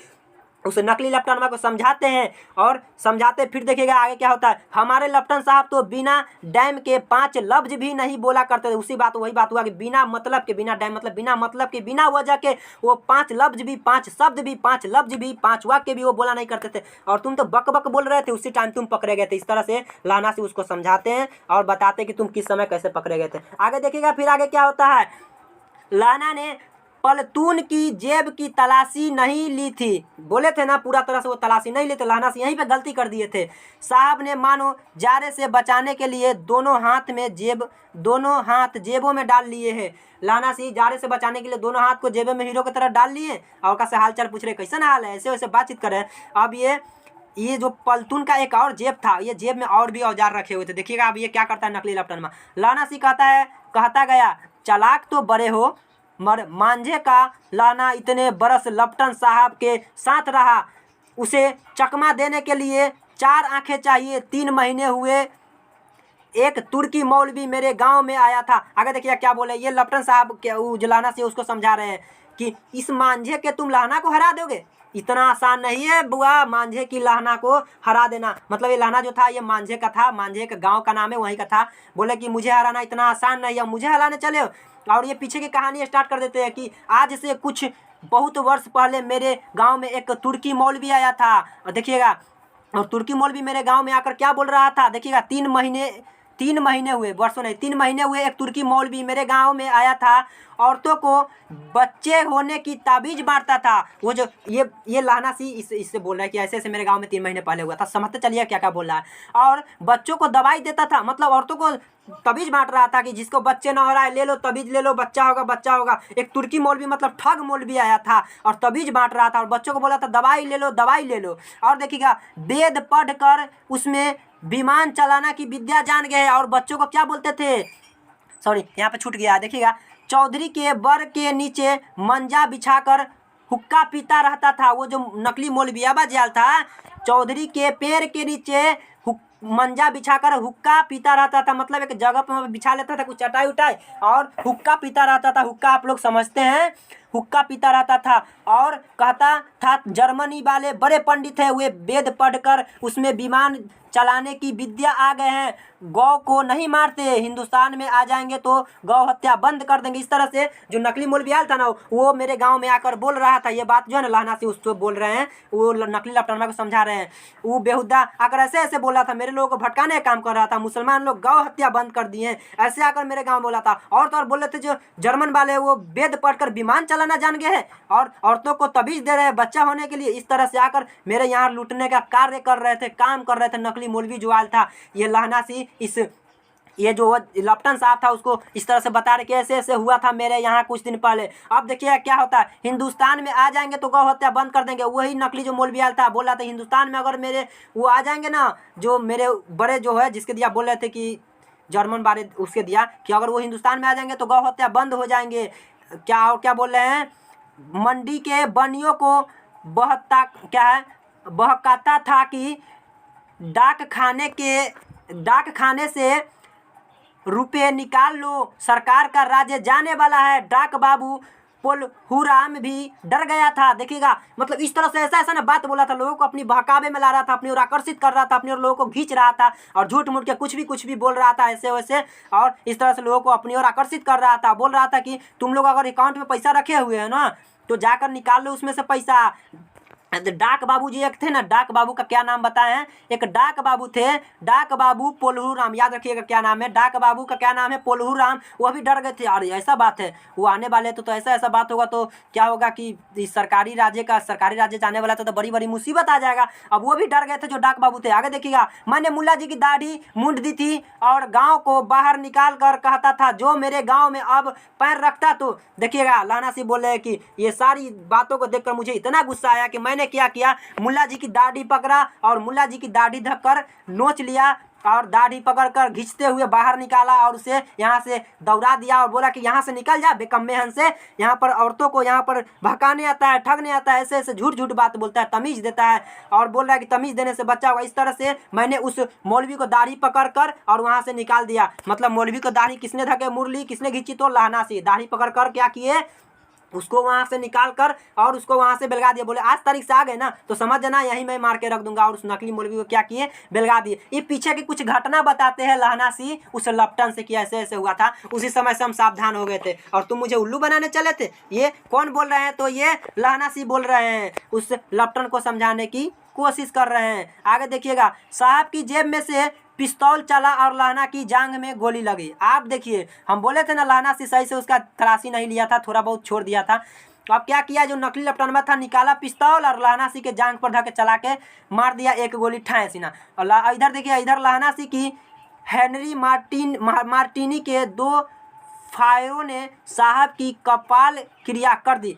उस नकली लपटनमा को समझाते हैं और समझाते फिर देखिएगा आगे क्या होता है। हमारे लपटन साहब तो बिना डैम के 5 लफ्ज भी नहीं बोला करते थे। उसी बात वही बात हुआ कि बिना मतलब के, बिना डैम मतलब बिना मतलब के, बिना वजह के वो 5 लफ्ज भी, 5 शब्द भी, 5 लफ्ज भी, 5 वाक्य भी वो बोला नहीं करते थे। और तुम तो बक बक बोल रहे थे, उसी टाइम तुम पकड़े गए थे। इस तरह से लाना से उसको समझाते हैं और बताते कि तुम किस समय कैसे पकड़े गए थे। आगे देखिएगा फिर आगे क्या होता है। लाना ने पलतून की जेब की तलाशी नहीं ली थी। बोले थे ना पूरा तरह से वो तलाशी नहीं लेते, लाना से यहीं पे गलती कर दिए थे। साहब ने मानो जारे से बचाने के लिए दोनों हाथ जेबों में डाल लिए हैं। लाना सी जारे से बचाने के लिए दोनों हाथ को जेबों में हीरो की तरह डाल लिए और कैसे हाल चाल पूछ रहे, कैसा हाल है, ऐसे वैसे बातचीत कर रहे हैं। अब ये जो पलतून का एक और जेब था, ये जेब में और भी औजार रखे हुए थे। देखिएगा अब ये क्या करता है नकली लपटनमा। लाना सी कहता गया, चालाक तो बड़े हो, मर मांझे का लाना इतने बरस लपटन साहब के साथ रहा, उसे चकमा देने के लिए 4 आंखें चाहिए। 3 महीने हुए, एक तुर्की मौलवी मेरे गांव में आया था। आगे देखिए क्या बोले, ये लपटन साहब के लाना से उसको समझा रहे हैं कि इस मांझे के तुम लाना को हरा दोगे, इतना आसान नहीं है बुआ मांझे की लाना को हरा देना। मतलब ये लाना जो था ये मांझे का था, मांझे का गांव का नाम है, वहीं का था। बोले कि मुझे हराना इतना आसान नहीं है, मुझे हराने चले हो। और ये पीछे की कहानी स्टार्ट कर देते हैं कि आज से कुछ बहुत वर्ष पहले मेरे गांव में एक तुर्की मौलवी आया था। और देखिएगा, और तुर्की मौलवी मेरे गांव में आकर क्या बोल रहा था, देखिएगा 3 महीने हुए, वर्षों नहीं 3 महीने हुए, एक तुर्की मौलवी मेरे गांव में आया था, औरतों को बच्चे होने की ताबीज बांटता था। वो जो ये लाना सी इससे बोल रहा है कि ऐसे ऐसे मेरे गांव में 3 महीने पहले हुआ था। समझते चलिए क्या क्या बोल रहा है। और बच्चों को दवाई देता था, मतलब औरतों को तबीज बांट रहा था कि जिसको बच्चे ना हो रहा है ले लो तबीज ले लो, बच्चा होगा। एक तुर्की मौलवी मतलब ठग मौलवी आया था और तबीज बांट रहा था और बच्चों को बोला था दवाई ले लो। और देखिएगा वेद पढ़ कर उसमें विमान चलाना की विद्या जान गए। और बच्चों को क्या बोलते थे, सॉरी यहाँ पे छूट गया, देखिएगा चौधरी के बर के नीचे मंजा बिछाकर हुक्का पीता रहता था। वो जो नकली मौलवी अबाजाल था, चौधरी के पेड़ के नीचे मंजा बिछाकर हुक्का पीता रहता था। मतलब एक जगह पर बिछा लेता था कुछ चटाई उटाई और हुक्का पीता रहता था। हुक्का आप लोग समझते हैं, हुक्का पीता रहता था। और कहता था जर्मनी वाले बड़े पंडित है, वे वेद पढ़कर उसमें विमान चलाने की विद्या आ गए हैं, गौ को नहीं मारते, हिंदुस्तान में आ जाएंगे तो गौ हत्या बंद कर देंगे। इस तरह से जो नकली मौलवी था ना, वो मेरे गांव में आकर बोल रहा था। ये बात जो है ना लाना से उसको बोल रहे हैं, वो नकली लपटनमा को समझा रहे हैं। वो बेहुदा आकर ऐसे ऐसे बोला था, मेरे लोगों को भटकाने का काम कर रहा था। मुसलमान लोग गौ हत्या बंद कर दिए, ऐसे आकर मेरे गाँव बोला था। और तो और बोल रहे थे जो जर्मन वाले वो वेद पढ़कर विमान चलाना जान गए हैं और औरतों को तबीज दे रहे हैं बच्चा होने के लिए। इस तरह से आकर मेरे यहाँ लूटने का कार्य कर रहे थे, काम कर रहे थे नकली मौलवी जो आल था। ये लाना सी ये जो लपटन साहब था उसको इस तरह से बता रहे कि ऐसे ऐसे हुआ था मेरे यहाँ कुछ दिन पहले। अब देखिए क्या होता है, हिंदुस्तान में आ जाएंगे तो गौ हत्या बंद कर देंगे। वही नकली जो मौलवी था बोल रहा था हिंदुस्तान में अगर मेरे वो आ जाएंगे ना, जो मेरे बड़े जो है जिसके दिया बोल रहे थे कि जर्मन बारे उसके दिया कि अगर वो हिंदुस्तान में आ जाएंगे तो गौ हत्या बंद हो जाएंगे। क्या और क्या बोल रहे हैं, मंडी के बनियों को बहकाता था कि डाक खाने से रुपए निकाल लो, सरकार का राज्य जाने वाला है। डाक बाबू पोलहुराम भी डर गया था। देखिएगा मतलब इस तरह से ऐसा ना बात बोला था, लोगों को अपनी बहकावे में ला रहा था, अपनी ओर आकर्षित कर रहा था, अपनी ओर लोगों को खींच रहा था और झूठ मूठ के कुछ भी बोल रहा था ऐसे वैसे। और इस तरह से लोगों को अपनी ओर आकर्षित कर रहा था। बोल रहा था कि तुम लोग अगर अकाउंट में पैसा रखे हुए हैं ना तो जाकर निकाल लो उसमें से पैसा। डाक बाबू जी एक थे ना, डाक बाबू का क्या नाम बताए हैं, एक डाक बाबू थे, डाक बाबू पोलहुराम, याद रखिएगा क्या नाम है, डाक बाबू का क्या नाम है, पोलहुराम। वो भी डर गए थे, अरे ऐसा बात है वो आने वाले तो ऐसा बात होगा तो क्या होगा कि सरकारी राज्य जाने वाला तो बड़ी बड़ी मुसीबत आ जाएगा। अब वो भी डर गए थे जो डाक बाबू थे। आगे देखिएगा, मैंने मुल्ला जी की दाढ़ी मूंद दी थी और गाँव को बाहर निकाल कर कहता था जो मेरे गाँव में अब पैर रखता तो। देखिएगा लाना सी बोल रहे हैं कि ये सारी बातों को देखकर मुझे इतना गुस्सा आया कि मैंने क्या किया, मुल्ला जी की दाढ़ी पकड़ा और मुल्ला जी की दाढ़ी धक्कर नोच लिया और दाढ़ी पकड़कर खींचते हुए बाहर निकाला और उसे यहाँ से दौड़ा दिया और बोला कि यहाँ से निकल जा बेकम्मे हन से, यहाँ पर औरतों को यहाँ पर भड़काने आता है, ठगने आता है, ऐसे ऐसे झूठ झूठ बात बोलता है, तमीज़ देता है और बोल रहा है कि तमीज़ देने से बच्चा होगा। इस तरह से मैंने उस मौलवी को दाढ़ी पकड़ कर और वहाँ से निकाल दिया। मतलब मौलवी को दाढ़ी किसने धके मुरली, किसने खींची? तो लहना सी दाढ़ी पकड़ कर क्या किए, उसको वहाँ से निकाल कर और उसको वहाँ से बेलगा दिया। बोले आज तारीख से आ गए ना तो समझ जाना यहीं मैं मार के रख दूंगा। और उस नकली मौलवी को क्या किए, बेलगा दिए। ये पीछे की कुछ घटना बताते हैं लहना सी उस लपटन से कि ऐसे ऐसे हुआ था। उसी समय से हम सावधान हो गए थे और तुम मुझे उल्लू बनाने चले थे। ये कौन बोल रहे हैं? तो ये लहना सी बोल रहे हैं, उस लपटन को समझाने की कोशिश कर रहे हैं। आगे देखिएगा, साहब की जेब में से पिस्तौल चला और लहना की जांघ में गोली लगी। आप देखिए, हम बोले थे ना लहना सी सही से उसका तलाशी नहीं लिया था, थोड़ा बहुत छोड़ दिया था। अब क्या किया, जो नकली लपटनवा था निकाला पिस्तौल और लहना सी के जांघ पर धके चला के मार दिया एक गोली ठाए सीना। और इधर देखिए, इधर लहना सी की हेनरी मार्टिनी के 2 फायरों ने साहब की कपाल क्रिया कर दी।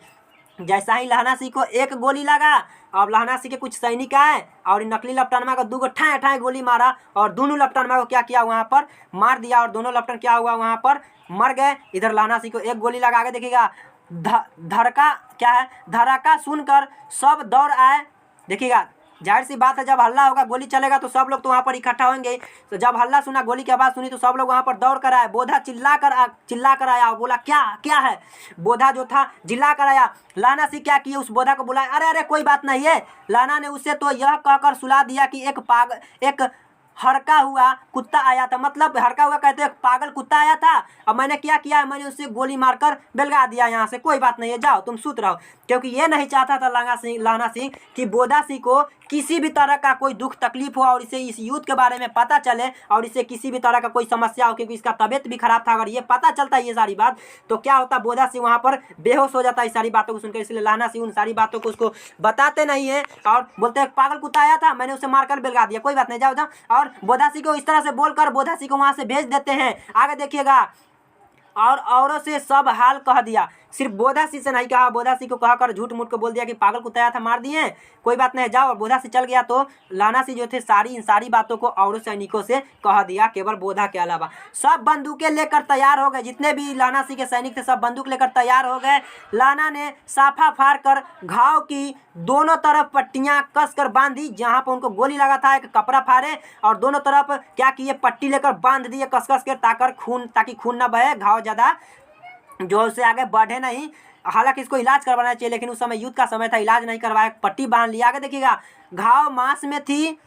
जैसा ही लहना सी को एक गोली लगा, अब लहना सी के कुछ सैनिक आए और नकली लपटनमा को 2 ठाए ठाए गोली मारा और दोनों लपटनमा को क्या किया, वहाँ पर मार दिया और दोनों लपटन क्या हुआ, वहाँ पर मर गए। इधर लहना सी को एक गोली लगा के देखिएगा, धड़का क्या है, धड़का सुनकर सब दौड़ आए। देखिएगा, जाहिर सी बात है, जब हल्ला होगा गोली चलेगा तो सब लोग तो वहाँ पर इकट्ठा होंगे। तो जब हल्ला सुना, गोली की आवाज़ सुनी तो सब लोग वहाँ पर दौड़ कर आए। बोधा चिल्ला कर आया और बोला क्या क्या है। बोधा जो था चिल्ला कर आया। लहना सी क्या किए, उस बोधा को बुलाया। अरे अरे कोई बात नहीं है। लहना ने उसे तो यह कहकर सुला दिया कि एक हड़का हुआ कुत्ता आया था। मतलब हड़का हुआ कहते हैं पागल कुत्ता आया था, अब मैंने क्या किया, मैंने उससे गोली मारकर बेलगा दिया यहाँ से। कोई बात नहीं है, जाओ तुम सूत रहो। क्योंकि ये नहीं चाहता था लहना सिंह कि बोधा सिंह को किसी भी तरह का कोई दुख तकलीफ हो और इसे इस युद्ध के बारे में पता चले और इसे किसी भी तरह का कोई समस्या हो, क्योंकि इसका तबीयत भी खराब था। अगर ये पता चलता ये सारी बात तो क्या होता, बोधा सिंह वहाँ पर बेहोश हो जाता इस सारी बातों को सुनकर। इसलिए लहना सिंह उन सारी बातों को उसको बताते नहीं है और बोलते हैं पागल कुत्ता आया था, मैंने उसे मारकर बेलगा दिया। कोई बात नहीं, जाओ जाओ। और बोधा सिंह को इस तरह से बोलकर बोधा सिंह को वहाँ से भेज देते हैं। आगे देखिएगा, और औरों से सब हाल कह दिया, सिर्फ बोधा सिंह से नहीं कहा। बोधा सिंह को कहकर झूठ मूठ को बोल दिया कि पागल कुत्ता आया था, मार दिए, कोई बात नहीं, जाओ। और बोधा सिंह चल गया तो लहना सिंह जो थे इन सारी बातों को और सैनिकों से कह दिया, केवल बोधा के अलावा। सब बंदूकें लेकर तैयार हो गए, जितने भी लहना सिंह के सैनिक थे सब बंदूक लेकर तैयार हो गए। लहना ने साफा फाड़ कर घाव की दोनों तरफ पट्टियां कसकर बांधी। जहाँ पर उनको गोली लगा था एक कपड़ा फाड़े और दोनों तरफ क्या किए, पट्टी लेकर बांध दिए कस कस के, ताकि खून न बहे, घाव ज़्यादा जो उससे आगे बढ़े नहीं। हालांकि इसको इलाज करवाना चाहिए, लेकिन उस समय युद्ध का समय था, इलाज नहीं करवाया, पट्टी बांध लिया। आगे देखिएगा, घाव मांस में थी,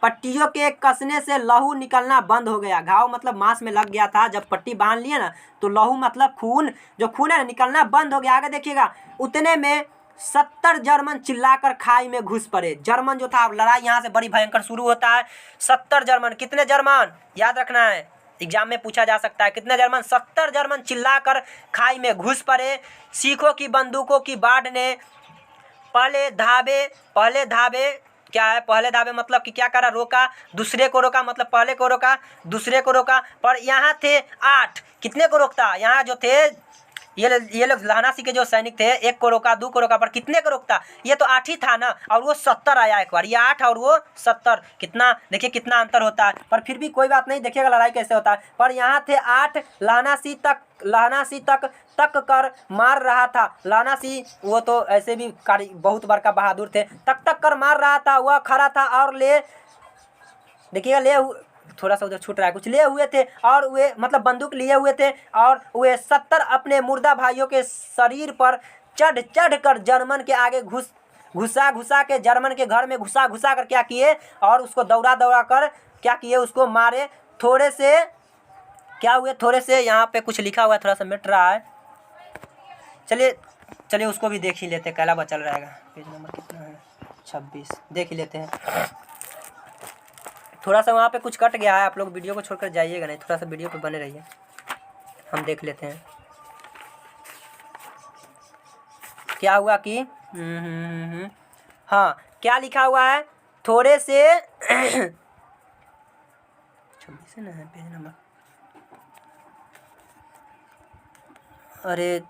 पट्टियों के कसने से लहू निकलना बंद हो गया। घाव मतलब मांस में लग गया था, जब पट्टी बांध लिए ना तो लहू मतलब खून, जो खून है ना निकलना बंद हो गया। आगे देखिएगा, उतने में 70 जर्मन चिल्लाकर खाई में घुस पड़े। जर्मन जो था, लड़ाई यहाँ से बड़ी भयंकर शुरू होता है। 70 जर्मन, कितने जर्मन याद रखना है, एग्जाम में पूछा जा सकता है, कितने जर्मन, 70 जर्मन चिल्लाकर खाई में घुस पड़े। सिखों की बंदूकों की बाढ़ ने पहले धाबे क्या है, पहले धाबे मतलब कि क्या करा, रोका, दूसरे को रोका, मतलब पहले को रोका, दूसरे को रोका। पर यहाँ थे 8, कितने को रोकता, यहाँ जो थे ये लोग लहना सिंह के जो सैनिक थे, 1 को रोका, 2 को रोका, पर कितने को रोकता, ये तो 8 ही था ना, और वो 70 आया एक बार। ये 8 और वो 70, कितना देखिए कितना अंतर होता है। पर फिर भी कोई बात नहीं, देखिएगा लड़ाई कैसे होता है। पर यहाँ थे 8, लहना सिंह तक कर मार रहा था। लहना सिंह वो तो ऐसे भी बहुत बड़का बहादुर थे, तक कर मार रहा था। वह खड़ा था और देखिएगा थोड़ा सा उधर छूट रहा है, कुछ ले हुए थे और वे मतलब बंदूक लिए हुए थे और वे 70 अपने मुर्दा भाइयों के शरीर पर चढ़ कर जर्मन के आगे घुसा के जर्मन के घर में घुसा कर क्या किए, और उसको दौड़ा कर क्या किए, उसको मारे। थोड़े से क्या हुए, थोड़े से यहाँ पे कुछ लिखा हुआ है, थोड़ा सा मिट रहा है, चलिए उसको भी देख ही लेते, कैला बचल रहेगा। पेज नंबर कितना है, 26, देख ही लेते हैं। थोड़ा सा वहाँ पे कुछ कट गया है, आप लोग वीडियो को छोड़कर जाइएगा नहीं, थोड़ा सा वीडियो पे बने रहिए, हम देख लेते हैं क्या हुआ कि हाँ, क्या लिखा हुआ है, थोड़े से 26 ना है पेज नंबर, अरे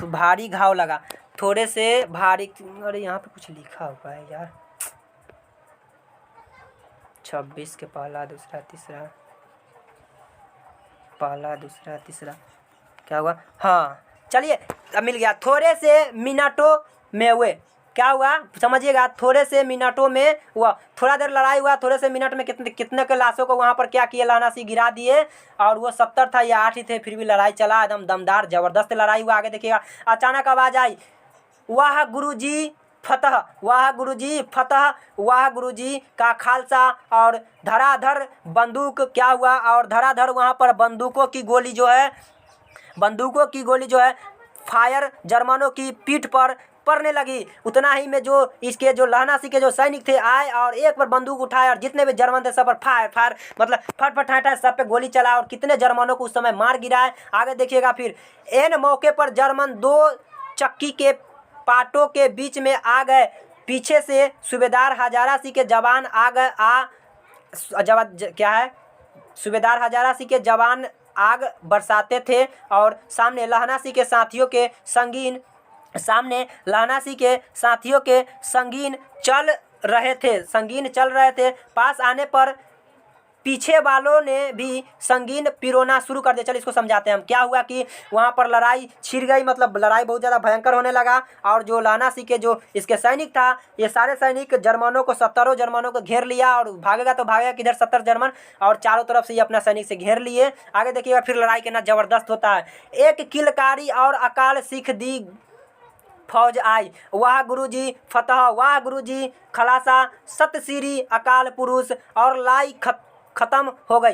भारी घाव लगा, थोड़े से भारी, अरे यहाँ पे कुछ लिखा हुआ है यार, 26 के पहला दूसरा तीसरा, पहला दूसरा तीसरा क्या हुआ? हाँ चलिए अब मिल गया। थोड़े से मिनटों में हुए, क्या हुआ समझिएगा, थोड़े से मिनटों में हुआ, थोड़ा देर लड़ाई हुआ, थोड़े से मिनट में कितने कितने के लाशों को वहाँ पर क्या किए, लानासी गिरा दिए। और वो 70 था या 8 ही थे, फिर भी लड़ाई चला, एकदम दमदार ज़बरदस्त लड़ाई हुआ। आगे देखिएगा, अचानक आवाज़ आई, वाह गुरुजी फतह, वाह गुरुजी फतह, वाह गुरुजी का खालसा। और धराधर बंदूक क्या हुआ, और धराधर वहाँ पर बंदूकों की गोली जो है, बंदूकों की गोली जो है फायर जर्मनों की पीठ पर पड़ने लगी। उतना ही में जो इसके जो लानासी के जो सैनिक थे आए और एक बार बंदूक उठाए और जितने भी जर्मन थे सब पर फायर फायर मतलब फट फट ठाटा सब पे गोली चला और कितने जर्मनों को उस समय मार गिराए। आगे देखिएगा, फिर एन मौके पर जर्मन 2 चक्की के पाटों के बीच में आ गए। पीछे से सूबेदार हजारासी के जवान आ गए। क्या है, सूबेदार हजारासी के जवान आग बरसाते थे और सामने लहनासी के साथियों के संगीन चल रहे थे। पास आने पर पीछे वालों ने भी संगीन पिरोना शुरू कर दिया। चलिए इसको समझाते हैं हम। क्या हुआ कि वहाँ पर लड़ाई छिड़ गई, मतलब लड़ाई बहुत ज़्यादा भयंकर होने लगा। और जो लानासी के जो इसके सैनिक था, ये सारे सैनिक जर्मनों को 70 जर्मनों को घेर लिया और भागेगा तो भागेगा किधर 70 जर्मन, और चारों तरफ से ये अपना सैनिक से घेर लिए। आगे देखिएगा, फिर लड़ाई कितना ज़बरदस्त होता है। एक किलकारी और अकाल सिख दी फौज आई, वाह गुरुजी फतह, वाह गुरुजी खलासा, सत श्री अकाल पुरुष। और लड़ाई खत्म हो गई,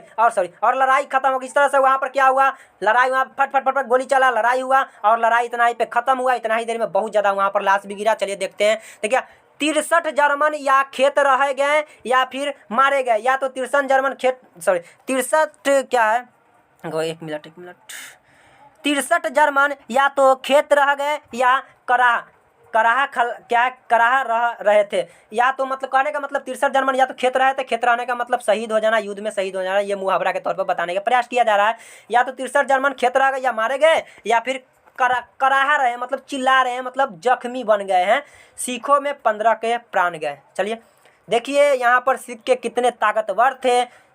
और लड़ाई खत्म हो गई। इस तरह से वहाँ पर क्या हुआ, लड़ाई वहाँ फट फट फट फट गोली चला, लड़ाई हुआ और लड़ाई इतना ही पे खत्म हुआ। इतना ही देर में बहुत ज़्यादा वहाँ पर लाश भी गिरा। चलिए देखते हैं। देखिए 63 जर्मन या खेत रह गए या फिर मारे गए, या तो 63 जर्मन 63 क्या है, एक मिनट 63 जर्मन या तो खेत रह गए या कराह रह रहे थे। या तो मतलब कहने का मतलब 63 जर्मन या तो खेत रहे थे, खेत रहने का मतलब शहीद हो जाना, युद्ध में शहीद हो जाना, ये मुहावरा के तौर पर बताने का प्रयास किया जा रहा है। या तो 63 जर्मन खेत रह गए या मारे गए, या फिर कराह रहे मतलब चिल्ला रहे हैं, मतलब जख्मी बन गए हैं। सिखों में 15 के प्राण गए। चलिए देखिए यहाँ पर सिख के कितने ताकतवर थे।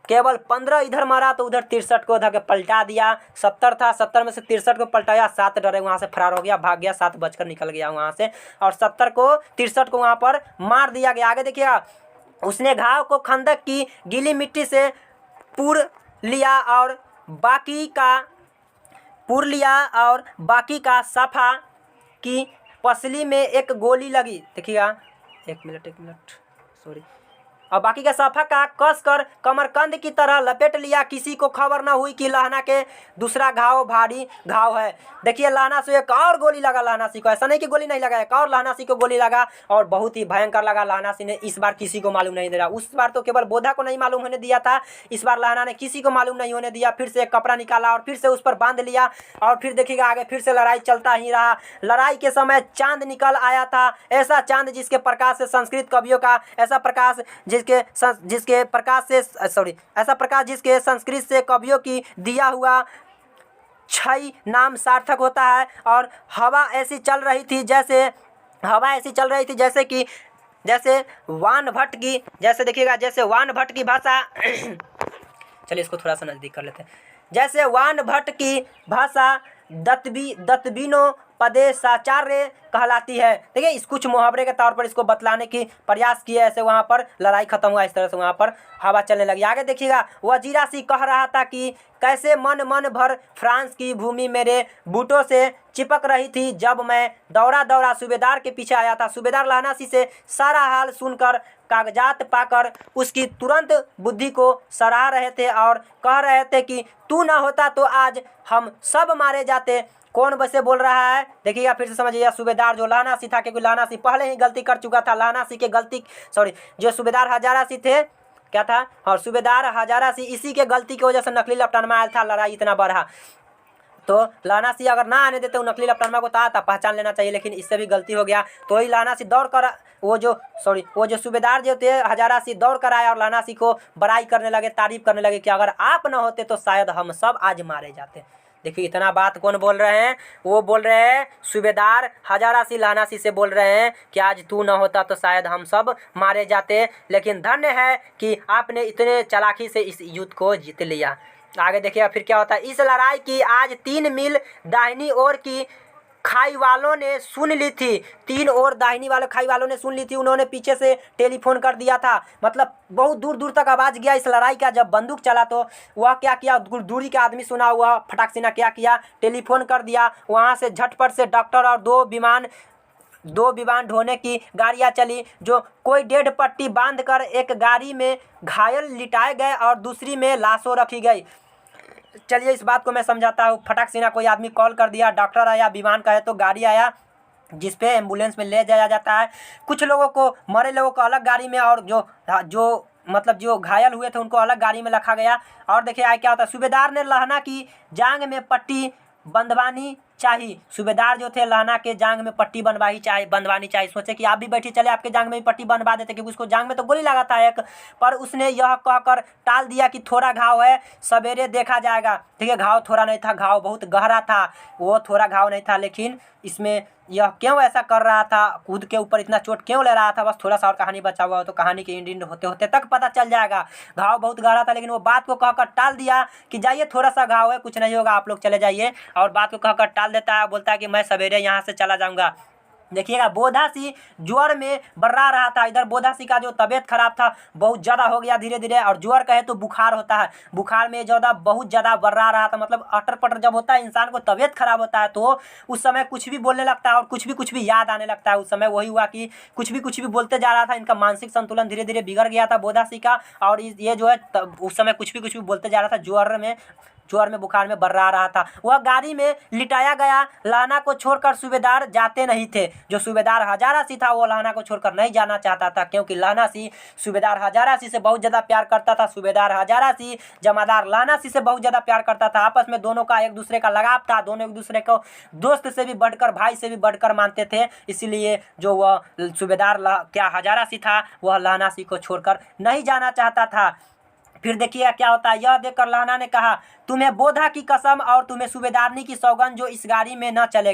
केवल 15 इधर मारा तो उधर 63 को उधर के पलटा दिया। 70 था, 70 में से 63 को पलटाया, 7 डरे वहाँ से फरार हो गया, भाग गया, 7 बचकर निकल गया वहाँ से, और 63 को वहाँ पर मार दिया गया। आगे देखिएगा, उसने घाव को खंदक की गीली मिट्टी से पूर लिया और बाकी का सफा की पसली में एक गोली लगी। देखिएगा, एक मिनट सॉरी, और बाकी का सफा का कसकर कमरकंद की तरह लपेट लिया। किसी को खबर न हुई कि लहना के दूसरा घाव भारी घाव है। देखिए लहना से एक और गोली लगा लहनासी को, ऐसा नहीं कि गोली नहीं लगा, एक और लहनासी को गोली लगा और बहुत ही भयंकर लगा। लहनासी ने इस बार किसी को मालूम नहीं दे रहा, उस बार तो केवल बोधा को नहीं मालूम होने दिया था, इस बार लहना ने किसी को मालूम नहीं होने दिया। फिर से एक कपड़ा निकाला और फिर से उस पर बांध लिया, और फिर देखिएगा आगे फिर से लड़ाई चलता ही रहा। लड़ाई के समय चांद निकल आया था, ऐसा चांद जिसके प्रकाश से संस्कृत कवियों का ऐसा प्रकाश जिसके संस्कृत से कवियों की दिया हुआ छई नाम सार्थक होता है। और हवा ऐसी चल रही थी जैसे वान भट्ट की, जैसे वान भट्ट की भाषा चलिए इसको थोड़ा सा नज़दीक कर लेते हैं। जैसे वान भट्ट की भाषा दत्बिनो पदेशाचार्य कहलाती है। देखिए इस कुछ मुहावरे के तौर पर इसको बतलाने की प्रयास किए, ऐसे वहाँ पर लड़ाई खत्म हुआ, इस तरह से वहाँ पर हवा चलने लगी। आगे देखिएगा, वजीरा सिंह कह रहा था कि कैसे मन भर फ्रांस की भूमि मेरे बूटों से चिपक रही थी जब मैं दौड़ा सूबेदार के पीछे आया था। सूबेदार लहनासी से सारा हाल सुनकर कागजात पाकर उसकी तुरंत बुद्धि को सराह रहे थे और कह रहे थे कि तू ना होता तो आज हम सब मारे जाते। कौन वैसे बोल रहा है देखिएगा, फिर से समझिएगा। सूबेदार जो लहनासी था, क्योंकि लहनासी पहले ही गलती कर चुका था, लहनासी के गलती जो सूबेदार हजारासी थे क्या था, और सूबेदार हजारासी इसी के गलती की वजह से नकली लपटानमा आया था, लड़ाई इतना बढ़ा। तो लहनासी अगर ना आने देते नकली लपटानमा को, था पहचान लेना चाहिए, लेकिन इससे भी गलती हो गया। तो ही लहनासी दौड़ कर वो जो सूबेदार जो थे हजारासी दौड़ कर आया और लहनासी को बड़ाई करने लगे, तारीफ करने लगे कि अगर आप ना होते तो शायद हम सब आज मारे जाते। देखिए इतना बात कौन बोल रहे हैं, वो बोल रहे हैं सूबेदार हजारा सिंह लहना सिंह से बोल रहे हैं कि आज तू न होता तो शायद हम सब मारे जाते, लेकिन धन्य है कि आपने इतने चालाकी से इस युद्ध को जीत लिया। आगे देखिए फिर क्या होता है। इस लड़ाई की आज 3 मील दाहिनी ओर की खाई वालों ने सुन ली थी, 3 और दाहिनी वाले खाई वालों ने सुन ली थी। उन्होंने पीछे से टेलीफोन कर दिया था, मतलब बहुत दूर दूर तक आवाज़ गया इस लड़ाई का। जब बंदूक चला तो वह क्या किया, दूरी का आदमी सुना, हुआ फटाक से ना क्या किया, टेलीफोन कर दिया। वहाँ से झटपट से डॉक्टर और 2 विमान ढोने की गाड़ियाँ चली, जो कोई 1.5 पट्टी बांध कर एक गाड़ी में घायल लिटाए गए और दूसरी में लाशों रखी गई। चलिए इस बात को मैं समझाता हूँ। फटाक से ना कोई आदमी कॉल कर दिया, डॉक्टर आया, विमान का है तो गाड़ी आया जिस पे एम्बुलेंस में ले जाया जाता है। कुछ लोगों को, मरे लोगों को अलग गाड़ी में, और जो मतलब जो घायल हुए थे उनको अलग गाड़ी में रखा गया। और देखिए आगे क्या होता है। सूबेदार ने लहना की जांग में पट्टी बंधवानी चाहिए। सूबेदार जो थे लहना के जांग में पट्टी बंधवानी चाहिए। सोचे कि आप भी बैठिए, चले आपके जांग में भी पट्टी बंधवा देते, क्योंकि उसको जांग में तो गोली लगा था एक, पर उसने यह कहकर टाल दिया कि थोड़ा घाव है, सवेरे देखा जाएगा। देखिए घाव थोड़ा नहीं था, घाव बहुत गहरा था, वो थोड़ा घाव नहीं था। लेकिन इसमें यह क्यों ऐसा कर रहा था, खुद के ऊपर इतना चोट क्यों ले रहा था, बस थोड़ा सा और कहानी बचा हुआ हो तो कहानी के एंड होते होते तक पता चल जाएगा। घाव बहुत गहरा था, लेकिन वो बात को कहकर टाल दिया कि जाइए, थोड़ा सा घाव है, कुछ नहीं होगा, आप लोग चले जाइए। और बात को कहकर टाल देता है, बोलता है कि मैं सवेरे यहाँ से चला जाऊँगा। देखिएगा बोधा सिंह ज्वर में बर्रा रहा था। इधर बोधा सिंह का जो तबीयत खराब था बहुत ज़्यादा हो गया धीरे धीरे, और ज्वर कहे तो बुखार होता है, बुखार में ज़्यादा बहुत ज़्यादा बर्रा रहा था। मतलब अटर पटर जब होता है, इंसान को तबीयत खराब होता है तो उस समय कुछ भी बोलने लगता है और कुछ भी याद आने लगता है। उस समय वही हुआ कि कुछ भी बोलते जा रहा था। इनका मानसिक संतुलन धीरे धीरे बिगड़ गया था बोधा सिंह का, और ये जो है उस समय कुछ भी बोलते जा रहा था, ज्वर में बुखार में बर्रा रहा था। वह गाड़ी में लिटाया गया। लहना को छोड़कर सूबेदार जाते नहीं थे। जो सूबेदार हजारा सिंह था वो लहना को छोड़कर नहीं जाना चाहता था, क्योंकि लहना सिंह सूबेदार हजारा सिंह से बहुत ज़्यादा प्यार करता था। सूबेदार हजारा सिंह जमादार लहना सिंह से बहुत ज़्यादा प्यार करता था। आपस में दोनों का एक दूसरे का लगाव था, दोनों एक दूसरे को दोस्त से भी बढ़कर, भाई से भी बढ़कर मानते थे। इसीलिए जो वह सूबेदार हजारा सिंह था वह लहना सिंह को छोड़कर नहीं जाना चाहता था। फिर देखिए क्या होता है। यह देखकर लहना ने कहा, तुम्हें बोधा की कसम और तुम्हें सूबेदारनी की सौगंध, जो इस गाड़ी में न चले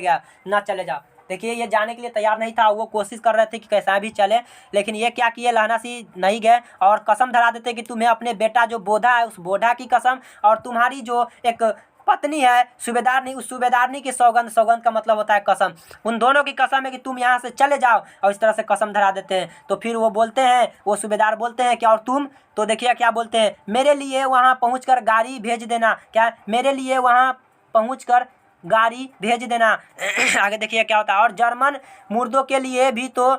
जाओ। देखिए ये जाने के लिए तैयार नहीं था, वो कोशिश कर रहे थे कि कैसा भी चले, लेकिन ये क्या किए, लहना सिंह नहीं गए और कसम धरा देते कि तुम्हें अपने बेटा जो बोधा है उस बोधा की कसम, और तुम्हारी जो एक पत्नी है सूबेदारनी, उस सूबेदारनी की सौगंध का मतलब होता है कसम, उन दोनों की कसम है कि तुम यहाँ से चले जाओ, और इस तरह से कसम धरा देते हैं। तो फिर वो बोलते हैं, वो सूबेदार बोलते हैं कि और तुम, तो देखिए क्या बोलते हैं, मेरे लिए वहाँ पहुँचकर गाड़ी भेज देना। क्या, मेरे लिए वहाँ पहुँचकर गाड़ी भेज देना। आगे देखिए क्या होता है। और जर्मन मुर्दों के लिए भी तो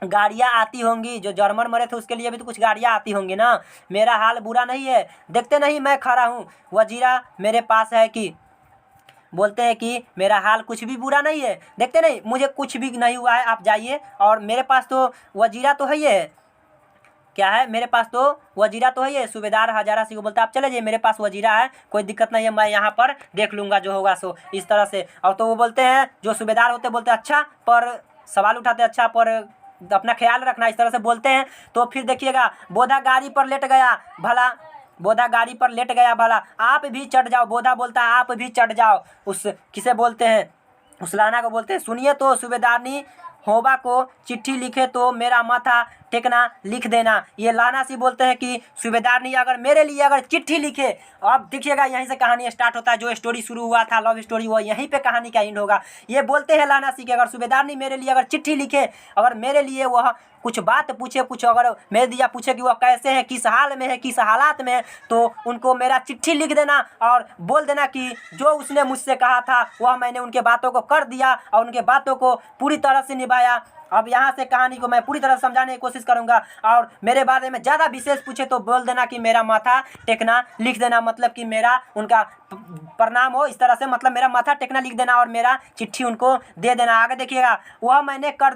गाड़ियाँ आती होंगी, जो जर्मन मरे थे उसके लिए भी तो कुछ गाड़ियाँ आती होंगी ना। मेरा हाल बुरा नहीं है, देखते नहीं मैं खड़ा हूँ, वजीरा मेरे पास है कि, बोलते हैं कि मेरा हाल कुछ भी बुरा नहीं है, देखते नहीं मुझे कुछ भी नहीं हुआ है, आप जाइए, और मेरे पास तो वजीरा तो है ही है, क्या है, मेरे पास तो वजीरा तो है ये। सूबेदार हजारा सिंह को बोलता है आप चले जाइए, मेरे पास वजीरा है, कोई दिक्कत नहीं है, मैं यहाँ पर देख लूँगा जो होगा सो, इस तरह से। और तो वो बोलते हैं, जो सूबेदार होते बोलते हैं अच्छा, पर सवाल उठाते अच्छा, पर अपना ख्याल रखना, इस तरह से बोलते हैं। तो फिर देखिएगा बोधा गाड़ी पर लेट गया भला, बोधा गाड़ी पर लेट गया भला, आप भी चढ़ जाओ। बोधा बोलता है आप भी चढ़ जाओ। उस किसे बोलते हैं, उस लहना को बोलते हैं, सुनिए तो सूबेदारनी होबा को चिट्ठी लिखे तो मेरा माथा टेकना लिख देना। ये लहना सिंह बोलते हैं कि सूबेदारनी अगर मेरे लिए अगर चिट्ठी लिखे, अब देखिएगा यहीं से कहानी स्टार्ट होता है। जो स्टोरी शुरू हुआ था लव स्टोरी, वो यहीं पे कहानी का एंड होगा। ये बोलते हैं लहना सिंह कि अगर सूबेदारनी मेरे लिए अगर चिट्ठी लिखे, अगर मेरे लिए वह कुछ बात पूछे, कुछ अगर मेरे दिया पूछे कि वह कैसे है, किस हाल में है, किस हालात में है, तो उनको मेरा चिट्ठी लिख देना और बोल देना कि जो उसने मुझसे कहा था वह मैंने उनके बातों को कर दिया और उनके बातों को पूरी तरह से निभाया। अब यहाँ से कहानी को मैं पूरी तरह समझाने की कोशिश करूँगा, और मेरे बारे में ज़्यादा विशेष पूछे तो बोल देना कि मेरा माथा टेकना लिख देना, मतलब कि मेरा उनका प्रणाम हो, इस तरह से, मतलब मेरा माथा टेकना लिख देना और मेरा चिट्ठी उनको दे देना। आगे देखिएगा, वह मैंने कर,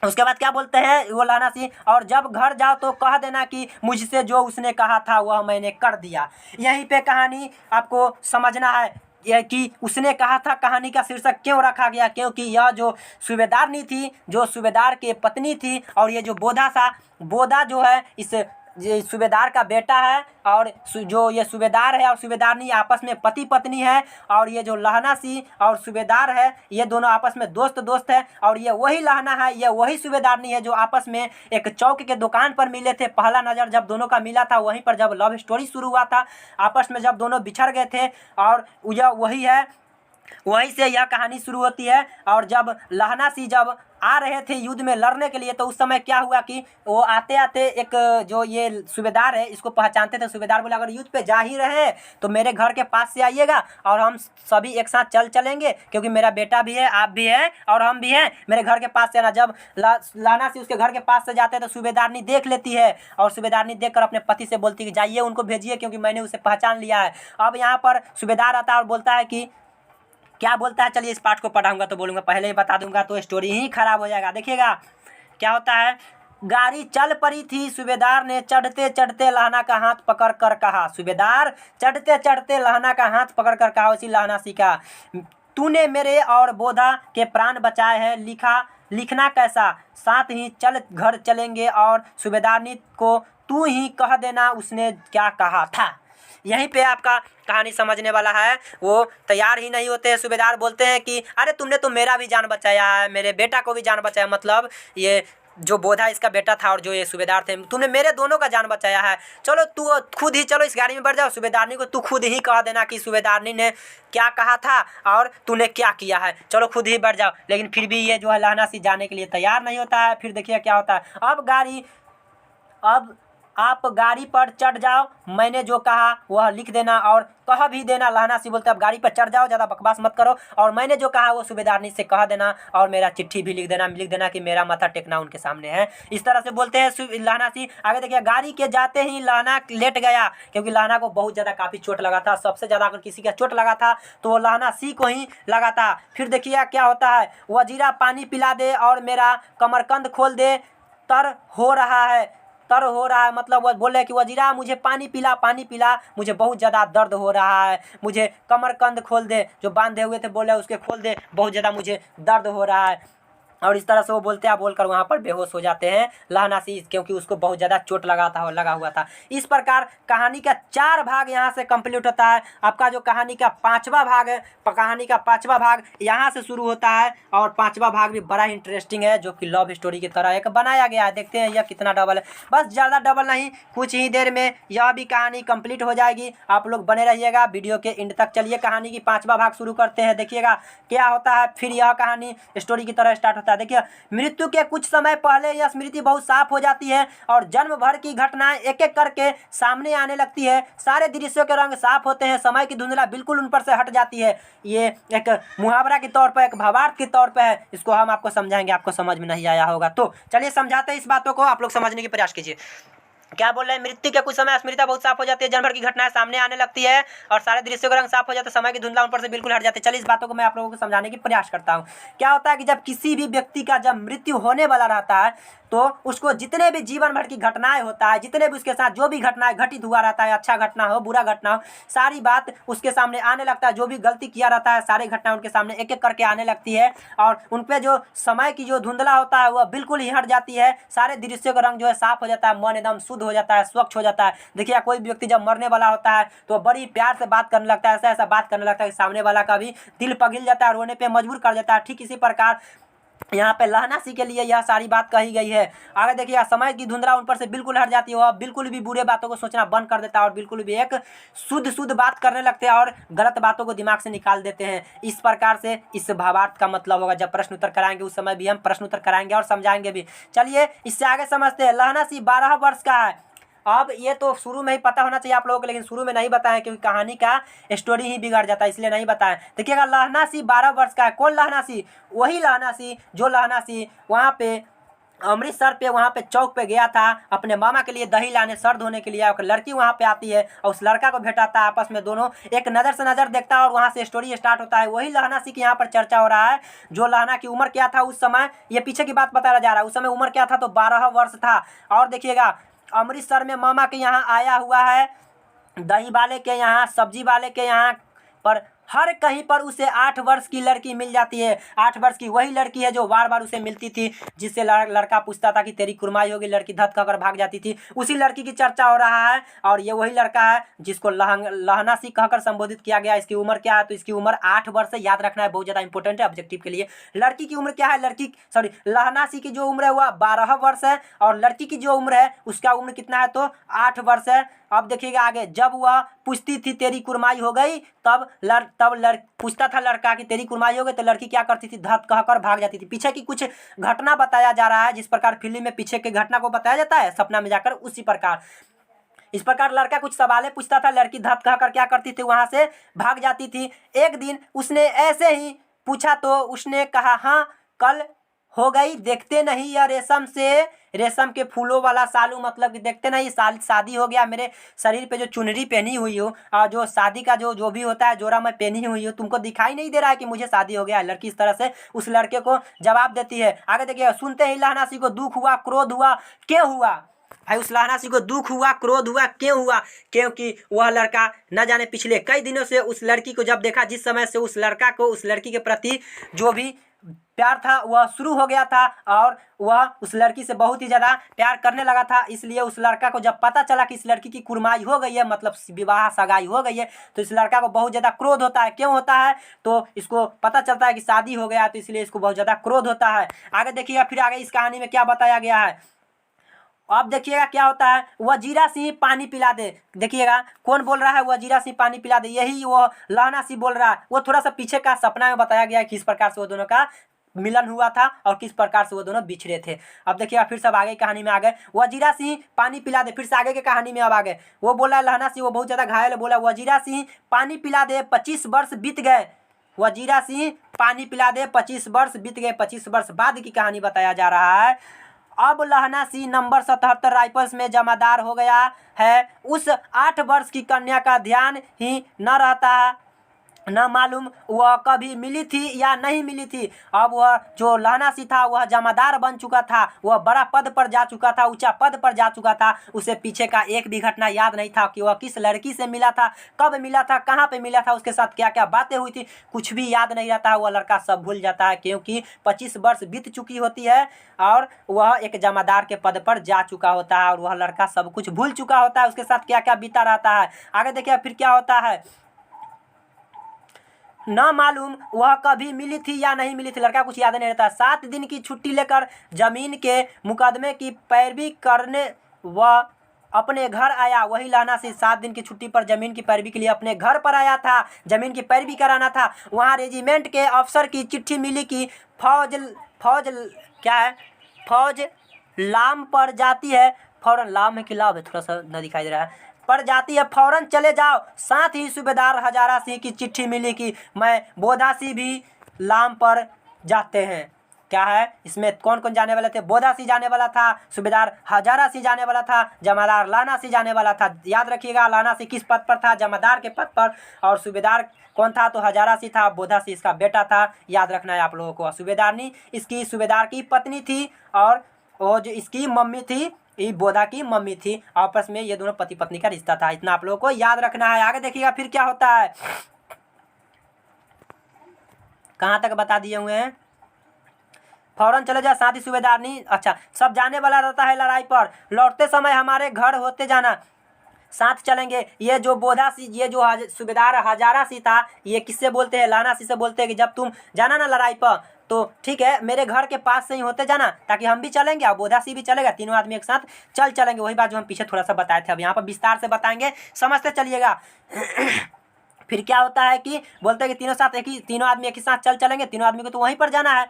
उसके बाद क्या बोलते हैं वो लहना सिंह, और जब घर जाओ तो कह देना कि मुझसे जो उसने कहा था वह मैंने कर दिया। यहीं पे कहानी आपको समझना है यह कि उसने कहा था, कहानी का शीर्षक क्यों रखा गया, क्योंकि यह जो सूबेदारनी थी, जो सूबेदार के पत्नी थी, और ये जो बोधा था, बोधा जो है इस ये सूबेदार का बेटा है और जो ये सूबेदार है और सूबेदारनी आपस में पति पत्नी है। और ये जो लहना सी और सूबेदार है ये दोनों आपस में दोस्त है। और ये वही लहना है, ये वही सूबेदारनी है जो आपस में एक चौक के दुकान पर मिले थे। पहला नज़र जब दोनों का मिला था वहीं पर जब लव स्टोरी शुरू हुआ था, आपस में जब दोनों बिछड़ गए थे। और यह वही है, वहीं से यह कहानी शुरू होती है। और जब लहना सी जब आ रहे थे युद्ध में लड़ने के लिए, तो उस समय क्या हुआ कि वो आते आते एक जो ये सूबेदार है इसको पहचानते थे। सूबेदार बोला अगर युद्ध पे जा ही रहे तो मेरे घर के पास से आइएगा और हम सभी एक साथ चलेंगे, क्योंकि मेरा बेटा भी है, आप भी हैं और हम भी हैं, मेरे घर के पास से आना। जब लहना सी उसके घर के पास से जाते हैं तो सूबेदारनी देख लेती है और सूबेदारनी देखकर अपने पति से बोलती है कि जाइए उनको भेजिए क्योंकि मैंने उसे पहचान लिया है। अब यहाँ पर सूबेदार आता है और बोलता है कि क्या बोलता है, चलिए इस पाठ को पढ़ाऊंगा तो बोलूँगा, पहले ही बता दूंगा तो स्टोरी ही खराब हो जाएगा। देखिएगा क्या होता है। गाड़ी चल पड़ी थी, सूबेदार ने चढ़ते चढ़ते लहना का हाथ पकड़ कर कहा। सूबेदार चढ़ते चढ़ते लहना का हाथ पकड़ कर कहा, उसी लहना सी का, तूने मेरे और बोधा के प्राण बचाए हैं, लिखना कैसा, साथ ही चल घर चलेंगे और सूबेदारनी को तू ही कह देना उसने क्या कहा था। यहीं पे आपका कहानी समझने वाला है। वो तैयार ही नहीं होते हैं। सूबेदार बोलते हैं कि अरे तुमने तो मेरा भी जान बचाया है, मेरे बेटा को भी जान बचाया, मतलब ये जो बोधा इसका बेटा था और जो ये सूबेदार थे, तुमने मेरे दोनों का जान बचाया है। चलो तू खुद ही चलो इस गाड़ी में बैठ जाओ, सूबेदारनी को तू खुद ही कह देना कि सूबेदारनी ने क्या कहा था और तूने क्या किया है, चलो खुद ही बैठ जाओ। लेकिन फिर भी ये जो है लहना सी जाने के लिए तैयार नहीं होता है। फिर देखिए क्या होता है। अब आप गाड़ी पर चढ़ जाओ, मैंने जो कहा वह लिख देना और कह भी देना। लहना सी बोलते अब गाड़ी पर चढ़ जाओ, ज़्यादा बकवास मत करो, और मैंने जो कहा वो सूबेदारनी से कह देना और मेरा चिट्ठी भी लिख देना कि मेरा माथा टेकना उनके सामने है। इस तरह से बोलते हैं लहना सी। आगे देखिए, गाड़ी के जाते ही लहना लेट गया, क्योंकि लहना को बहुत ज़्यादा काफ़ी चोट लगा था। सबसे ज़्यादा अगर किसी का चोट लगा था तो वो लहना सी को ही लगा था। फिर देखिए क्या होता है, वजीरा पानी पिला दे और मेरा कमरकंद खोल दे, तर हो रहा है मतलब वो बोले कि वजीरा मुझे पानी पिला, मुझे बहुत ज़्यादा दर्द हो रहा है, मुझे कमरकंद खोल दे, जो बांधे हुए थे बोले उसके खोल दे, बहुत ज़्यादा मुझे दर्द हो रहा है। और इस तरह से वो बोलकर वहाँ पर बेहोश हो जाते हैं लहना सी, क्योंकि उसको बहुत ज़्यादा चोट लगा हुआ था। इस प्रकार कहानी का 4 भाग यहाँ से कंप्लीट होता है। आपका जो कहानी का 5वां भाग है, कहानी का 5वां भाग यहाँ से शुरू होता है और 5वां भाग भी बड़ा इंटरेस्टिंग है, जो कि लव स्टोरी की तरह एक बनाया गया है। देखते हैं यह कितना डबल है। बस ज़्यादा डबल नहीं, कुछ ही देर में यह भी कहानी कंप्लीट हो जाएगी। आप लोग बने रहिएगा वीडियो के एंड तक। चलिए कहानी की 5वां भाग शुरू करते हैं। देखिएगा क्या होता है। फिर यह कहानी स्टोरी की तरह स्टार्ट होता है। देखिए, मृत्यु के कुछ समय पहले यह स्मृति बहुत साफ हो जाती है और जन्म भर की घटनाएं एक एक करके सामने आने लगती है। सारे दृश्यों के रंग साफ होते हैं, समय की धुंधला बिल्कुल उन पर से हट जाती है। ये एक मुहावरा के तौर पर, एक भावार्थ के तौर पर है। इसको हम आपको समझाएंगे, आपको समझ में नहीं आया होगा तो चलिए समझाते हैं इस बातों को, आप लोग समझने की प्रयास कीजिए। क्या बोल रहे हैं, मृत्यु के कुछ समय स्मृति बहुत साफ हो जाती है, जन्म भर की घटनाएं सामने आने लगती है और सारे दृश्यों का रंग साफ हो जाता है, समय की धुंधला उन पर से बिल्कुल हट जाती है। चलिए इस बातों को मैं आप लोगों को समझाने की प्रयास करता हूँ। क्या होता है कि जब किसी भी व्यक्ति का जब मृत्यु होने वाला रहता है तो उसको जितने भी जीवन भर की घटनाएं होता है, जितने भी उसके साथ जो भी घटनाएं घटित हुआ रहता है, अच्छा घटना हो बुरा घटना हो, सारी बात उसके सामने आने लगता है। जो भी गलती किया रहता है सारी घटनाएं उनके सामने एक एक करके आने लगती है और उन पर जो समय की जो धुंधला होता है वह बिल्कुल ही हट जाती है। सारे दृश्यों का रंग जो है साफ हो जाता है, मन एकदम शुद्ध हो जाता है, स्वच्छ हो जाता है। देखिए, कोई व्यक्ति जब मरने वाला होता है तो बड़ी प्यार से बात करने लगता है, ऐसा बात करने लगता है कि सामने वाला का भी दिल पिघल जाता है, रोने पे मजबूर कर देता है। ठीक इसी प्रकार यहाँ पे लहना सी के लिए यह सारी बात कही गई है। आगे देखिए, समय की धुंधला उन पर से बिल्कुल हट जाती है, वह बिल्कुल भी बुरे बातों को सोचना बंद कर देता है और बिल्कुल भी एक शुद्ध बात करने लगते हैं और गलत बातों को दिमाग से निकाल देते हैं। इस प्रकार से इस भावार्थ का मतलब होगा। जब प्रश्न उत्तर कराएंगे उस समय भी हम प्रश्न उत्तर कराएंगे और समझाएंगे भी। चलिए इससे आगे समझते हैं। लहना सी 12 वर्ष का है। अब ये तो शुरू में ही पता होना चाहिए आप लोगों को, लेकिन शुरू में नहीं बताया क्योंकि कहानी का स्टोरी ही बिगड़ जाता है, इसलिए नहीं बताया। देखिएगा, लहना सी 12 वर्ष का है। कौन लहना सी? वही लहना सी जो लहना सी वहाँ पे अमृतसर पे वहाँ पे चौक पे गया था अपने मामा के लिए दही लाने, सर धोने के लिए। एक लड़की वहाँ पे आती है और उस लड़का को भेटाता है, आपस में दोनों एक नज़र से नज़र देखता है और वहाँ से स्टोरी स्टार्ट होता है। वही लहना सी की यहाँ पर चर्चा हो रहा है। जो लहना की उम्र क्या था उस समय, ये पीछे की बात बताया जा रहा है। उस समय उम्र क्या था तो 12 वर्ष था। और देखिएगा, अमृतसर में मामा के यहाँ आया हुआ है, दही वाले के यहाँ, सब्जी वाले के यहाँ पर हर कहीं पर उसे 8 वर्ष की लड़की मिल जाती है। 8 वर्ष की वही लड़की है जो बार बार उसे मिलती थी, जिससे लड़का पूछता था कि तेरी कुर्माई होगी, लड़की धत कहकर भाग जाती थी। उसी लड़की की चर्चा हो रहा है और ये वही लड़का है जिसको लहनासी कहकर संबोधित किया गया। इसकी उम्र क्या है? तो इसकी उम्र 8 वर्ष है। याद रखना है, बहुत ज़्यादा इंपॉर्टेंट है ऑब्जेक्टिव के लिए। लड़की की उम्र क्या है? लहनासी की जो उम्र है वह 12 वर्ष है और लड़की की जो उम्र है उसका उम्र कितना है? तो 8 वर्ष है। अब देखिएगा आगे, जब वह पूछती थी तेरी कुर्माई हो गई, तब पूछता था लड़का कि तेरी कुर्माई हो गई, तो लड़की क्या करती थी? धत कहकर भाग जाती थी। पीछे की कुछ घटना बताया जा रहा है, जिस प्रकार फिल्म में पीछे के घटना को बताया जाता है सपना में जाकर, उसी प्रकार इस प्रकार लड़का कुछ सवालें पूछता था, लड़की धत कहकर क्या करती थी? वहां से भाग जाती थी। एक दिन उसने ऐसे ही पूछा तो उसने कहा, हाँ कल हो गई, देखते नहीं यह रेशम के फूलों वाला सालू, मतलब कि देखते नहीं शादी हो गया, मेरे शरीर पे जो चुनरी पहनी हुई हो और जो शादी का जो भी होता है जोरा मैं पहनी हुई हूँ, तुमको दिखाई नहीं दे रहा है कि मुझे शादी हो गया है? लड़की इस तरह से उस लड़के को जवाब देती है। आगे देखिए, सुनते ही लहनासी को दुख हुआ, क्रोध हुआ। क्यों हुआ भाई? उस लहनासी को दुख हुआ, क्रोध हुआ, क्यों हुआ? क्योंकि वह लड़का न जाने पिछले कई दिनों से उस लड़की को जब देखा, जिस समय से उस लड़का को उस लड़की के प्रति जो भी प्यार था वह शुरू हो गया था और वह उस लड़की से बहुत ही ज़्यादा प्यार करने लगा था। इसलिए उस लड़का को जब पता चला कि इस लड़की की कुर्माई हो गई है, मतलब विवाह सगाई हो गई है, तो इस लड़का को बहुत ज़्यादा क्रोध होता है। क्यों होता है? तो इसको पता चलता है कि शादी हो गया, तो इसलिए इसको बहुत ज़्यादा क्रोध होता है। आगे देखिएगा, फिर आगे इस कहानी में क्या बताया गया है। अब देखिएगा क्या होता है, वजीरा सिंह पानी पिला दे। देखिएगा कौन बोल रहा है? वजीरा सिंह पानी पिला दे, यही वो लहना सिंह बोल रहा है। वो थोड़ा सा पीछे का सपना में बताया गया है किस प्रकार से वो दोनों का मिलन हुआ था और किस प्रकार से वो दोनों बिछड़े थे। अब देखिएगा फिर सब आगे कहानी में आ गए, वजीरा सिंह पानी पिला दे। फिर से आगे के कहानी में अब आ गए, वो बोला लहना सिंह, वो बहुत ज़्यादा घायल है, बोला वजीरा सिंह पानी पिला दे, 25 वर्ष बीत गए। वजीरा सिंह पानी पिला दे, 25 वर्ष बीत गए। 25 वर्ष बाद की कहानी बताया जा रहा है। अब लहना सिंह नंबर 77 राइफल्स में जमादार हो गया है। उस 8 वर्ष की कन्या का ध्यान ही न रहता, न मालूम वह कभी मिली थी या नहीं मिली थी। अब वह जो लहना सिंह था वह जमादार बन चुका था, वह बड़ा पद पर जा चुका था, ऊंचा पद पर जा चुका था। उसे पीछे का एक भी घटना याद नहीं था कि वह किस लड़की से मिला था, कब मिला था, कहाँ पे मिला था, उसके साथ क्या क्या बातें हुई थी, कुछ भी याद नहीं रहता है। वह लड़का सब भूल जाता है क्योंकि 25 वर्ष बीत चुकी होती है और वह एक जमादार के पद पर जा चुका होता है और वह लड़का सब कुछ भूल चुका होता है, उसके साथ क्या क्या बीता रहता है। आगे देखिए फिर क्या होता है, न मालूम वह कभी मिली थी या नहीं मिली थी, लड़का कुछ याद नहीं रहता। 7 दिन की छुट्टी लेकर जमीन के मुकदमे की पैरवी करने वह अपने घर आया। वही लहना सिंह 7 दिन की छुट्टी पर जमीन की पैरवी के लिए अपने घर पर आया था, जमीन की पैरवी कराना था। वहाँ रेजिमेंट के अफसर की चिट्ठी मिली कि फौज लाम पर जाती है। फौरन लाम है कि लाभ है, थोड़ा सा न दिखाई दे रहा है, पड़ जाती है, फौरन चले जाओ। साथ ही सूबेदार हजारा सिंह की चिट्ठी मिली कि मैं बोधा सिंह भी लाम पर जाते हैं। क्या है इसमें, कौन कौन जाने वाले थे? बोधा सिंह जाने वाला था, सूबेदार हजारा सिंह जाने वाला था, जमादार लहना सिंह जाने वाला था। याद रखिएगा लहना सिंह किस पद पर था? जमादार के पद पर। और सूबेदार कौन था? तो हजारा सिंह था, बोधा सिंह इसका बेटा था। याद रखना है आप लोगों को। सूबेदारनी इसकी सूबेदार की पत्नी थी और वो जो इसकी मम्मी थी, ये बोधा की मम्मी थी। आपस में ये दोनों पति पत्नी का रिश्ता था, इतना आप लोगों को याद रखना है। आगे देखिएगा फिर क्या होता है, कहाँ तक बता दिए हुए हैं। फौरन चले जाए, साथ ही सूबेदारनी, अच्छा सब जाने वाला रहता है लड़ाई पर। लौटते समय हमारे घर होते जाना, साथ चलेंगे। ये जो बोधा सिंह, ये जो सूबेदार हजारा सिंह था, ये किससे बोलते हैं? लहना सिंह से बोलते हैं कि जब तुम जाना ना लड़ाई पर तो ठीक है मेरे घर के पास से ही होते जाना, ताकि हम भी चलेंगे और बोधा सिंह भी चलेगा, तीनों आदमी एक साथ चलेंगे। वही बात जो हम पीछे थोड़ा सा बताए थे, अब यहाँ पर विस्तार से बताएंगे, समझते चलिएगा। फिर क्या होता है कि बोलते हैं कि तीनों आदमी एक ही साथ चलेंगे, तीनों आदमी को तो वहीं पर जाना है।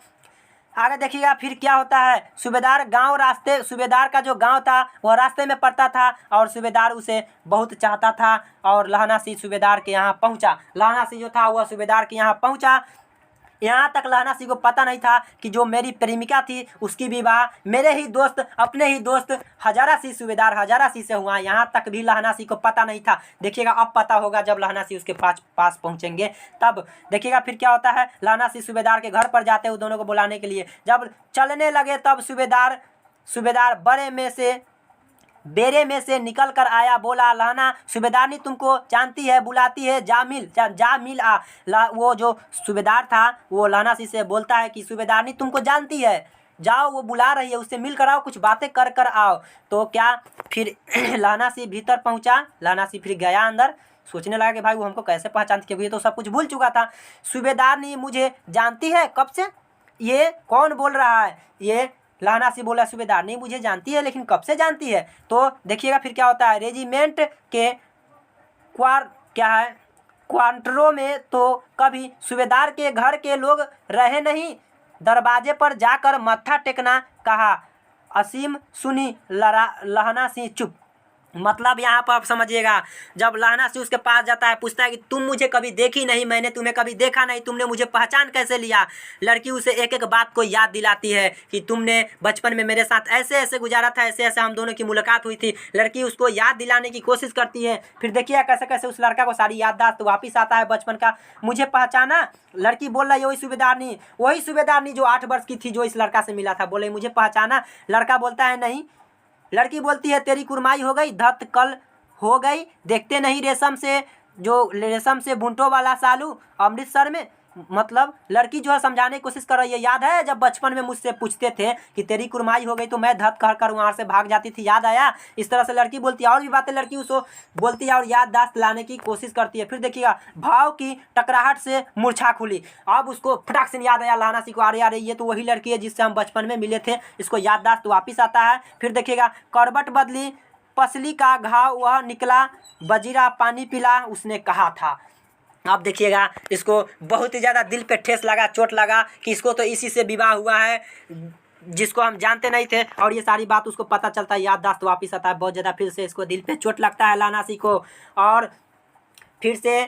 आगे देखिएगा फिर क्या होता है, सूबेदार का जो गांव था वह रास्ते में पड़ता था और सूबेदार उसे बहुत चाहता था और लहना सिंह सूबेदार के यहाँ पहुँचा। लहना सिंह जो था वह सूबेदार के यहाँ पहुँचा। यहाँ तक लहना सिंह को पता नहीं था कि जो मेरी प्रेमिका थी उसकी विवाह मेरे ही दोस्त, अपने ही दोस्त हजारा सिंह, सूबेदार हजारा सिंह से हुआ। यहाँ तक भी लहना सिंह को पता नहीं था। देखिएगा अब पता होगा जब लहना सिंह उसके पास पहुँचेंगे तब। देखिएगा फिर क्या होता है, लहना सिंह सूबेदार के घर पर जाते हैं दोनों को बुलाने के लिए। जब चलने लगे तब सूबेदार बड़े में से बेरे में से निकल कर आया, बोला लहना सूबेदारनी तुमको जानती है, बुलाती है, जा मिल आ। वो जो सूबेदार था वो लहना सी से बोलता है कि सूबेदारनी तुमको जानती है, जाओ वो बुला रही है, उससे मिल कर आओ, कुछ बातें कर कर आओ। तो क्या फिर लहना सी भीतर पहुंचा, लहना सी फिर गया अंदर, सोचने लगा कि भाई वो हमको कैसे पहचानती, क्योंकि ये तो सब कुछ भूल चुका था। सूबेदारनी मुझे जानती है कब से, ये कौन बोल रहा है, ये लहना सी बोला सूबेदारनी मुझे जानती है, लेकिन कब से जानती है। तो देखिएगा फिर क्या होता है, रेजिमेंट के क्वार्टरों में तो कभी सूबेदार के घर के लोग रहे नहीं, दरवाजे पर जाकर मत्था टेकना कहा। असीम सुनी लहना सिंह चुप। मतलब यहाँ पर आप समझिएगा, जब लहना सिंह उसके पास जाता है, पूछता है कि तुम मुझे कभी देखी नहीं, मैंने तुम्हें कभी देखा नहीं, तुमने मुझे पहचान कैसे लिया। लड़की उसे एक एक बात को याद दिलाती है कि तुमने बचपन में मेरे साथ ऐसे ऐसे गुजारा था, ऐसे ऐसे हम दोनों की मुलाकात हुई थी। लड़की उसको याद दिलाने की कोशिश करती है। फिर देखिए कैसे कैसे उस लड़का को सारी याददाश्त वापिस आता है बचपन का। मुझे पहचाना, लड़की बोल रही है वही सूबेदारनी जो 8 वर्ष की थी, जो इस लड़का से मिला था, बोले मुझे पहचाना। लड़का बोलता है नहीं। लड़की बोलती है तेरी कुरमाई हो गई, धत कल हो गई, देखते नहीं रेशम से बूंटों वाला सालू अमृतसर में। मतलब लड़की जो है समझाने की कोशिश कर रही है, याद है जब बचपन में मुझसे पूछते थे कि तेरी कुरमाई हो गई तो मैं धत कर वहाँ से भाग जाती थी, याद आया। इस तरह से लड़की बोलती है, और भी बातें लड़की उसको बोलती है और याददाश्त लाने की कोशिश करती है। फिर देखिएगा भाव की टकराहट से मूर्छा खुली। अब उसको फटाक से याद आया लहना सी को, अरे ये तो वही लड़की है जिससे हम बचपन में मिले थे। इसको याददाश्त वापिस आता है। फिर देखिएगा करवट बदली, पसली का घाव वह निकला, बजीरा पानी पिला उसने कहा था। अब देखिएगा इसको बहुत ही ज़्यादा दिल पे ठेस लगा, चोट लगा कि इसको तो इसी से विवाह हुआ है जिसको हम जानते नहीं थे, और ये सारी बात उसको पता चलता है, याददाश्त वापस आता है बहुत ज़्यादा। फिर से इसको दिल पे चोट लगता है लहना सी को। और फिर से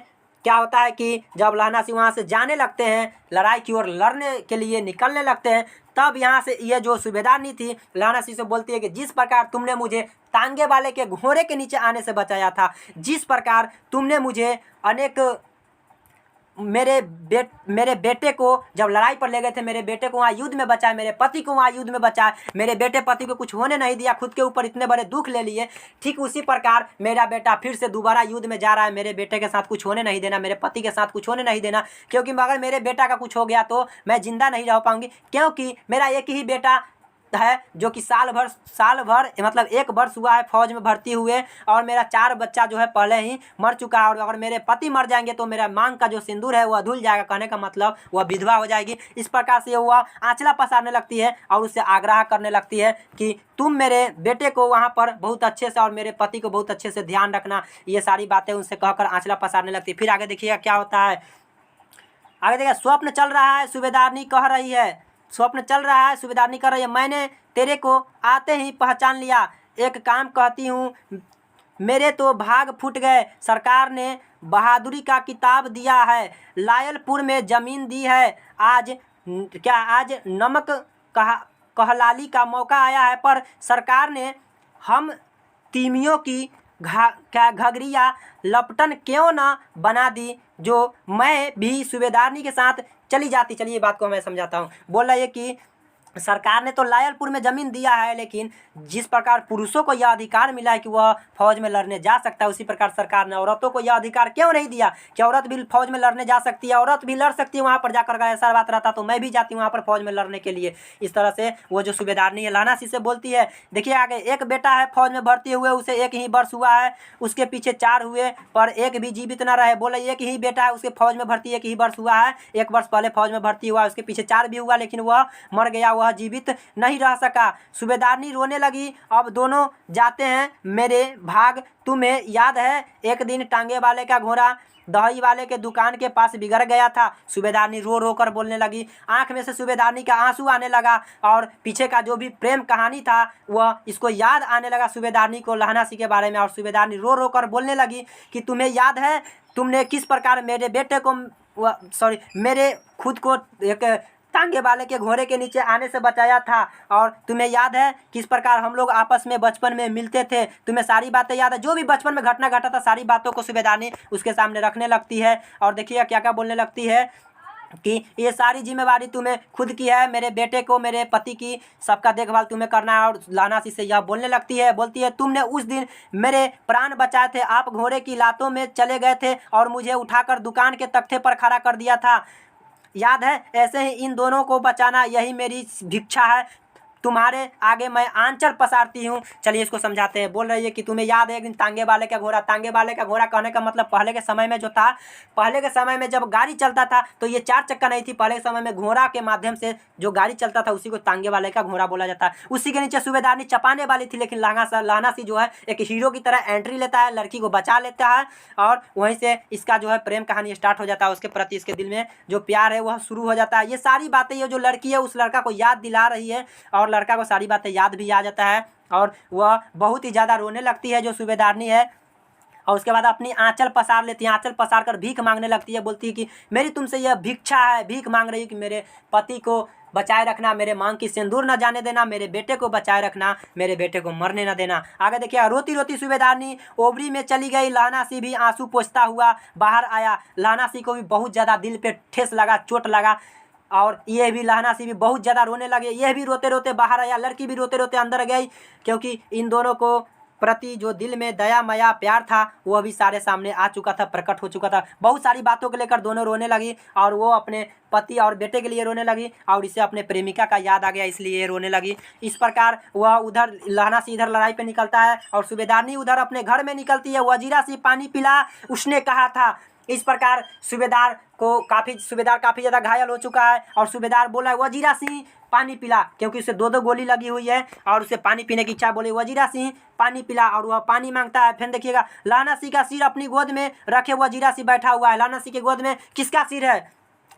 क्या होता है कि जब लहना सी वहाँ से जाने लगते हैं, लड़ाई की ओर लड़ने के लिए निकलने लगते हैं, तब यहाँ से ये जो सूबेदारनी थी लहना सी से बोलती है कि जिस प्रकार तुमने मुझे तांगे वाले के घोड़े के नीचे आने से बचाया था, जिस प्रकार तुमने मुझे अनेक मेरे बेटे को जब लड़ाई पर ले गए थे, मेरे बेटे को वहाँ युद्ध में बचाया, मेरे पति को वहाँ युद्ध में बचाया, मेरे बेटे पति को कुछ होने नहीं दिया, खुद के ऊपर इतने बड़े दुख ले लिए, ठीक उसी प्रकार मेरा बेटा फिर से दोबारा युद्ध में जा रहा है। मेरे बेटे के साथ कुछ होने नहीं देना, मेरे पति के साथ कुछ होने नहीं देना, क्योंकि अगर मेरे बेटा का कुछ हो गया तो मैं जिंदा नहीं रह पाऊंगी, क्योंकि मेरा एक ही बेटा है जो कि साल भर मतलब 1 वर्ष हुआ है फौज में भर्ती हुए, और मेरा 4 बच्चा जो है पहले ही मर चुका है, और अगर मेरे पति मर जाएंगे तो मेरा मांग का जो सिंदूर है वह धुल जाएगा, कहने का मतलब वह विधवा हो जाएगी। इस प्रकार से वह आंचला पसारने लगती है और उससे आग्रह करने लगती है कि तुम मेरे बेटे को वहाँ पर बहुत अच्छे से और मेरे पति को बहुत अच्छे से ध्यान रखना। ये सारी बातें उनसे कहकर आंचला पसारने लगती है। फिर आगे देखिएगा क्या होता है, आगे देखिए स्वप्न चल रहा है, सूबेदारनी कह रही है, स्वप्न चल रहा है, सूबेदारनी कर रही है, मैंने तेरे को आते ही पहचान लिया, एक काम कहती हूँ, मेरे तो भाग फूट गए, सरकार ने बहादुरी का किताब दिया है, लायलपुर में ज़मीन दी है, आज नमक कहलाली का मौका आया है, पर सरकार ने हम तीमियों की घघरिया लपटन क्यों ना बना दी, जो मैं भी सूबेदारनी के साथ चली जाती। चलिए बात को मैं समझाता हूँ। बोल रही है कि सरकार ने तो लायलपुर में ज़मीन दिया है, लेकिन जिस प्रकार पुरुषों को यह अधिकार मिला है कि वह फौज में लड़ने जा सकता है, उसी प्रकार सरकार ने औरतों को यह अधिकार क्यों नहीं दिया कि औरत भी फौज में लड़ने जा सकती है, औरत भी लड़ सकती है वहाँ पर जाकर। अगर ऐसा बात रहता तो मैं भी जाती हूँ वहाँ पर फौज में लड़ने के लिए। इस तरह से वो जो सूबेदारनी है लहना सी से बोलती है। देखिए आगे, एक बेटा है फौज में भर्ती हुए, उसे 1 ही वर्ष हुआ है, उसके पीछे 4 हुए पर एक भी जीवित न रहे। बोले एक ही बेटा है, उसके फौज में भर्ती 1 ही वर्ष हुआ है, 1 वर्ष पहले फौज में भर्ती हुआ, उसके पीछे 4 भी हुआ, लेकिन वह मर गया, वह जीवित नहीं रह सका। सूबेदारनी रोने लगी। अब दोनों जाते हैं मेरे भाग। तुम्हें याद है एक दिन टांगे वाले का घोड़ा दही वाले के दुकान के पास बिगड़ गया था। सूबेदारनी रो रो कर बोलने लगी, आंख में से सूबेदारनी का आंसू आने लगा और पीछे का जो भी प्रेम कहानी था वह इसको याद आने लगा सूबेदारनी को लहना सी के बारे में। और सूबेदारनी रो रो कर बोलने लगी कि तुम्हें याद है तुमने किस प्रकार मेरे बेटे को मेरे खुद को एक टांगे वाले के घोड़े के नीचे आने से बचाया था, और तुम्हें याद है किस प्रकार हम लोग आपस में बचपन में मिलते थे। तुम्हें सारी बातें याद है, जो भी बचपन में घटना घटा था सारी बातों को सूबेदारनी उसके सामने रखने लगती है। और देखिए क्या क्या बोलने लगती है, कि ये सारी जिम्मेवारी तुम्हें खुद की है, मेरे बेटे को, मेरे पति की सबका देखभाल तुम्हें करना है। और लानासी से यह बोलने लगती है, बोलती है तुमने उस दिन मेरे प्राण बचाए थे, आप घोड़े की लातों में चले गए थे और मुझे उठाकर दुकान के तख्ते पर खड़ा कर दिया था, याद है? ऐसे ही इन दोनों को बचाना, यही मेरी भिक्षा है, तुम्हारे आगे मैं आंचल पसारती हूँ। चलिए इसको समझाते हैं। बोल रही है कि तुम्हें याद है एक दिन तांगे वाले का घोड़ा, तांगे वाले का घोड़ा कहने का मतलब पहले के समय में जो था, पहले के समय में जब गाड़ी चलता था तो ये 4 चक्का नहीं थी, पहले के समय में घोड़ा के माध्यम से जो गाड़ी चलता था उसी को तांगे वाले का घोड़ा बोला जाता है। उसी के नीचे सूबेदारनी चपाने वाली थी, लेकिन लानासी जो है एक हीरो की तरह एंट्री लेता है, लड़की को बचा लेता है और वहीं से इसका जो है प्रेम कहानी स्टार्ट हो जाता है। उसके प्रति इसके दिल में जो प्यार है वह शुरू हो जाता है। ये सारी बातें ये जो लड़की है उस लड़का को याद दिला रही है और लड़का को सारी बातें याद भी आ जाता है और वह बहुत ही ज़्यादा रोने लगती है जो सूबेदारनी है। और उसके बाद अपनी आंचल पसार लेती है, आंचल पसार कर भीख मांगने लगती है, बोलती है कि मेरी तुमसे यह भिक्षा है, भीख मांग रही है कि मेरे पति को बचाए रखना, मेरे मांग की सिंदूर न जाने देना, मेरे बेटे को बचाए रखना, मेरे बेटे को मरने न देना। आगे देखिए, रोती रोती सूबेदारनी ओबरी में चली गई। लानासी भी आंसू पोंछता हुआ बाहर आया। लानासी को भी बहुत ज़्यादा दिल पे ठेस लगा, चोट लगा और ये भी लानासी भी बहुत ज़्यादा रोने लगे। यह भी रोते रोते बाहर आया, लड़की भी रोते रोते अंदर गई, क्योंकि इन दोनों को प्रति जो दिल में दया माया प्यार था वह भी सारे सामने आ चुका था, प्रकट हो चुका था। बहुत सारी बातों को लेकर दोनों रोने लगी और वो अपने पति और बेटे के लिए रोने लगी और इसे अपने प्रेमिका का याद आ गया, इसलिए ये रोने लगी। इस प्रकार वह उधर लानासी इधर लड़ाई पे निकलता है और सूबेदारनी उधर अपने घर में निकलती है। वजीरा सी पानी पिला, उसने कहा था। इस प्रकार सूबेदार काफ़ी ज़्यादा घायल हो चुका है और सूबेदार बोला है वजीरा सिंह पानी पिला, क्योंकि उसे 2-2 गोली लगी हुई है और उसे पानी पीने की इच्छा। बोले वजीरा सिंह पानी पिला और वह पानी मांगता है। फिर देखिएगा लानासी का सिर अपनी गोद में रखे वजीरा सिंह बैठा हुआ है। लानासी के गोद में किसका सिर है,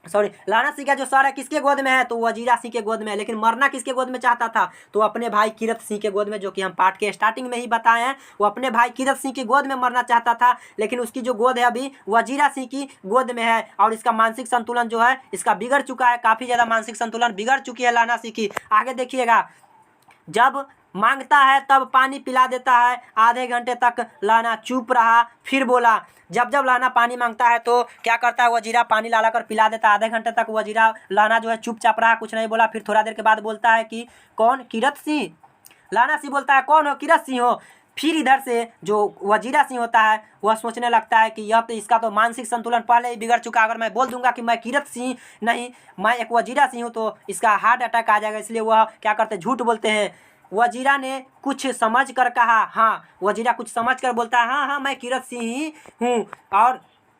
सॉरी, लानासी का जो सर है किसके गोद में है, तो वजीरा सिंह के गोद में है। लेकिन मरना किसके गोद में चाहता था, तो अपने भाई किरत सिंह के गोद में, जो कि हम पाठ के स्टार्टिंग में ही बताए हैं। वो अपने भाई किरत सिंह की गोद में मरना चाहता था, लेकिन उसकी जो गोद है अभी वजीरा सिंह की गोद में है और इसका मानसिक संतुलन जो है इसका बिगड़ चुका है, काफ़ी ज़्यादा मानसिक संतुलन बिगड़ चुकी है लानासी की। आगे देखिएगा, जब मांगता है तब पानी पिला देता है। आधे घंटे तक लाना चुप रहा, फिर बोला। जब लाना पानी मांगता है तो क्या करता है, वजीरा पानी ला कर पिला देता है। आधे घंटे तक वजीरा लाना जो है चुपचाप रहा, कुछ नहीं बोला। फिर थोड़ा देर के बाद बोलता है कि कौन, किरत सिंह। लानासी बोलता है कौन हो, किरत सिंह हो। फिर इधर से जो वजीरा सिंह होता है वह सोचने लगता है कि यह तो इसका तो मानसिक संतुलन पहले ही बिगड़ चुका, अगर मैं बोल दूंगा कि मैं किरत सिंह नहीं, मैं एक वजीरा सिंह हूँ, तो इसका हार्ट अटैक आ जाएगा। इसलिए वह क्या करते, झूठ बोलते हैं। वजीरा ने कुछ समझ कर कहा, हाँ, वजीरा कुछ समझ कर बोलता है हाँ मैं किरत सिंह ही हूँ। और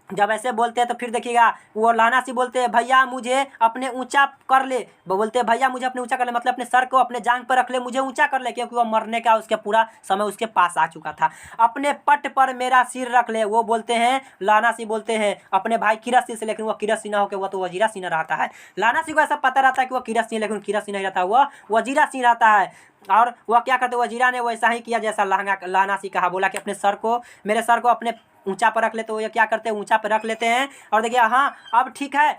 जब ऐसे बोलते हैं तो फिर देखिएगा वो लानासी बोलते हैं भैया मुझे अपने ऊंचा कर ले, बोलते हैं भैया मुझे अपने ऊंचा कर ले, मतलब अपने सर को अपने जांग पर रख ले, मुझे ऊंचा कर ले, क्योंकि वह मरने का उसके पूरा समय उसके पास आ चुका था। अपने पट पर मेरा सिर रख ले, वो बोलते हैं, लानासी बोलते हैं अपने भाई किरत सिंह से, लेकिन वह किरत सिंह ना होकर वह तो वजीरा सिंह रहता है। लानासी को ऐसा पता रहता है कि वह किरत सिंह, लेकिन किरत सिंह नहीं रहता, वह वजीरा सिंह रहता है। और वह क्या करते, वजीरा ने वैसा ही किया जैसा लानासी कहा। बोला कि अपने सर को, मेरे सर को अपने ऊंचा पर रख ले, तो ये क्या करते हैं, ऊंचा पर रख लेते हैं। और देखिए हाँ अब ठीक है,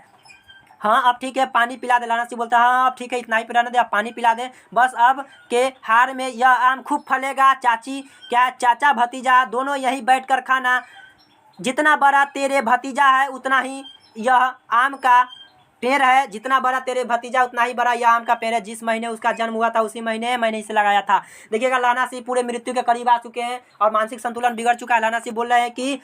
हाँ अब ठीक है, पानी पिला दे। लानासी बोलता है हाँ अब ठीक है, इतना ही पिलाने दे, अब पानी पिला दे बस। अब के हार में यह आम खूब फलेगा, चाची क्या चाचा भतीजा दोनों यहीं बैठकर खाना, जितना बड़ा तेरे भतीजा है उतना ही यह आम का पेड़ है, जितना बड़ा तेरे भतीजा उतना ही बड़ा यह आम का पेड़ है। जिस महीने उसका जन्म हुआ था उसी महीने मैंने इसे लगाया था। देखिएगा लानासी पूरे मृत्यु के करीब आ चुके हैं और मानसिक संतुलन बिगड़ चुका है। लानासी बोल रहे हैं कि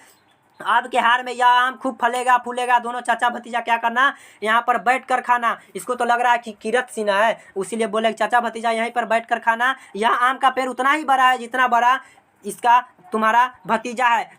अब के हार में यह आम खूब फलेगा फूलेगा, दोनों चाचा भतीजा क्या करना, यहाँ पर बैठ कर खाना। इसको तो लग रहा है कि किरत सिंह है, उसीलिए बोले चाचा भतीजा यहीं पर बैठ कर खाना। यह आम का पेड़ उतना ही बड़ा है जितना बड़ा इसका तुम्हारा भतीजा है,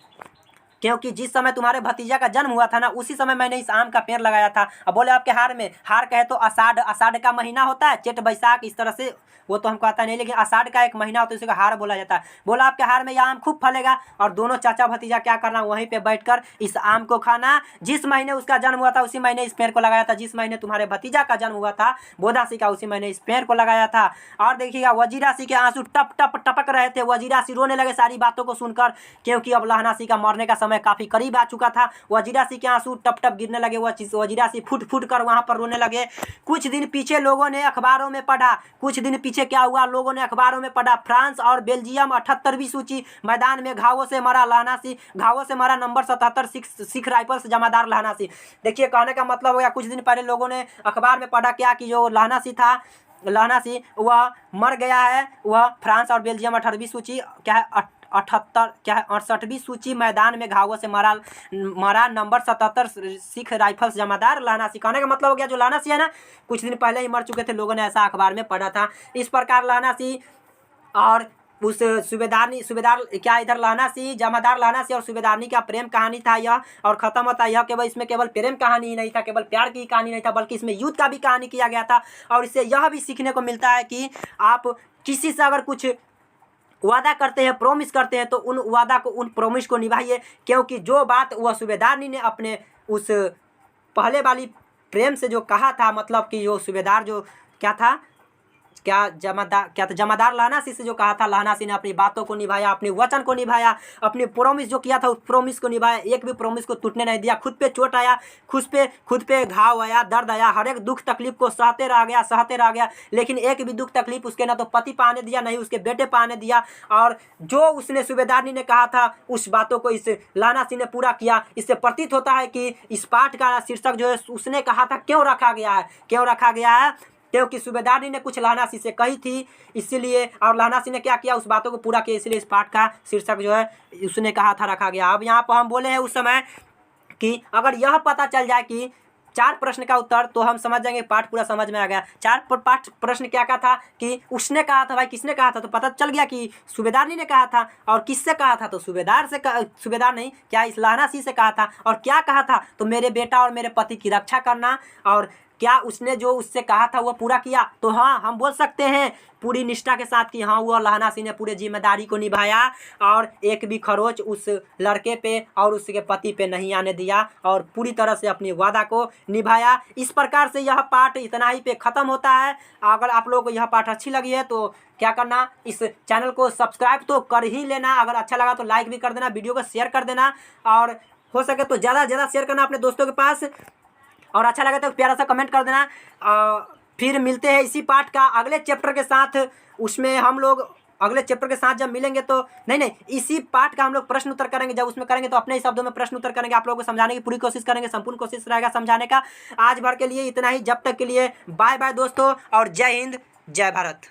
क्योंकि जिस समय तुम्हारे भतीजा का जन्म हुआ था ना उसी समय मैंने इस आम का पेड़ लगाया था। अब बोले आपके हार में, हार कहे तो आषाढ़ का महीना होता है, चैत बैसाख इस तरह से, वो तो हमको आता नहीं, लेकिन आषाढ़ का एक महीना होता है, उसी का हार बोला जाता है। बोला आपके हार में यह आम खूब फलेगा और दोनों चाचा भतीजा क्या करना, वहीं पे बैठकर इस आम को खाना। जिस महीने उसका जन्म हुआ था उसी महीने इस पेड़ को लगाया था, जिस महीने तुम्हारे भतीजा का जन्म हुआ था बोधासी का उसी महीने इस पेड़ को लगाया था। और देखिएगा वजीरा सिंह के आंसू टप टप टपक रहे थे, वजीरा सिंह रोने लगे सारी बातों को सुनकर, क्योंकि अब लानासी का मरने का समय समय काफ़ी करीब आ चुका था। वजीरा सिंह के आंसू टप टप गिरने लगे, वजीरा सिंह फुट फुट कर वहाँ पर रोने लगे। कुछ दिन पीछे लोगों ने अखबारों में पढ़ा, कुछ दिन पीछे क्या हुआ, लोगों ने अखबारों में पढ़ा, फ्रांस और बेल्जियम 78वीं सूची, मैदान में घावों से मरा लहना सिंह, घावों से मरा नंबर 77 सिख राइफल्स जमादार लहना सिंह। देखिए कहने का मतलब हो गया, कुछ दिन पहले लोगों ने अखबार में पढ़ा क्या कि जो लहना सिंह था, लहना सिंह वह मर गया है। वह फ्रांस और बेल्जियम 18वीं सूची क्या है 68वीं सूची, मैदान में घावों से मरा नंबर 77 सिख राइफल्स जमादार लहना सिंह। कहने का मतलब हो गया जो लहना सिंह है ना, कुछ दिन पहले ही मर चुके थे, लोगों ने ऐसा अखबार में पढ़ा था। इस प्रकार लहना सिंह और उस सूबेदार क्या इधर लहना सिंह, जमादार लहना सिंह और सूबेदारनी का प्रेम कहानी था यह, और ख़त्म होता यह केवल, इसमें केवल प्रेम कहानी ही नहीं था, केवल प्यार की कहानी नहीं था, बल्कि इसमें युद्ध का भी कहानी किया गया था। और इससे यह भी सीखने को मिलता है कि आप किसी से अगर कुछ वादा करते हैं, प्रॉमिस करते हैं, तो उन वादा को, उन प्रॉमिस को निभाइए, क्योंकि जो बात वह सूबेदारनी ने अपने उस पहले वाली प्रेम से जो कहा था, मतलब कि जो सूबेदार जो क्या था, जमादार लहना सिंह से जो कहा था, लहना सिंह ने अपनी बातों को निभाया, अपने वचन को निभाया, अपनी प्रॉमिस जो किया था उस प्रॉमिस को निभाया, एक भी प्रॉमिस को टूटने नहीं दिया। खुद पे चोट आया, खुद पे घाव आया, दर्द आया, हर एक दुख तकलीफ को सहते रह गया, लेकिन एक भी दुख तकलीफ उसके ना तो पति पे आने दिया, नहीं उसके बेटे पे आने दिया। और जो उसने सूबेदारनी ने कहा था उस बातों को इस लहना सिंह ने पूरा किया। इससे प्रतीत होता है कि इस पाठ का शीर्षक जो है उसने कहा था क्यों रखा गया है, क्योंकि सूबेदारनी ने कुछ लहना सिंह से कही थी, इसीलिए, और लहना सिंह ने क्या किया, उस बातों को पूरा किया, इसलिए इस पाठ का शीर्षक जो है उसने कहा था रखा गया। अब यहाँ पर हम बोले हैं उस समय कि अगर यह पता चल जाए कि 4 प्रश्न का उत्तर, तो हम समझ जाएंगे पाठ पूरा समझ में आ गया। 4 पाठ प्रश्न क्या था कि उसने कहा था, भाई किसने कहा था, तो पता चल गया कि सूबेदारनी ने कहा था। और किससे कहा था, तो सूबेदार नहीं, क्या इस लहना सिंह से कहा था। और क्या कहा था, तो मेरे बेटा और मेरे पति की रक्षा करना। और क्या उसने जो उससे कहा था वह पूरा किया, तो हाँ हम बोल सकते हैं पूरी निष्ठा के साथ कि हाँ वह लहना सिंह ने पूरे जिम्मेदारी को निभाया, और एक भी खरोच उस लड़के पे और उसके पति पे नहीं आने दिया, और पूरी तरह से अपनी वादा को निभाया। इस प्रकार से यह पाठ इतना ही पे ख़त्म होता है। अगर आप लोगों को यह पाठ अच्छी लगी है तो क्या करना, इस चैनल को सब्सक्राइब तो कर ही लेना, अगर अच्छा लगा तो लाइक भी कर देना, वीडियो को शेयर कर देना, और हो सके तो ज़्यादा से ज़्यादा शेयर करना अपने दोस्तों के पास, और अच्छा लगे तो प्यारा सा कमेंट कर देना। फिर मिलते हैं इसी पाठ का अगले चैप्टर के साथ। उसमें हम लोग अगले चैप्टर के साथ जब मिलेंगे तो नहीं इसी पाठ का हम लोग प्रश्न उत्तर करेंगे। जब उसमें करेंगे तो अपने ही शब्दों में प्रश्न उत्तर करेंगे, आप लोगों को समझाने की पूरी कोशिश करेंगे, संपूर्ण कोशिश रहेगा समझाने का। आज भर के लिए इतना ही, जब तक के लिए बाय बाय दोस्तों, और जय हिंद जय भारत।